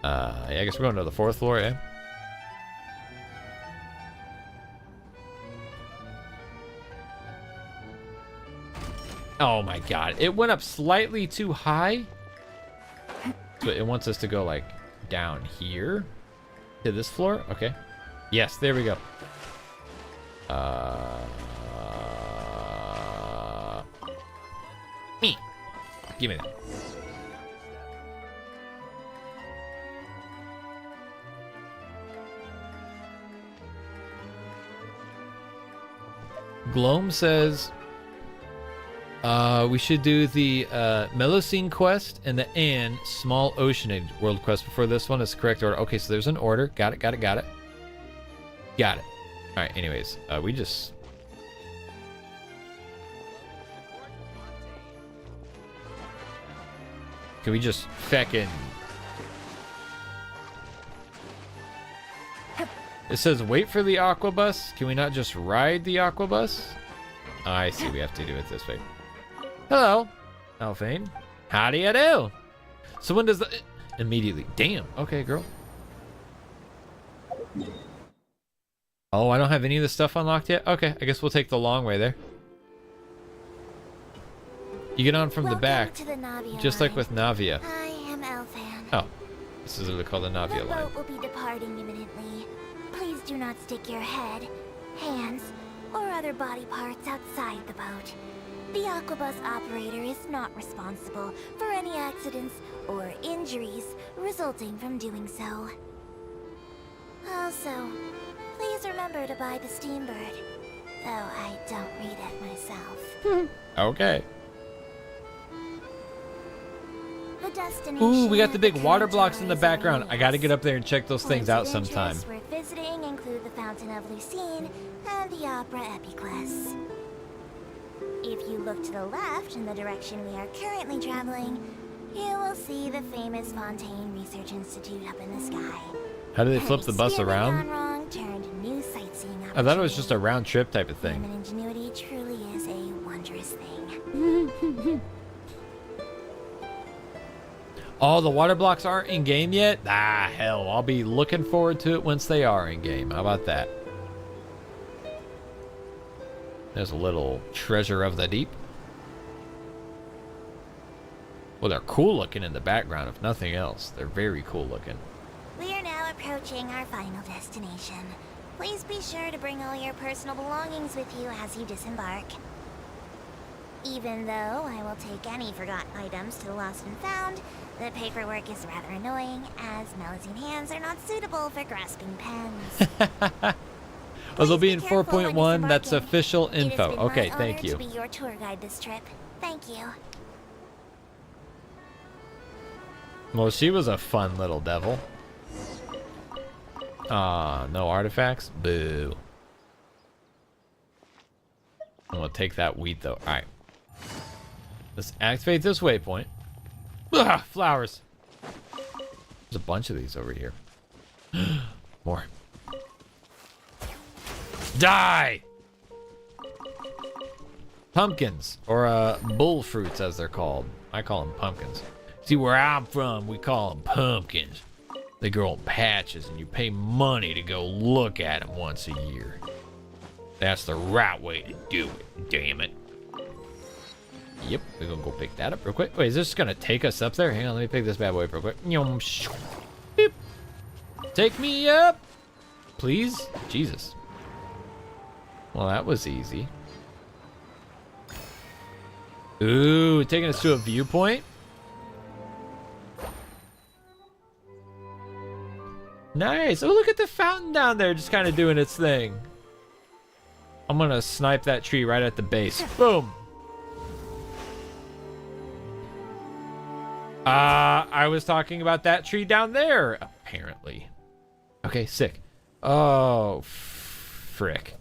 Yeah, I guess we're going to the 4th floor, yeah? Oh my god, it went up slightly too high. So it wants us to go like down here to this floor. Okay. Yes, there we go. Me. Give me that. Gloam says we should do the Melusine quest and the Small Oceanid world quest before this one. Is the correct order. Okay, so there's an order. Got it. Got it. Alright, anyways, we just... Can we just feckin'... It says wait for the aqua bus. Can we not just ride the aqua bus? I see, we have to do it this way. Hello, Alphane. How do you do? So when does the... Immediately. Damn. Okay, girl. Oh, I don't have any of this stuff unlocked yet? Okay, I guess we'll take the long way there. You get on from the back, just like with Navia. I am Alphane. Oh, this is what they call the Navia line. The boat will be departing imminently. Please do not stick your head, hands, or other body parts outside the boat. The Aquabus operator is not responsible for any accidents or injuries resulting from doing so. Also, please remember to buy the Steambird, though I don't read it myself. Okay. The destination. Ooh, we got the big water blocks in the background. I gotta get up there and check those things out sometime. We're visiting include the Fountain of Lucine and the Opera Epiclese. If you look to the left in the direction we are currently traveling, you will see the famous Fontaine Research Institute up in the sky. How do they flip the bus around? Wrong, turned new sightseeing I thought it was just a round trip type of thing. Human ingenuity truly is a wondrous thing. Oh, the water blocks aren't in game yet? Ah, hell, I'll be looking forward to it once they are in game. How about that? There's a little treasure of the deep. Well, they're cool looking in the background, if nothing else. They're very cool looking. We are now approaching our final destination. Please be sure to bring all your personal belongings with you as you disembark. Even though I will take any forgotten items to the lost and found, the paperwork is rather annoying, as Melusine hands are not suitable for grasping pens. Oh, they'll be in 4.1. That's official info. Okay, thank you. To be your tour guide this trip. Thank you. Well, she was a fun little devil. No artifacts? Boo. I'm gonna take that wheat though. Alright. Let's activate this waypoint. Ugh, flowers. There's a bunch of these over here. More. Die! Pumpkins, or bull fruits as they're called. I call them pumpkins. See, where I'm from, we call them pumpkins. They grow in patches, and you pay money to go look at them once a year. That's the right way to do it, damn it. Yep, we're gonna go pick that up real quick. Wait, is this gonna take us up there? Hang on, let me pick this bad boy up real quick. Beep. Take me up, please. Jesus. Well, that was easy. Ooh, taking us to a viewpoint. Nice. Oh, look at the fountain down there just kind of doing its thing. I'm gonna snipe that tree right at the base. Boom. I was talking about that tree down there, apparently. Okay, sick. Oh, frick.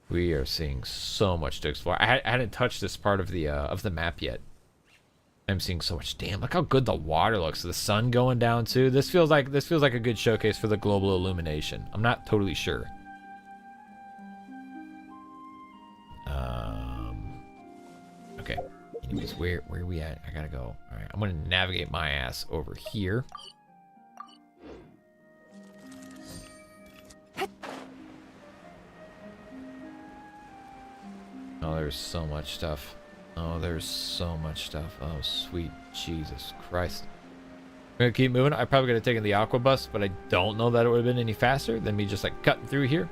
We are seeing so much to explore. I hadn't touched this part of the map yet. I'm seeing so much. Damn, look how good the water looks. The sun going down too. This feels like a good showcase for the global illumination. I'm not totally sure. Okay. Anyways, where are we at? I gotta go. All right, I'm gonna navigate my ass over here. Oh, there's so much stuff. Oh, there's so much stuff. Oh, sweet Jesus Christ. We're gonna keep moving. I probably could have taken the aqua bus, but I don't know that it would have been any faster than me just like cutting through here.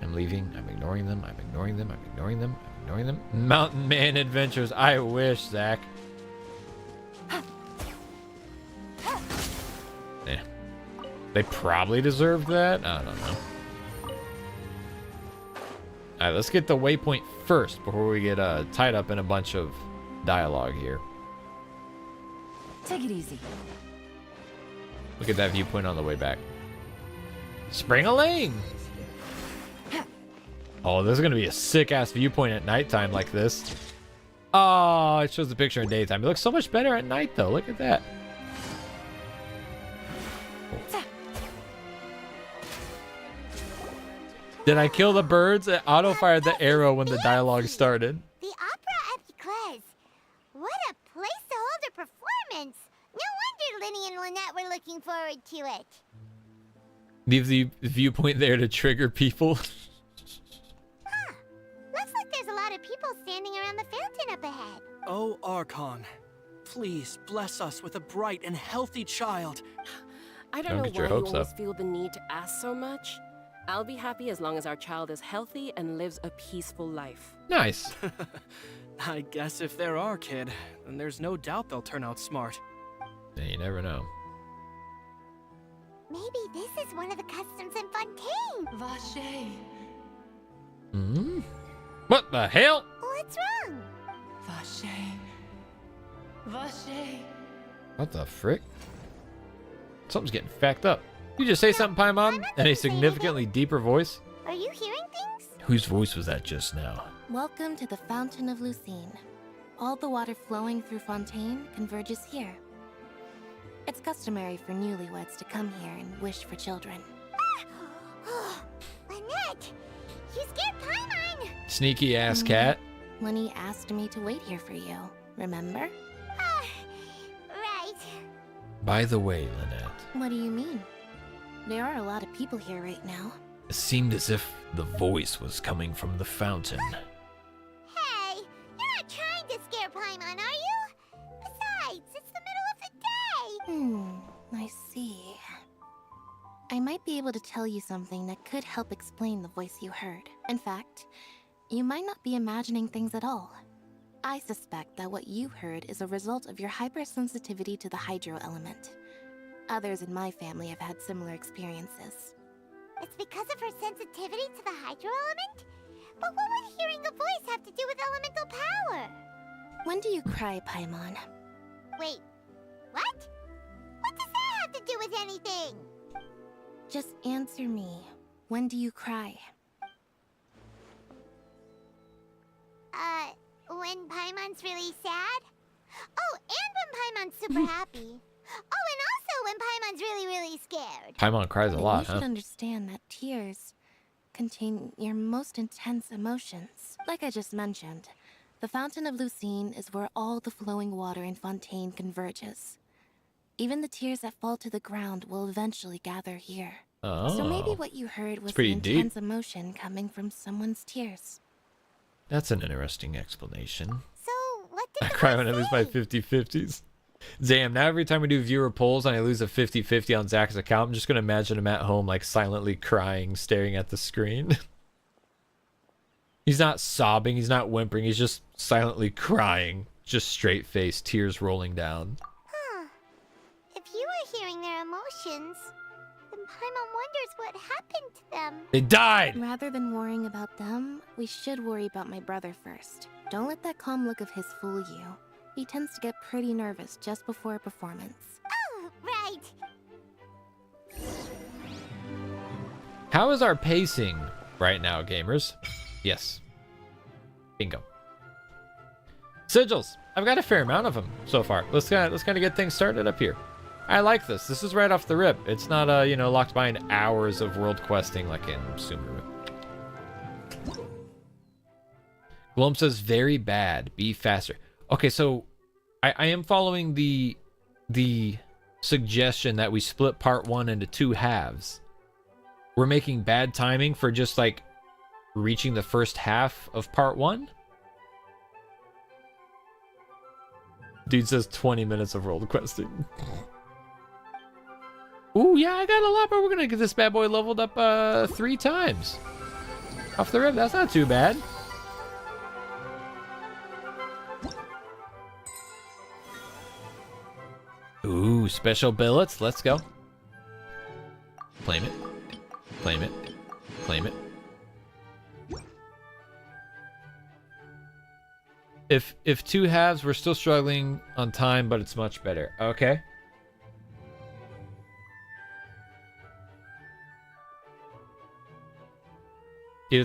I'm leaving. I'm ignoring them. I'm ignoring them. I'm ignoring them. I'm ignoring them. Mountain Man Adventures. I wish, Zach. Yeah. They probably deserved that. I don't know. Alright, let's get the waypoint first before we get tied up in a bunch of dialogue here. Take it easy. Look at that viewpoint on the way back. Spring-a-ling! Oh, this is going to be a sick-ass viewpoint at nighttime like this. Oh, it shows the picture in daytime. It looks so much better at night, though. Look at that. Did I kill the birds? It auto-fired the arrow when the dialogue started. The opera at Eclairs. What a place to hold a performance. No wonder Lyney and Lynette were looking forward to it. Leave the viewpoint there to trigger people. Huh. Looks like there's a lot of people standing around the fountain up ahead. Oh, Archon, please bless us with a bright and healthy child. I don't know why you always feel the need to ask so much. I'll be happy as long as our child is healthy and lives a peaceful life. Nice. I guess if they're our kid, then there's no doubt they'll turn out smart. Yeah, you never know. Maybe this is one of the customs in Fontaine. Vache. Hmm? What the hell? What's wrong? Vache. Vache. What the frick? Something's getting facked up. You just say something, Paimon, in a significantly deeper voice? Are you hearing things? Whose voice was that just now? Welcome to the Fountain of Lucine. All the water flowing through Fontaine converges here. It's customary for newlyweds to come here and wish for children. Lynette! You scared Paimon! Sneaky ass cat. Lyney asked me to wait here for you, remember? Right. By the way, Lynette, What do you mean? There are a lot of people here right now. it seemed as if the voice was coming from the fountain. Hey, you're not trying to scare Paimon, are you? Besides, it's the middle of the day. I see. I might be able to tell you something that could help explain the voice you heard. In fact, you might not be imagining things at all. I suspect that what you heard is a result of your hypersensitivity to the hydro element. Others in my family have had similar experiences. It's because of her sensitivity to the hydro element? But what would hearing a voice have to do with elemental power? When do you cry, Paimon? Wait, what? What does that have to do with anything? Just answer me. When do you cry? When Paimon's really sad? Oh, and when Paimon's super happy. Oh, and also when Paimon's really, really scared. Paimon cries a lot, You should understand that tears contain your most intense emotions. Like I just mentioned, the Fountain of Lucine is where all the flowing water in Fontaine converges. Even the tears that fall to the ground will eventually gather here. Oh. So maybe what you heard was the pretty intense deep. emotion coming from someone's tears. That's an interesting explanation. So, what did I cry when I lose my 50-50s. Damn, now every time we do viewer polls and I lose a 50-50 on Zach's account, I'm just going to imagine him at home, like, silently crying, staring at the screen. He's not sobbing, he's not whimpering, he's just silently crying. Just straight face, tears rolling down. Huh. If you were hearing their emotions, then Paimon wonders what happened to them. They died! Rather than worrying about them, we should worry about my brother first. Don't let that calm look of his fool you. He tends to get pretty nervous just before a performance. Oh, right. How is our pacing right now, gamers? Yes. Bingo. Sigils. I've got a fair amount of them so far. Let's kind of get things started up here. I like this. This is right off the rip. It's not you know, locked behind hours of world questing like in Sumeru. Glom says very bad. Be faster. Okay, so I am following the suggestion that we split part 1 into 2 halves. We're making bad timing for just like reaching the first half of part 1. Dude says 20 minutes of world questing. Ooh, yeah, I got a lot, but we're gonna get this bad boy leveled up 3 times. Off the rip, that's not too bad. Ooh, special billets. Let's go. Claim it. Claim it. Claim it. If 2 halves, we're still struggling on time, but it's much better. Okay.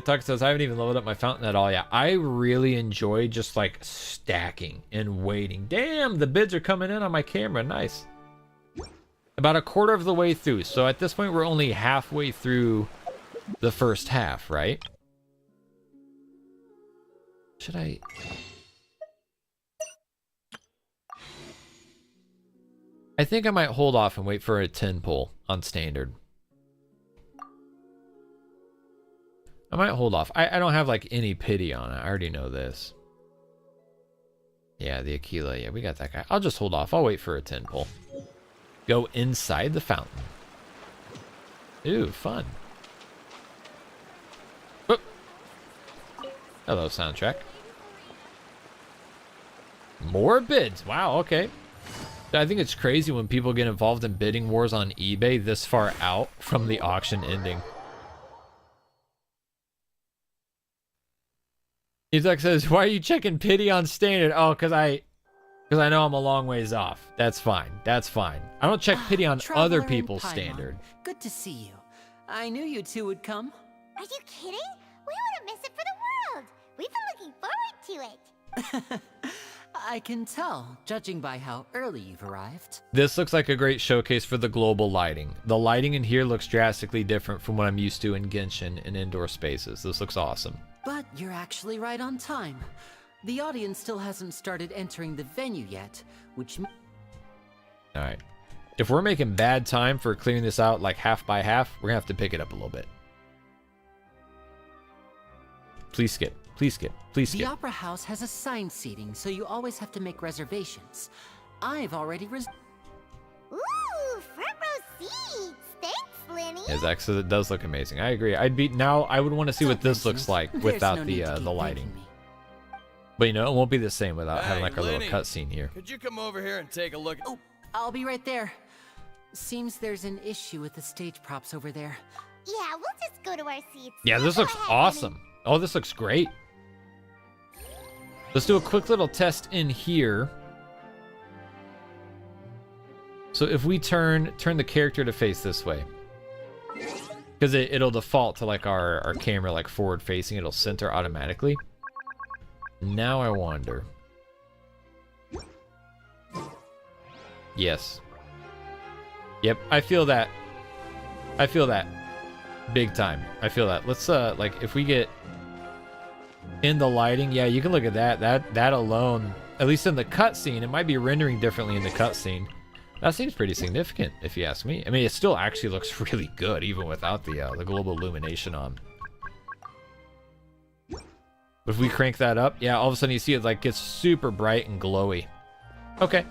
Tuck says, I haven't even leveled up my fountain at all yet. I really enjoy just like stacking and waiting. Damn, the bids are coming in on my camera. Nice. About a quarter of the way through. So at this point, we're only halfway through the first half, right? Should I... I think I might hold off and wait for a 10 pull on standard. I might hold off. I don't have like any pity on it. I already know this. Yeah, the Aquila. Yeah, we got that guy. I'll just hold off. I'll wait for a 10 pull. Go inside the fountain. Ooh, fun. Whoop. Hello, soundtrack. More bids. Wow, okay. I think it's crazy when people get involved in bidding wars on eBay this far out from the auction ending. Izak says, why are you checking pity on standard? Oh, because I know I'm a long ways off. That's fine. That's fine. I don't check pity on other people's standard. Good to see you. I knew you two would come. Are you kidding? We wouldn't miss it for the world. We've been looking forward to it. I can tell, judging by how early you've arrived. This looks like a great showcase for the global lighting. The lighting in here looks drastically different from what I'm used to in Genshin and indoor spaces. This looks awesome. But you're actually right on time. The audience still hasn't started entering the venue yet, which... Alright. If we're making bad time for clearing this out like half by half, we're gonna have to pick it up a little bit. Please skip. Please skip. Please skip. The Opera House has assigned seating, so you always have to make reservations. I've already Ooh, front row seats. Thanks, Lyney. Yes, actually, it does look amazing. I agree. I would want to see what this looks like without the lighting. But you know, it won't be the same without having like our little Lyney, cutscene here. Could you come over here and take a look? Oh, I'll be right there. Seems there's an issue with the stage props over there. Yeah, we'll just go to our seats. Yeah, this looks awesome. Oh, this looks great. Let's do a quick little test in here. So if we turn the character to face this way, because it'll default to like our camera like forward facing, it'll center automatically. Now I wonder. Yes. Yep, I feel that. I feel that. Big time. I feel that. Let's like if we get in the lighting, yeah, you can look at that. That alone, at least in the cutscene, it might be rendering differently in the cutscene. That seems pretty significant, if you ask me. I mean, it still actually looks really good, even without the global illumination on. If we crank that up, yeah, all of a sudden you see it like gets super bright and glowy. Okay.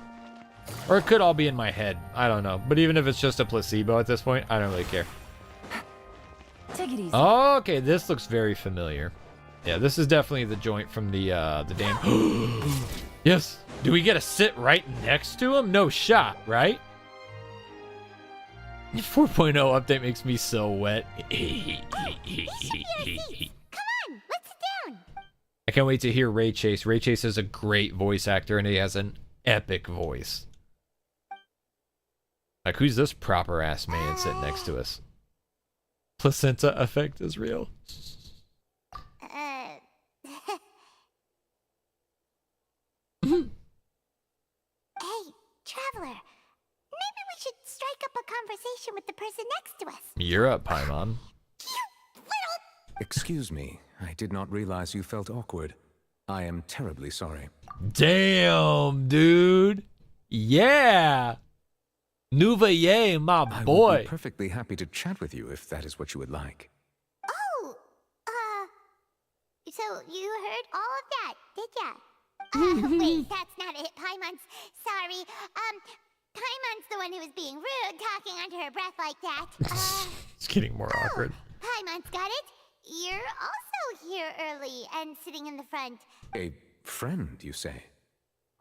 Or it could all be in my head. I don't know. But even if it's just a placebo at this point, I don't really care. Take it easy. Oh, okay, this looks very familiar. Yeah, this is definitely the joint from the damn. Yes. Do we get to sit right next to him? No shot, right? 4.0 update makes me so wet. Come on, let's sit down. I can't wait to hear Ray Chase. Ray Chase is a great voice actor, and he has an epic voice. Like, who's this proper ass man sitting next to us? Placenta effect is real. Hey, Traveler. Maybe we should strike up a conversation with the person next to us. You're up, Paimon. Excuse me, I did not realize you felt awkward. I am terribly sorry. Damn, dude. Yeah. Nouveau, my I boy. would be perfectly happy to chat with you if that is what you would like. Oh, so you heard all of that, did ya? Wait, that's not it, Paimon's. Sorry. Paimon's the one who was being rude, talking under her breath like that. It's getting more awkward. Paimon's got it. You're also here early and sitting in the front. A friend, you say?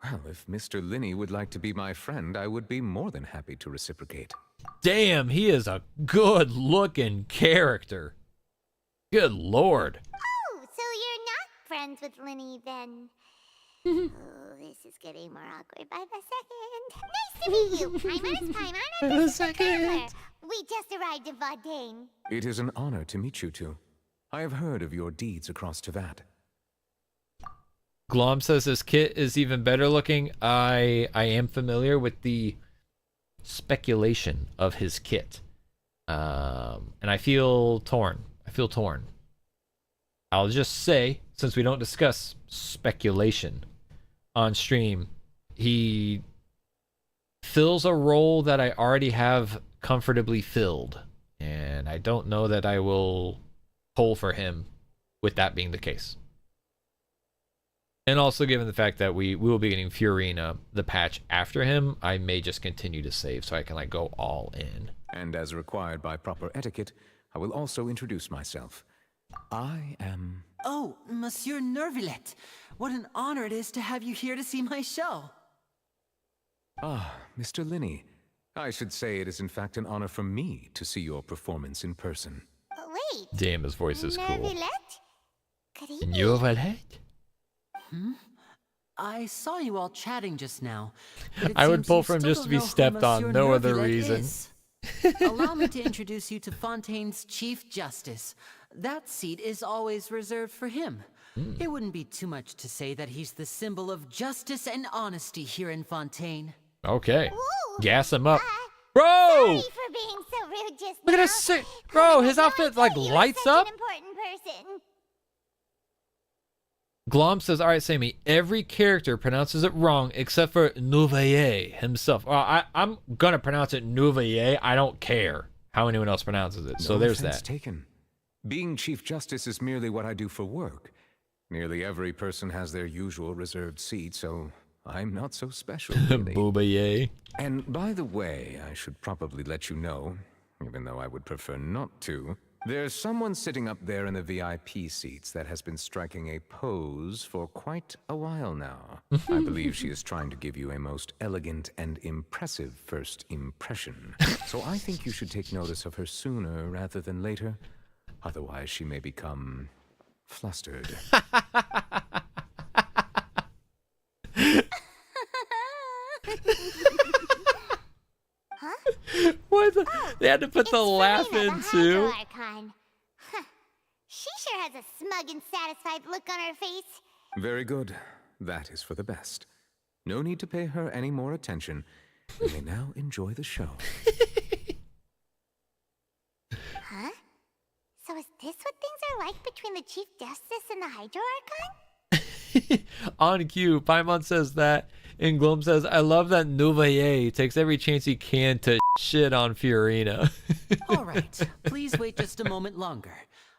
Well, if Mr. Lyney would like to be my friend, I would be more than happy to reciprocate. Damn, he is a good-looking character. Good lord. Oh, so you're not friends with Lyney then? Oh, this is getting more awkward by the second. Nice to meet you. Paimon is Paimon, and this is Traveler. We just arrived in Fontaine. It is an honor to meet you two. I have heard of your deeds across Teyvat. Glom says his kit is even better looking. I am familiar with the speculation of his kit. And I feel torn. I'll just say, since we don't discuss speculation on stream, he fills a role that I already have comfortably filled. And I don't know that I will pull for him with that being the case. And also, given the fact that we will be getting Furina, the patch after him, I may just continue to save so I can like go all in. And as required by proper etiquette, I will also introduce myself. I am... Oh, Monsieur Nervillet. What an honor it is to have you here to see my show. Ah, Mr. Lyney. I should say it is in fact an honor for me to see your performance in person. Wait. Damn, his voice is cool. Nervillet? Good evening. Nervillet? I saw you all chatting just now. But it I would seems pull you for him still just to don't be know who stepped on, Monsieur no other Nervillet reason. is. Allow me to introduce you to Fontaine's Chief Justice. That seat is always reserved for him. It wouldn't be too much to say that he's the symbol of justice and honesty here in Fontaine. Okay. Gas him up. Sorry Bro! for being so rude just Look at now. his bro, his outfit like lights up. An important person. Glom says, all right, Sammy, every character pronounces it wrong except for Nouveau himself. Well, I'm going to pronounce it Nouveau. I don't care how anyone else pronounces it. So No there's offense that. taken. Being Chief Justice is merely what I do for work. Nearly every person has their usual reserved seat, so I'm not so special, really. Boobaye. And by the way, I should probably let you know, even though I would prefer not to. There's someone sitting up there in the VIP seats that has been striking a pose for quite a while now. I believe she is trying to give you a most elegant and impressive first impression. So I think you should take notice of her sooner rather than later. Otherwise, she may become flustered. What? They had to put the laugh in too. Archon. Huh. She sure has a smug and satisfied look on her face. Very good. That is for the best. No need to pay her any more attention. You may now enjoy the show. Huh? So is this what things are like between the Chief Justice and the Hydro Archon? On cue, Paimon says that, and Gloom says, I love that Nouveau takes every chance he can to shit on Furina. All right, please wait just a moment longer.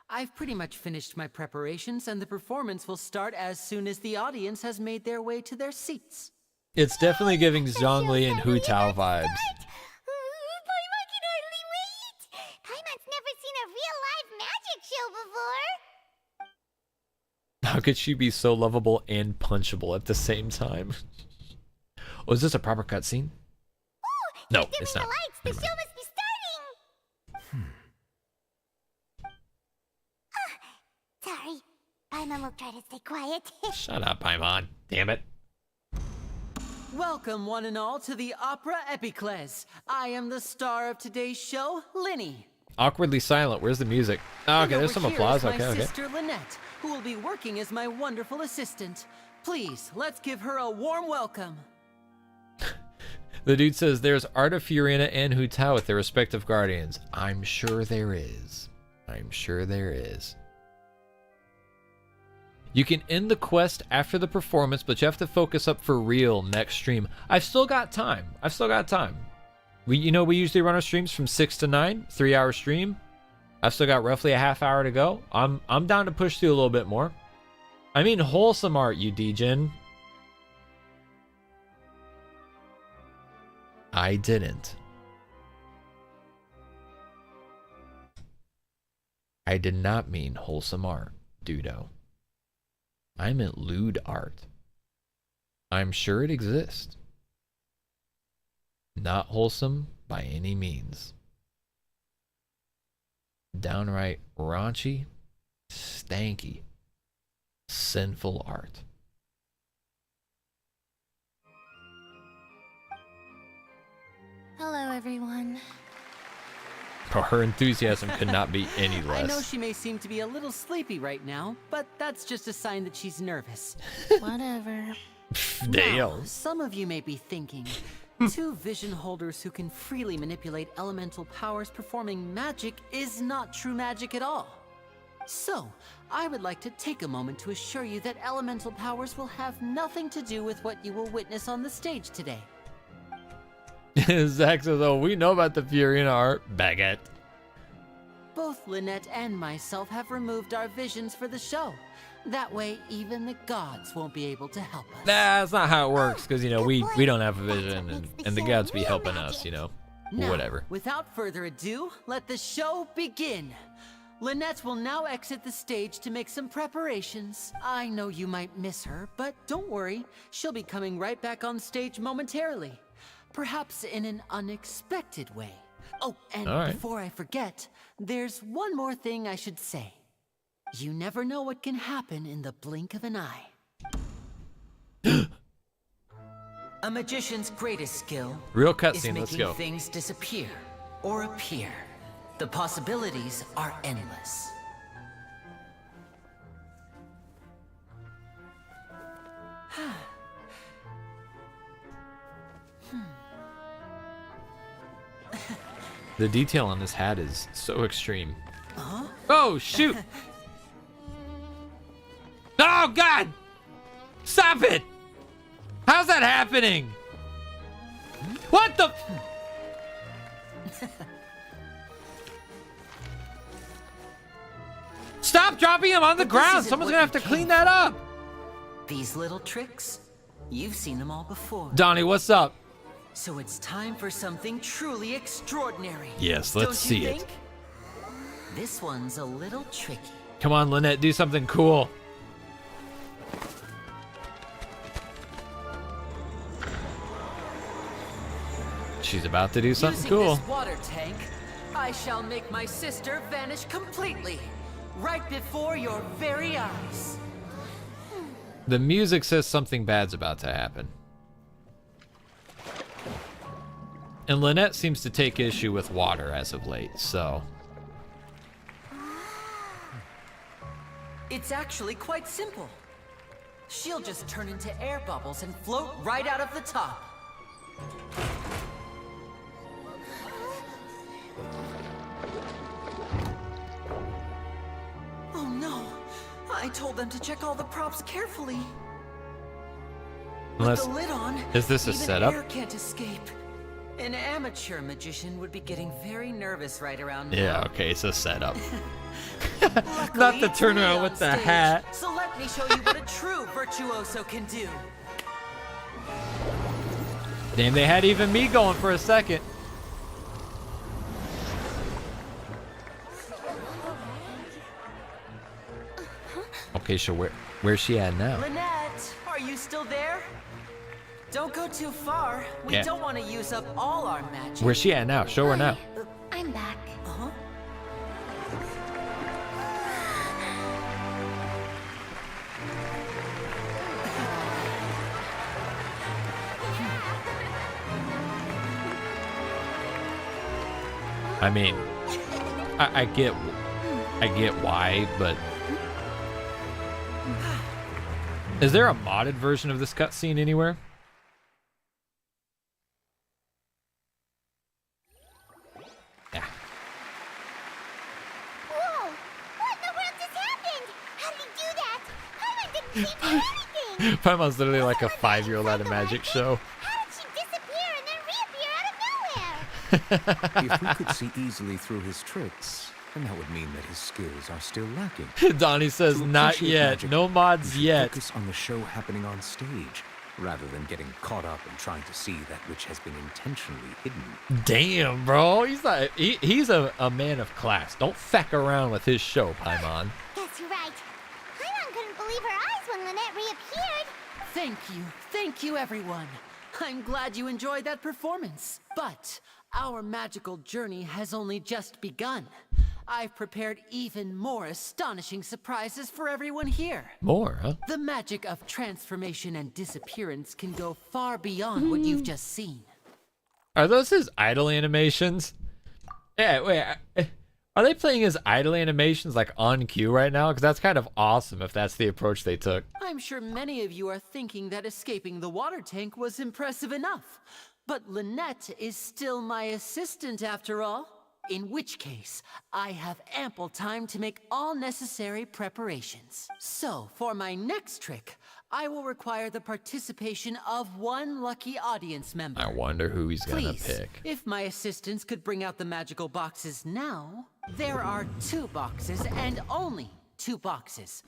I've pretty much finished my preparations, and the performance will start as soon as the audience has made their way to their seats. It's definitely giving Zhongli and Hu Tao vibes. Paimon can hardly wait! Paimon's never seen a real live magic show before! How could she be so lovable and punchable at the same time? Oh, is this a proper cutscene? No, it's not. The show must be starting! Sorry. Paimon will try to stay quiet. Shut up, Paimon. Damn it. Welcome, one and all, to the Opera Epiclese. I am the star of today's show, Lyney. Awkwardly silent. Where's the music? Oh, okay, there's some applause. Okay, my okay. sister Lynette, who will be working as my wonderful assistant. Please, let's give her a warm welcome. The dude says there's Art of Furina and Hu Tao with their respective guardians. I'm sure there is. I'm sure there is. You can end the quest after the performance, but you have to focus up for real next stream. I've still got time. We usually run our streams from 6 to 9, 3-hour stream. I've still got roughly a half hour to go. I'm down to push through a little bit more. I mean wholesome art, you D-Gen. I didn't. I did not mean wholesome art, Dudo. I meant lewd art. I'm sure it exists. Not wholesome by any means. Downright raunchy, stanky, sinful art. Hello, everyone. Her enthusiasm could not be any less. I know she may seem to be a little sleepy right now, but that's just a sign that she's nervous. Whatever. Now, some of you may be thinking, two vision holders who can freely manipulate elemental powers performing magic is not true magic at all. So, I would like to take a moment to assure you that elemental powers will have nothing to do with what you will witness on the stage today. Zach says, oh, we know about the Furina art. Baguette. Both Lynette and myself have removed our visions for the show. That way, even the gods won't be able to help us. That's not how it works, because, we don't have a vision, and the gods be helping us, Now, whatever. Without further ado, let the show begin. Lynette will now exit the stage to make some preparations. I know you might miss her, but don't worry. She'll be coming right back on stage momentarily. Perhaps in an unexpected way. Oh, and before I forget, there's one more thing I should say. You never know what can happen in the blink of an eye. A magician's greatest skill Real is cutscene, let's making go. things disappear or appear. The possibilities are endless. The detail on this hat is so extreme. Huh? Oh, shoot! Oh, God! Stop it! How's that happening? What the? Stop dropping him on the ground! Someone's gonna have to clean that up! These little tricks, you've seen them all before. Donnie, what's up? So it's time for something truly extraordinary. Yes, let's Don't you see it. think? This one's a little tricky. Come on, Lynette, do something cool. She's about to do something Using cool. this water tank, I shall make my sister vanish completely, right before your very eyes. The music says something bad's about to happen. And Lynette seems to take issue with water as of late, so... It's actually quite simple. She'll just turn into air bubbles and float right out of the top. Oh no! I told them to check all the props carefully. Unless, With the lid on, is this a even setup? air can't escape. An amateur magician would be getting very nervous right around now. Yeah, okay, it's a setup. Luckily, Not the it's turnaround me with on the stage, hat. So let me show you what a true virtuoso can do. Damn, they had even me going for a second. Okay, so where's she at now? Lynette, are you still there? Don't go too far. We Yeah. don't want to use up all our magic. Where's she at now? Show her now. I'm back. Uh-huh. I mean, I get why, but is there a modded version of this cutscene anywhere? Yeah. Whoa! What in the world just happened? How did he do that? Paimon didn't seem to do anything! Paimon's literally like a 5-year-old at a magic show. How did she disappear and then reappear out of nowhere? If we could see easily through his tricks, then that would mean that his skills are still lacking. Donnie says, To not appreciate yet. magic, No mods we should yet. Focus on the show happening on stage, rather than getting caught up in trying to see that which has been intentionally hidden. Damn, bro. He's like, he's a man of class. Don't feck around with his show, Paimon. Guess you're right. Paimon couldn't believe her eyes when Lynette reappeared. Thank you, everyone. I'm glad you enjoyed that performance. But our magical journey has only just begun. I've prepared even more astonishing surprises for everyone here. More, huh? The magic of transformation and disappearance can go far beyond what you've just seen. Are those his idle animations? Yeah, wait. Are they playing his idle animations like on cue right now? Because that's kind of awesome if that's the approach they took. I'm sure many of you are thinking that escaping the water tank was impressive enough. But Lynette is still my assistant after all. In which case, I have ample time to make all necessary preparations. So, for my next trick, I will require the participation of one lucky audience member. I wonder who he's gonna Please, pick. if my assistants could bring out the magical boxes now. There are 2 boxes and only 2 boxes.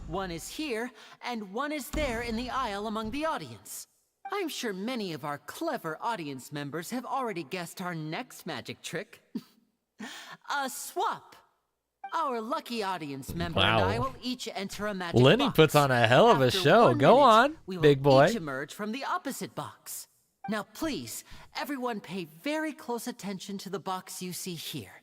One is here and one is there in the aisle among the audience. I'm sure many of our clever audience members have already guessed our next magic trick. A swap. Our lucky audience member and I will each enter a magic Lyney box. puts on a hell of a After show. 1 Go minute, on, we will big boy. each emerge from the opposite box. Now please, everyone pay very close attention to the box you see here.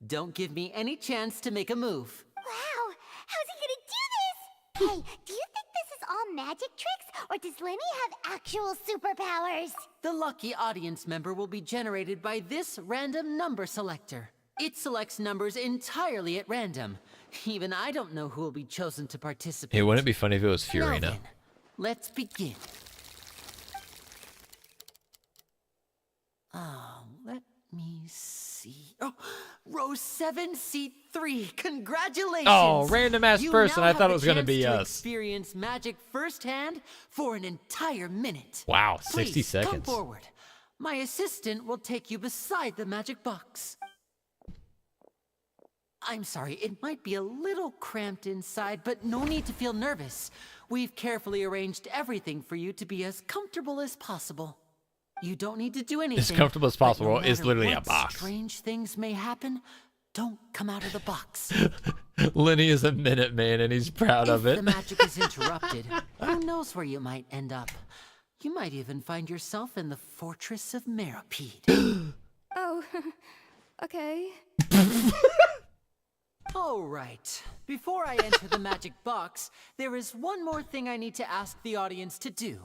Don't give me any chance to make a move. Wow! How's he gonna do this? Hey, do you think this is all magic tricks, or does Lyney have actual superpowers? The lucky audience member will be generated by this random number selector. It selects numbers entirely at random. Even I don't know who will be chosen to participate. Hey, wouldn't it be funny if it was Now Furina? then, let's begin. Let me see. Oh, row 7, seat 3. Congratulations! Oh, random ass You person. now I thought have it was the gonna chance be to us. Experience magic firsthand for an entire minute. Wow, 60 Please, come seconds. forward. My assistant will take you beside the magic box. I'm sorry, it might be a little cramped inside, but no need to feel nervous. We've carefully arranged everything for you to be as comfortable as possible. You don't need to do anything. As comfortable as possible no is literally a what box. Strange things may happen. Don't come out of the box. Lyney is a minute man and he's proud of it. If the magic is interrupted, who knows where you might end up? You might even find yourself in the Fortress of Meropide. Oh, okay. All right. Before I enter the magic box, there is one more thing I need to ask the audience to do.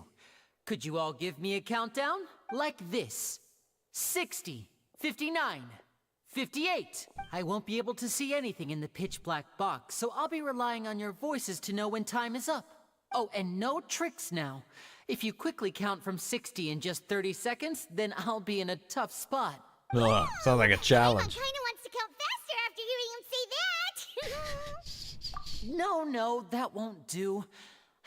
Could you all give me a countdown? Like this. 60, 59, 58. I won't be able to see anything in the pitch black box, so I'll be relying on your voices to know when time is up. Oh, and no tricks now. If you quickly count from 60 in just 30 seconds, then I'll be in a tough spot. Ugh, sounds like a challenge. Paimon kinda wants to count faster after hearing him say that. No, that won't do.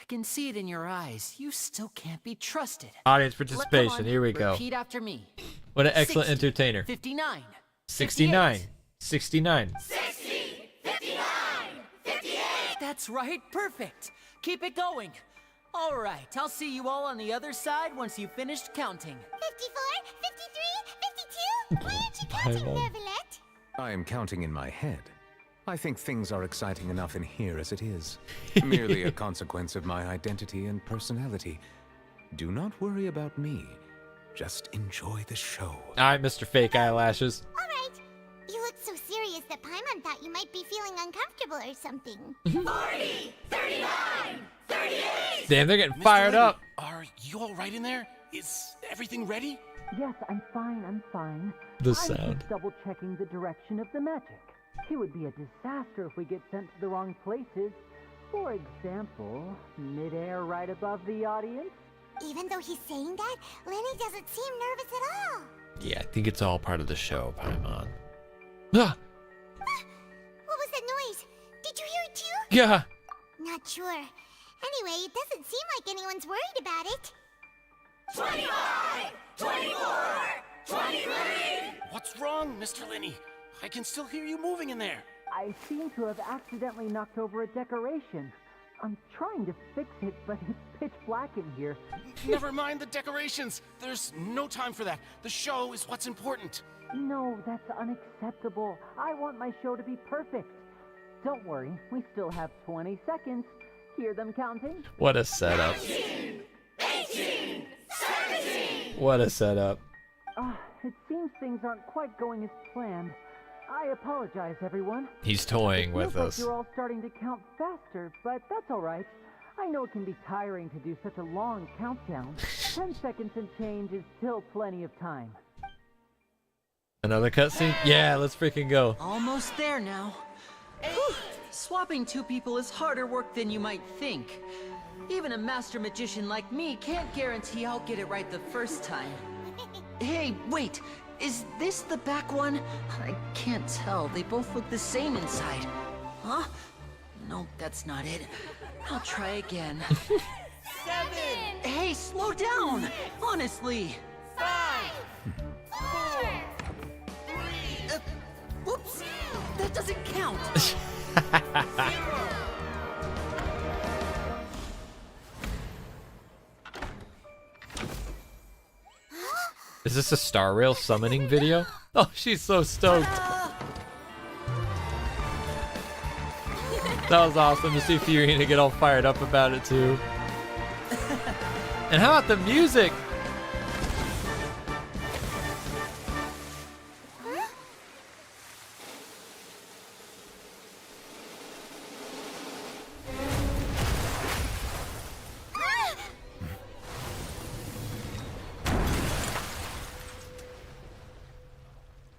I can see it in your eyes. You still can't be trusted. Audience participation, here we go. Repeat after me. What an excellent 60, entertainer. 59. 69. 69. 60, 59, 58. That's right, perfect. Keep it going. All right, I'll see you all on the other side once you've finished counting. 54, 53, 52. Why aren't you counting, Neverlet? I am counting in my head. I think things are exciting enough in here as it is. Merely a consequence of my identity and personality. Do not worry about me. Just enjoy the show. Alright, Mr. Fake Eyelashes. Alright. You look so serious that Paimon thought you might be feeling uncomfortable or something. 40, 39, 38. Damn, they're getting fired up. Are you all right in there? Is everything ready? Yes, I'm fine. The I'm sound. just double checking the direction of the magic. It would be a disaster if we get sent to the wrong places. For example, midair right above the audience. Even though he's saying that, Lyney doesn't seem nervous at all. Yeah, I think it's all part of the show, Paimon. What was that noise? Did you hear it too? Yeah. Not sure. Anyway, it doesn't seem like anyone's worried about it. 25, 24, 23. What's wrong, Mr. Lyney? I can still hear you moving in there. I seem to have accidentally knocked over a decoration. I'm trying to fix it, but it's pitch black in here. Never mind the decorations. There's no time for that. The show is what's important. No, that's unacceptable. I want my show to be perfect. Don't worry, we still have 20 seconds. Hear them counting? What a setup. 18, 17. What a setup. It seems things aren't quite going as planned. I apologize, everyone. He's toying with It feels us. like you're all starting to count faster, but that's all right. I know it can be tiring to do such a long countdown. 10 seconds and change is still plenty of time. Another cutscene? Yeah, let's freaking go. Almost there now. Whew. Swapping two people is harder work than you might think. Even a master magician like me can't guarantee I'll get it right the first time. Hey, wait! Is this the back one? I can't tell. They both look the same inside. Huh? No, that's not it. I'll try again. 7. Hey, slow down! Honestly! 5, 4, 3. Whoops! That doesn't count! Is this a Star Rail summoning video? Oh, she's so stoked. That was awesome to see Furina get all fired up about it too. And how about the music?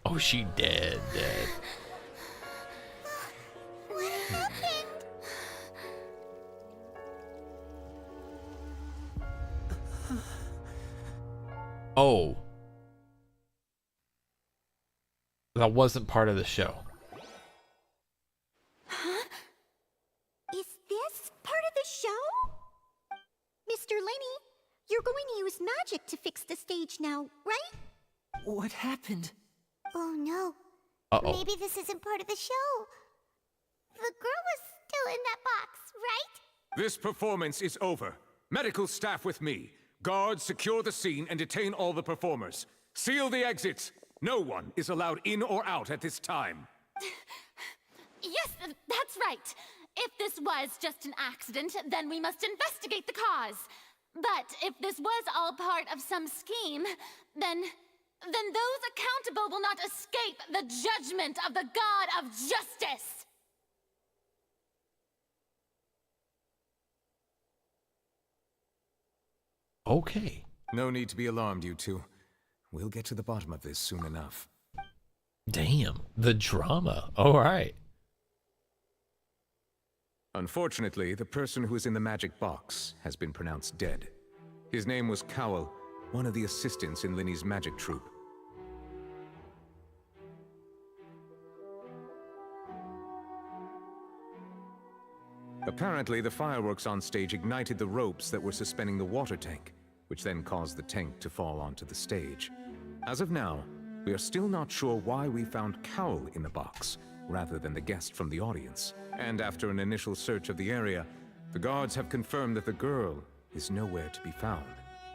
Oh, she dead. What happened? Oh. That wasn't part of the show. Huh? Is this part of the show? Mr. Lyney, you're going to use magic to fix the stage now, right? What happened? Oh no. Uh-oh. Maybe this isn't part of the show. The girl was still in that box, right? This performance is over. Medical staff with me. Guards, secure the scene and detain all the performers. Seal the exits. No one is allowed in or out at this time. Yes, that's right. If this was just an accident, then we must investigate the cause. But if this was all part of some scheme, then those accountable will not escape the judgment of the God of Justice. Okay. No need to be alarmed, you two. We'll get to the bottom of this soon enough. Damn, the drama. All right. Unfortunately, the person who is in the magic box has been pronounced dead. His name was Cowell, one of the assistants in Lyney's magic troupe. Apparently, the fireworks on stage ignited the ropes that were suspending the water tank, which then caused the tank to fall onto the stage. As of now, we are still not sure why we found Cowell in the box, rather than the guest from the audience. And after an initial search of the area, the guards have confirmed that the girl is nowhere to be found.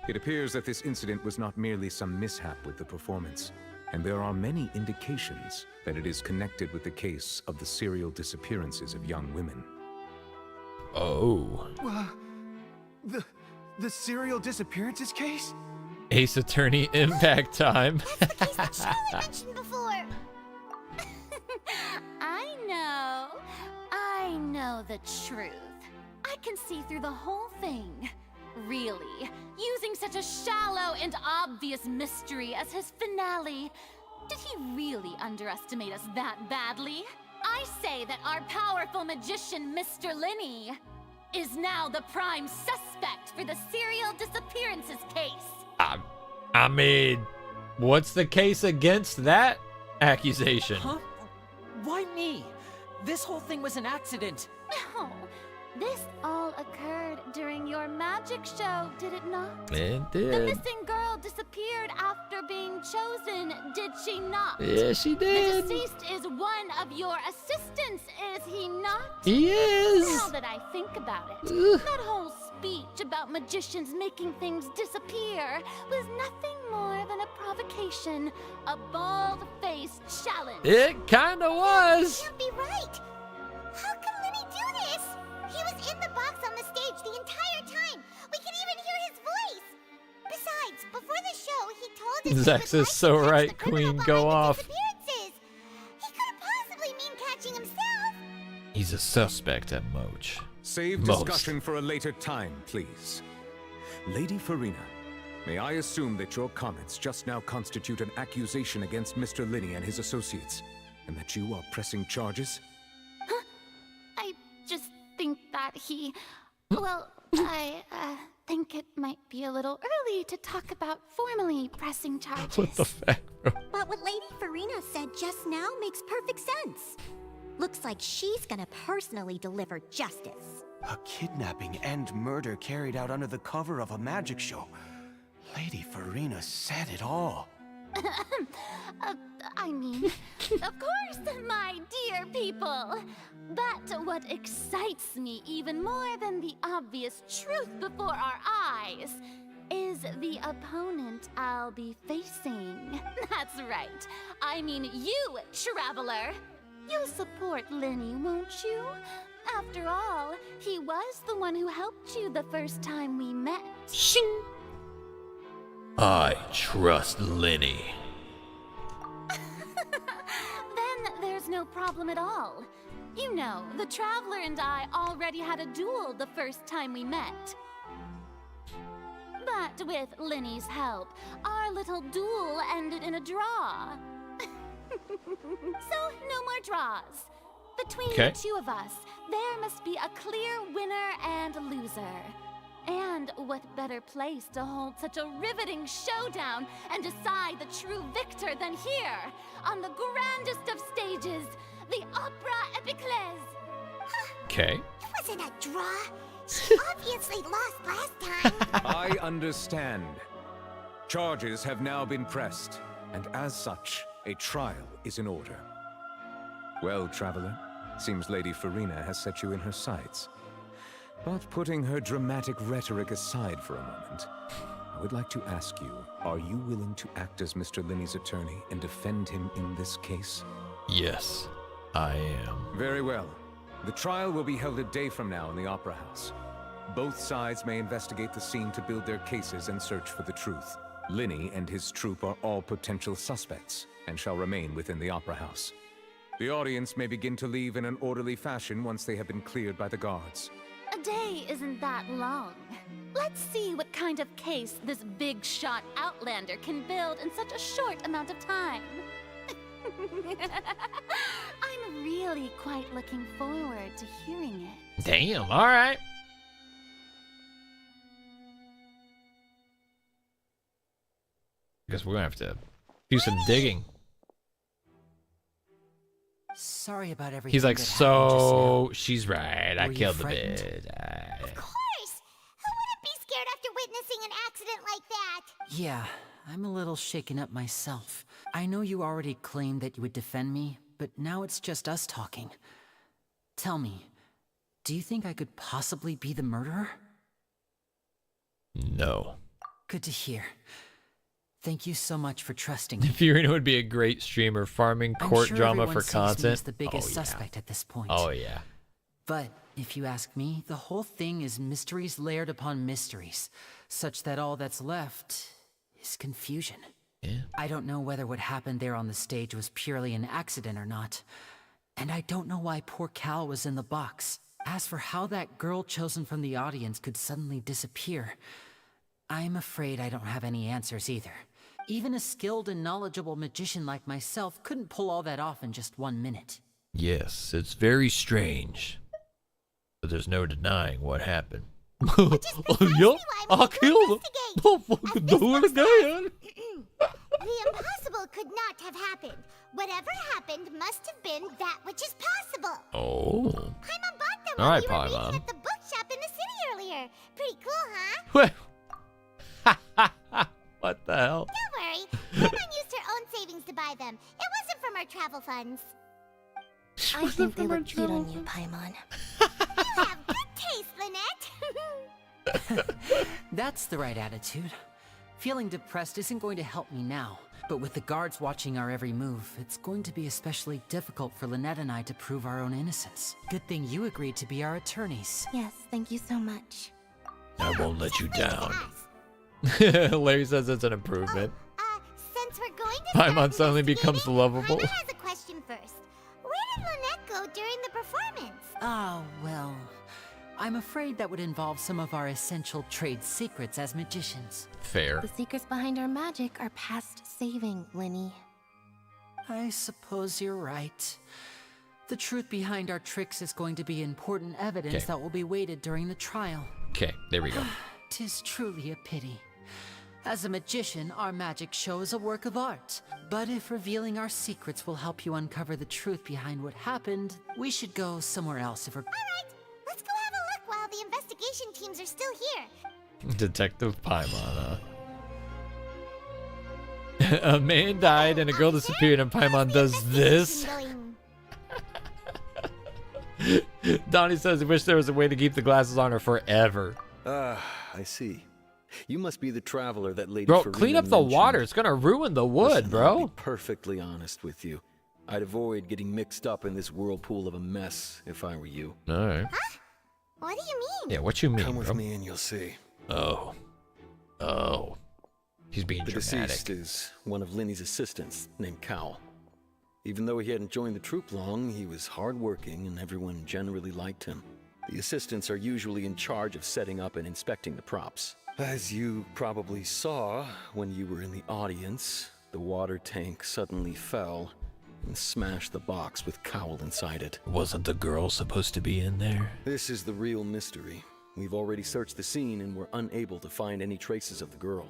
It appears that this incident was not merely some mishap with the performance, and there are many indications that it is connected with the case of the serial disappearances of young women. Oh. The serial disappearances case? Ace Attorney Impact time. That's the case that Childe mentioned before. I know the truth. I can see through the whole thing. Really, using such a shallow and obvious mystery as his finale. Did he really underestimate us that badly? I say that our powerful magician, Mr. Lyney, is now the prime suspect for the serial disappearances case. I mean, what's the case against that accusation? Huh? Why me? This whole thing was an accident. No, this all occurred during your magic show, did it not? It The did. missing girl disappeared after being chosen, did she not? Yeah, she did. The deceased is one of your assistants, is he not? He is. Now that I think about it, Ugh. that whole speech about magicians making things disappear was nothing more than a provocation, a bald-faced challenge. It kinda was. Can't be right. How can Lyney do this? He was in the box on the stage the entire time. We can even hear his voice. Besides, before the show, he told us Zex is so right, Queen. Go off. He couldn't possibly mean catching himself. He's a suspect at Moch. Save Most. discussion for a later time, please. Lady Furina, may I assume that your comments just now constitute an accusation against Mr. Lyney and his associates, and that you are pressing charges? I just think that he... Well, I think it might be a little early to talk about formally pressing charges. What the fuck? But what Lady Furina said just now makes perfect sense. Looks like she's gonna personally deliver justice. A kidnapping and murder carried out under the cover of a magic show. Lady Furina said it all. I mean, of course, my dear people. But what excites me even more than the obvious truth before our eyes is the opponent I'll be facing. That's right. I mean you, Traveler. You'll support Lyney, won't you? After all, he was the one who helped you the first time we met. Shing. I trust Lyney. Then there's no problem at all. You know, the Traveler and I already had a duel the first time we met. But with Lyney's help, our little duel ended in a draw. So, no more draws. Between the two of us, there must be a clear winner and loser. And what better place to hold such a riveting showdown and decide the true victor than here, on the grandest of stages, the Opera Epiclese. Okay. It wasn't a draw. She obviously lost last time. I understand. Charges have now been pressed, and as such, a trial is in order. Well, Traveler, seems Lady Furina has set you in her sights. But putting her dramatic rhetoric aside for a moment, I would like to ask you, are you willing to act as Mr. Lyney's attorney and defend him in this case? Yes, I am. Very well. The trial will be held a day from now in the Opera House. Both sides may investigate the scene to build their cases and search for the truth. Lyney and his troupe are all potential suspects and shall remain within the Opera House. The audience may begin to leave in an orderly fashion once they have been cleared by the guards. A day isn't that long. Let's see what kind of case this big shot outlander can build in such a short amount of time. I'm really quite looking forward to hearing it. Damn, alright. Guess we're gonna have to do some digging. Sorry about everything. He's like, that happened just so now. she's right. I Were you killed the frightened? bitch. Of course! Who wouldn't be scared after witnessing an accident like that? Yeah, I'm a little shaken up myself. I know you already claimed that you would defend me, but now it's just us talking. Tell me, do you think I could possibly be the murderer? No. Good to hear. Thank you so much for trusting me. Furina would be a great streamer, farming I'm court sure drama everyone for sees me content. as the biggest Oh, yeah. suspect at this point. Oh yeah. But if you ask me, the whole thing is mysteries layered upon mysteries, such that all that's left is confusion. Yeah. I don't know whether what happened there on the stage was purely an accident or not. And I don't know why poor Cal was in the box. As for how that girl chosen from the audience could suddenly disappear, I'm afraid I don't have any answers either. Even a skilled and knowledgeable magician like myself couldn't pull all that off in just 1 minute. Yes, it's very strange. But there's no denying what happened. Yup, I killed him. Don't fucking do it again. The impossible could not have happened. Whatever happened must have been that which is possible. Oh. Paimon bought them All when right, we were Paimon. reading at the bookshop in the city earlier. Pretty cool, huh? What? What the hell? Don't worry. Paimon used her own savings to buy them. It wasn't from our travel funds. I think they look cute on you, Paimon. You have good taste, Lynette. That's the right attitude. Feeling depressed isn't going to help me now. But with the guards watching our every move, it's going to be especially difficult for Lynette and I to prove our own innocence. Good thing you agreed to be our attorneys. Yes, thank you so much. I won't let you down. Larry says it's an improvement. Since we're going to start Paimon suddenly becomes lovable. Paimon has a question first. Where did Lynette go during the performance? Oh, well, I'm afraid that would involve some of our essential trade secrets as magicians. Fair. The secrets behind our magic are past saving, Lyney. I suppose you're right. The truth behind our tricks is going to be important evidence Okay. that will be weighted during the trial. Okay, there we go. 'Tis truly a pity. As a magician, our magic show is a work of art. But if revealing our secrets will help you uncover the truth behind what happened, we should go somewhere else if we're... Alright, let's go have a look while the investigation teams are still here. Detective Paimon, A man died and a girl disappeared and Paimon does this? Donnie says he wished there was a way to keep the glasses on her forever. I see. You must be the traveler that Lady Bro, Furina clean up the mentioned. water. It's gonna ruin the wood, Listen, bro. I'll be perfectly honest with you. I'd avoid getting mixed up in this whirlpool of a mess if I were you. Alright. What do you mean? Yeah, what you mean, Come with bro? me and you'll see. Oh. Oh. He's being The dramatic. deceased is one of Lyney's assistants named Cal. Even though he hadn't joined the troupe long, he was hardworking and everyone generally liked him. The assistants are usually in charge of setting up and inspecting the props. As you probably saw when you were in the audience, the water tank suddenly fell and smashed the box with Cowl inside it. Wasn't the girl supposed to be in there? This is the real mystery. We've already searched the scene and were unable to find any traces of the girl.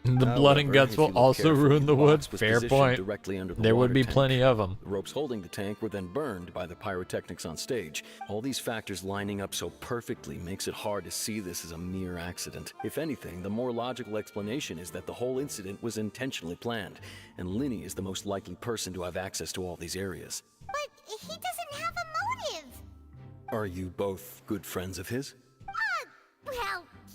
The blood and However, guts if will you look also carefully, ruin the box woods. was Fair positioned point. directly under the There would water be tank. plenty of them. The ropes holding the tank were then burned by the pyrotechnics on stage. All these factors lining up so perfectly makes it hard to see this as a mere accident. If anything, the more logical explanation is that the whole incident was intentionally planned, and Lyney is the most likely person to have access to all these areas. But he doesn't have a motive. Are you both good friends of his? Well,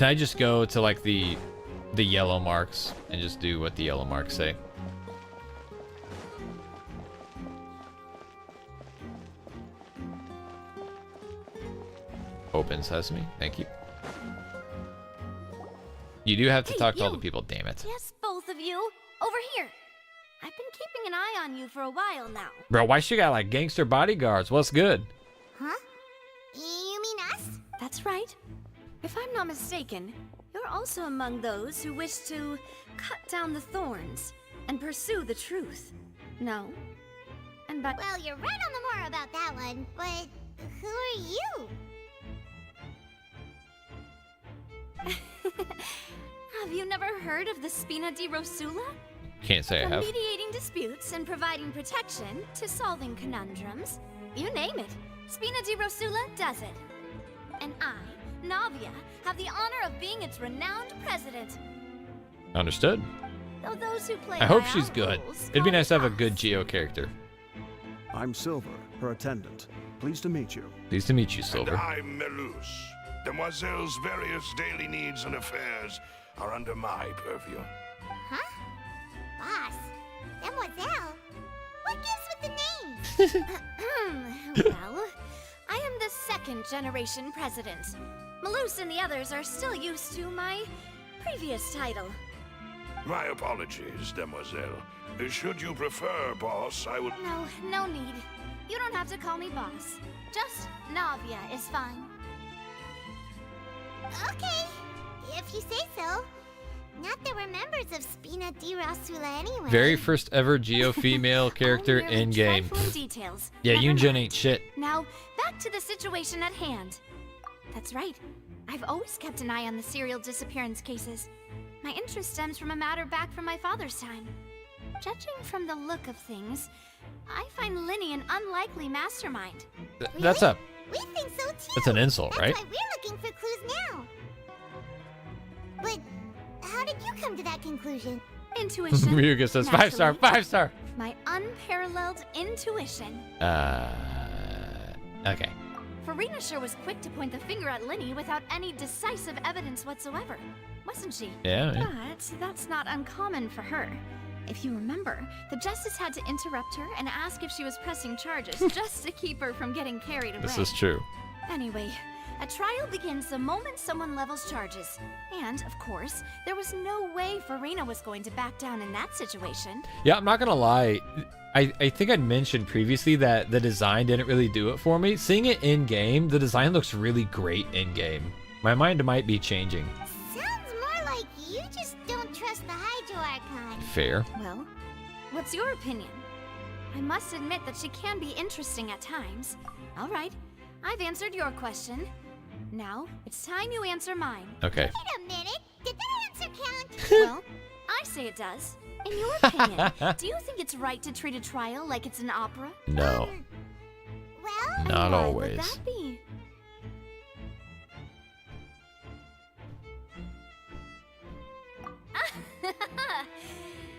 Can I just go to like the yellow marks and just do what the yellow marks say? Open sesame. Thank you. You do have to talk to all the people, damn it. Yes, both of you. Over here. I've been keeping an eye on you for a while now. Bro, why she got like gangster bodyguards? What's good? Huh? You mean us? That's right. If I'm not mistaken, you're also among those who wish to cut down the thorns and pursue the truth. No? Well, you're right on the more about that one, but who are you? Have you never heard of the Spina di Rosula? Can't say I From have. mediating disputes and providing protection to solving conundrums, you name it, Spina di Rosula does it. And I, Navia, have the honor of being its renowned president. Understood. Though those who play I hope by she's our good. rules It'd be call nice to have a us. good Geo character. I'm Silver, her attendant. Pleased to meet you. Pleased to meet you, Silver. And I'm Melus. Demoiselle's various daily needs and affairs are under my purview. Huh? Boss? Mademoiselle? What gives with the name? Well, I am the second generation president. Malus and the others are still used to my previous title. My apologies, Demoiselle. Should you prefer, boss, I would... No need. You don't have to call me boss. Just Navia is fine. Okay, if you say so. Not that we're members of Spina di Rosula anyway. Very first ever Geo female character in game. Trifling details. Yeah, Never Yunjin mind. ain't shit. Now, back to the situation at hand. That's right. I've always kept an eye on the serial disappearance cases. My interest stems from a matter back from my father's time. Judging from the look of things, I find Lyney an unlikely mastermind. That's a... We think so too. That's an insult, right? That's why we're looking for clues now. But how did you come to that conclusion? Intuition. Ryuga says 5 star, naturally. 5 star. My unparalleled intuition. Okay. Furina sure was quick to point the finger at Lyney without any decisive evidence whatsoever, wasn't she? Yeah. But that's not uncommon for her. If you remember, the justice had to interrupt her and ask if she was pressing charges just to keep her from getting carried away. This is true. Anyway, a trial begins the moment someone levels charges. And, of course, there was no way Furina was going to back down in that situation. Yeah, I'm not gonna lie. I think I'd mentioned previously that the design didn't really do it for me. Seeing it in game, the design looks really great in game. My mind might be changing. Sounds more like you just don't trust the Hydro Archon. Fair. Well, what's your opinion? I must admit that she can be interesting at times. All right, I've answered your question. Now, it's time you answer mine. Okay. Wait a minute. Did that answer count? Well, I say it does. In your opinion, do you think it's right to treat a trial like it's an opera? No. Well, Not Why always. would that be?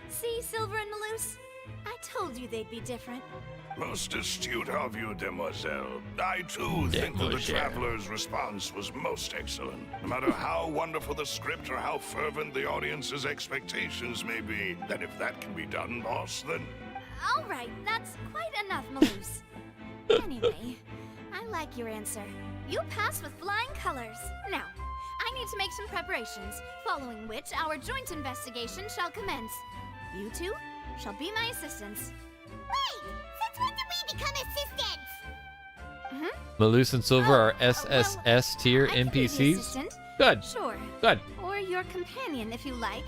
See, Silver and Malus? I told you they'd be different. Most astute of you, Demoiselle. I too think that the traveler's response was most excellent. No matter how wonderful the script or how fervent the audience's expectations may be, then if that can be done, boss, then... All right, that's quite enough, Malus. Anyway, I like your answer. You passed with flying colors. Now, I need to make some preparations, following which our joint investigation shall commence. You two shall be my assistants. Wait! Since when did we become assistants? Malus and Silver are SSS tier I can be the NPCs. assistant. Good. Sure. Good. Or your companion, if you like.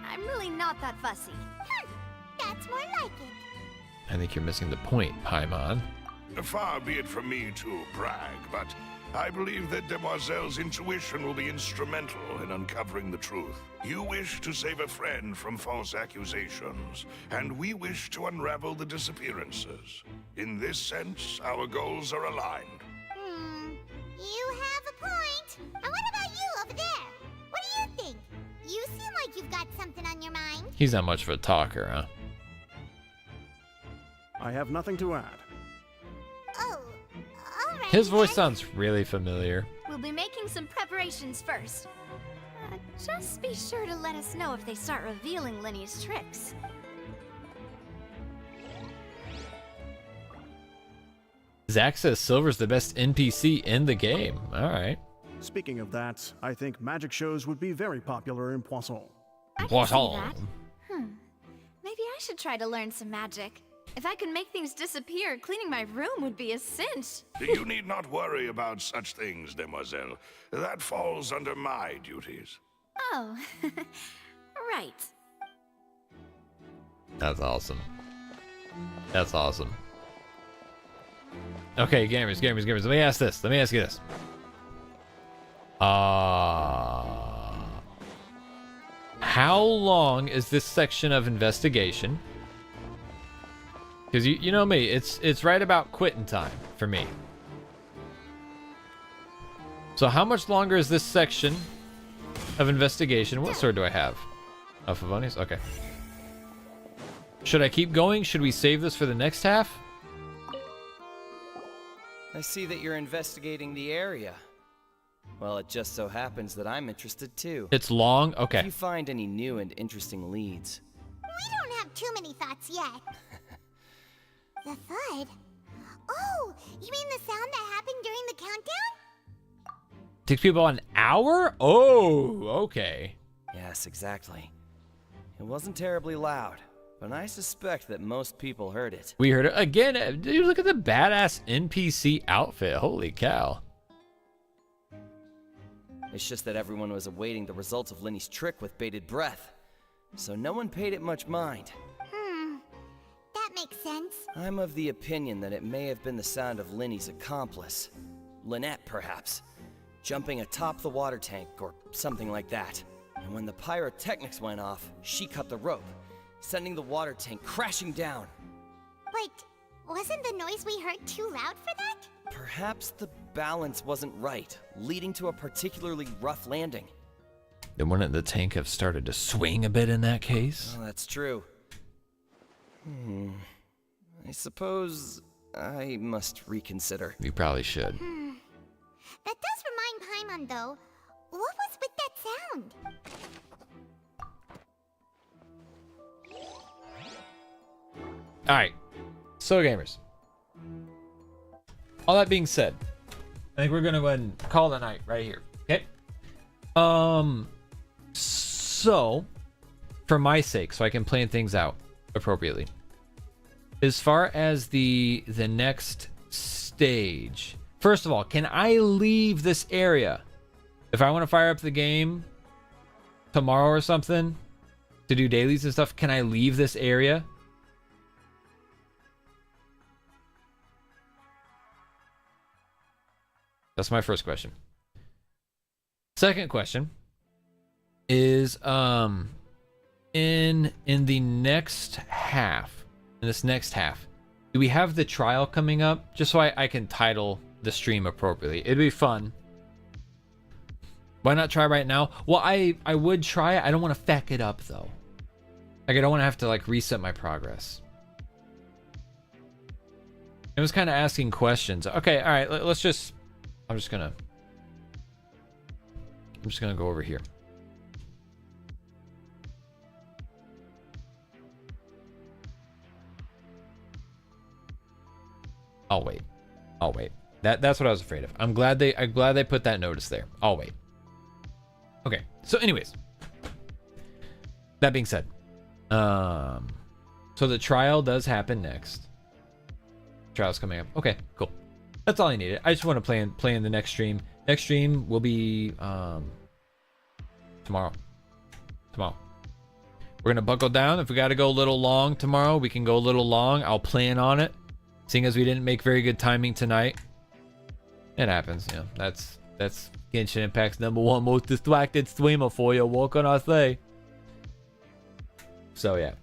I'm really not that fussy. That's more like it. I think you're missing the point, Paimon. Far be it from me to brag, but I believe that Demoiselle's intuition will be instrumental in uncovering the truth. You wish to save a friend from false accusations, and we wish to unravel the disappearances. In this sense, our goals are aligned. You have a point. And what about you over there? What do you think? You seem like you've got something on your mind. He's not much of a talker, huh? I have nothing to add. Oh, all right. His voice sounds really familiar. We'll be making some preparations first. Just be sure to let us know if they start revealing Lyney's tricks. Zach says Silver's the best NPC in the game. All right. Speaking of that, I think magic shows would be very popular in Poisson. I can see that. Maybe I should try to learn some magic. If I could make things disappear, cleaning my room would be a cinch. You need not worry about such things, demoiselle. That falls under my duties. Oh, right. That's awesome. That's awesome. Okay, gamers. Let me ask this. Let me ask you this. How long is this section of investigation? Because you know me, it's right about quitting time for me. So how much longer is this section of investigation? What sword do I have? Oh, Favonius? Okay. Should I keep going? Should we save this for the next half? I see that you're investigating the area. Well, it just so happens that I'm interested too. It's long? Okay. If you find any new and interesting leads. We don't have too many thoughts yet. The thud? Oh, you mean the sound that happened during the countdown? Takes people an hour? Oh, okay. Yes, exactly. It wasn't terribly loud, but I suspect that most people heard it. We heard it. Again, dude, look at the badass NPC outfit. Holy cow. It's just that everyone was awaiting the results of Lyney's trick with bated breath, so no one paid it much mind. That makes sense. I'm of the opinion that it may have been the sound of Lyney's accomplice. Lynette, perhaps. Jumping atop the water tank or something like that. And when the pyrotechnics went off, she cut the rope, sending the water tank crashing down. But wasn't the noise we heard too loud for that? Perhaps the balance wasn't right, leading to a particularly rough landing. Then wouldn't the tank have started to swing a bit in that case? Oh, that's true. I suppose I must reconsider. You probably should. That does remind Paimon, though. What was with that sound? Alright. So, gamers. All that being said, I think we're going to go ahead and call it a night right here. Okay? So, for my sake, so I can plan things out appropriately. As far as the next stage, first of all, can I leave this area? If I want to fire up the game tomorrow or something to do dailies and stuff, can I leave this area? That's my first question. Second question is in the next half, in this next half, do we have the trial coming up? Just so I can title the stream appropriately. It'd be fun. Why not try right now? Well, I would try it. I don't want to feck it up though. Like I don't want to have to like reset my progress. It was kind of asking questions. Okay, all right, let's just I'm just gonna go over here. I'll wait. That's what I was afraid of. I'm glad they put that notice there. I'll wait. Okay. So anyways, that being said, so the trial does happen next. Trial's coming up. Okay, cool. That's all I needed. I just want to play in the next stream. Next stream will be tomorrow. We're gonna buckle down. If we got to go a little long tomorrow, we can go a little long. I'll plan on it. Seeing as we didn't make very good timing tonight, it happens. You know, that's Genshin Impact's #1 most distracted streamer for you. What can I say? So yeah,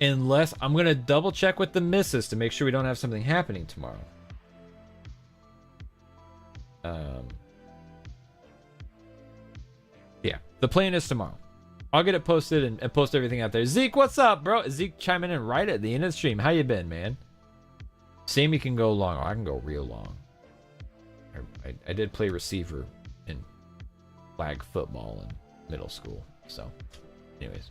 unless I'm gonna double check with the missus to make sure we don't have something happening tomorrow. Yeah, the plan is tomorrow. I'll get it posted and post everything out there. Zeke, what's up, bro? Zeke chiming in right at the end of the stream. How you been, man? Sammy can go long. I can go real long. I did play receiver in flag football, and middle school. So, anyways.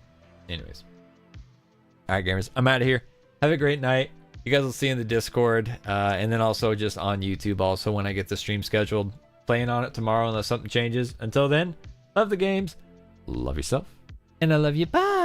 All right, gamers, I'm out of here. Have a great night. You guys will see in the Discord, and then also just on YouTube also when I get the stream scheduled. Playing on it tomorrow unless something changes. Until then, love the games, love yourself, and I love you. Bye.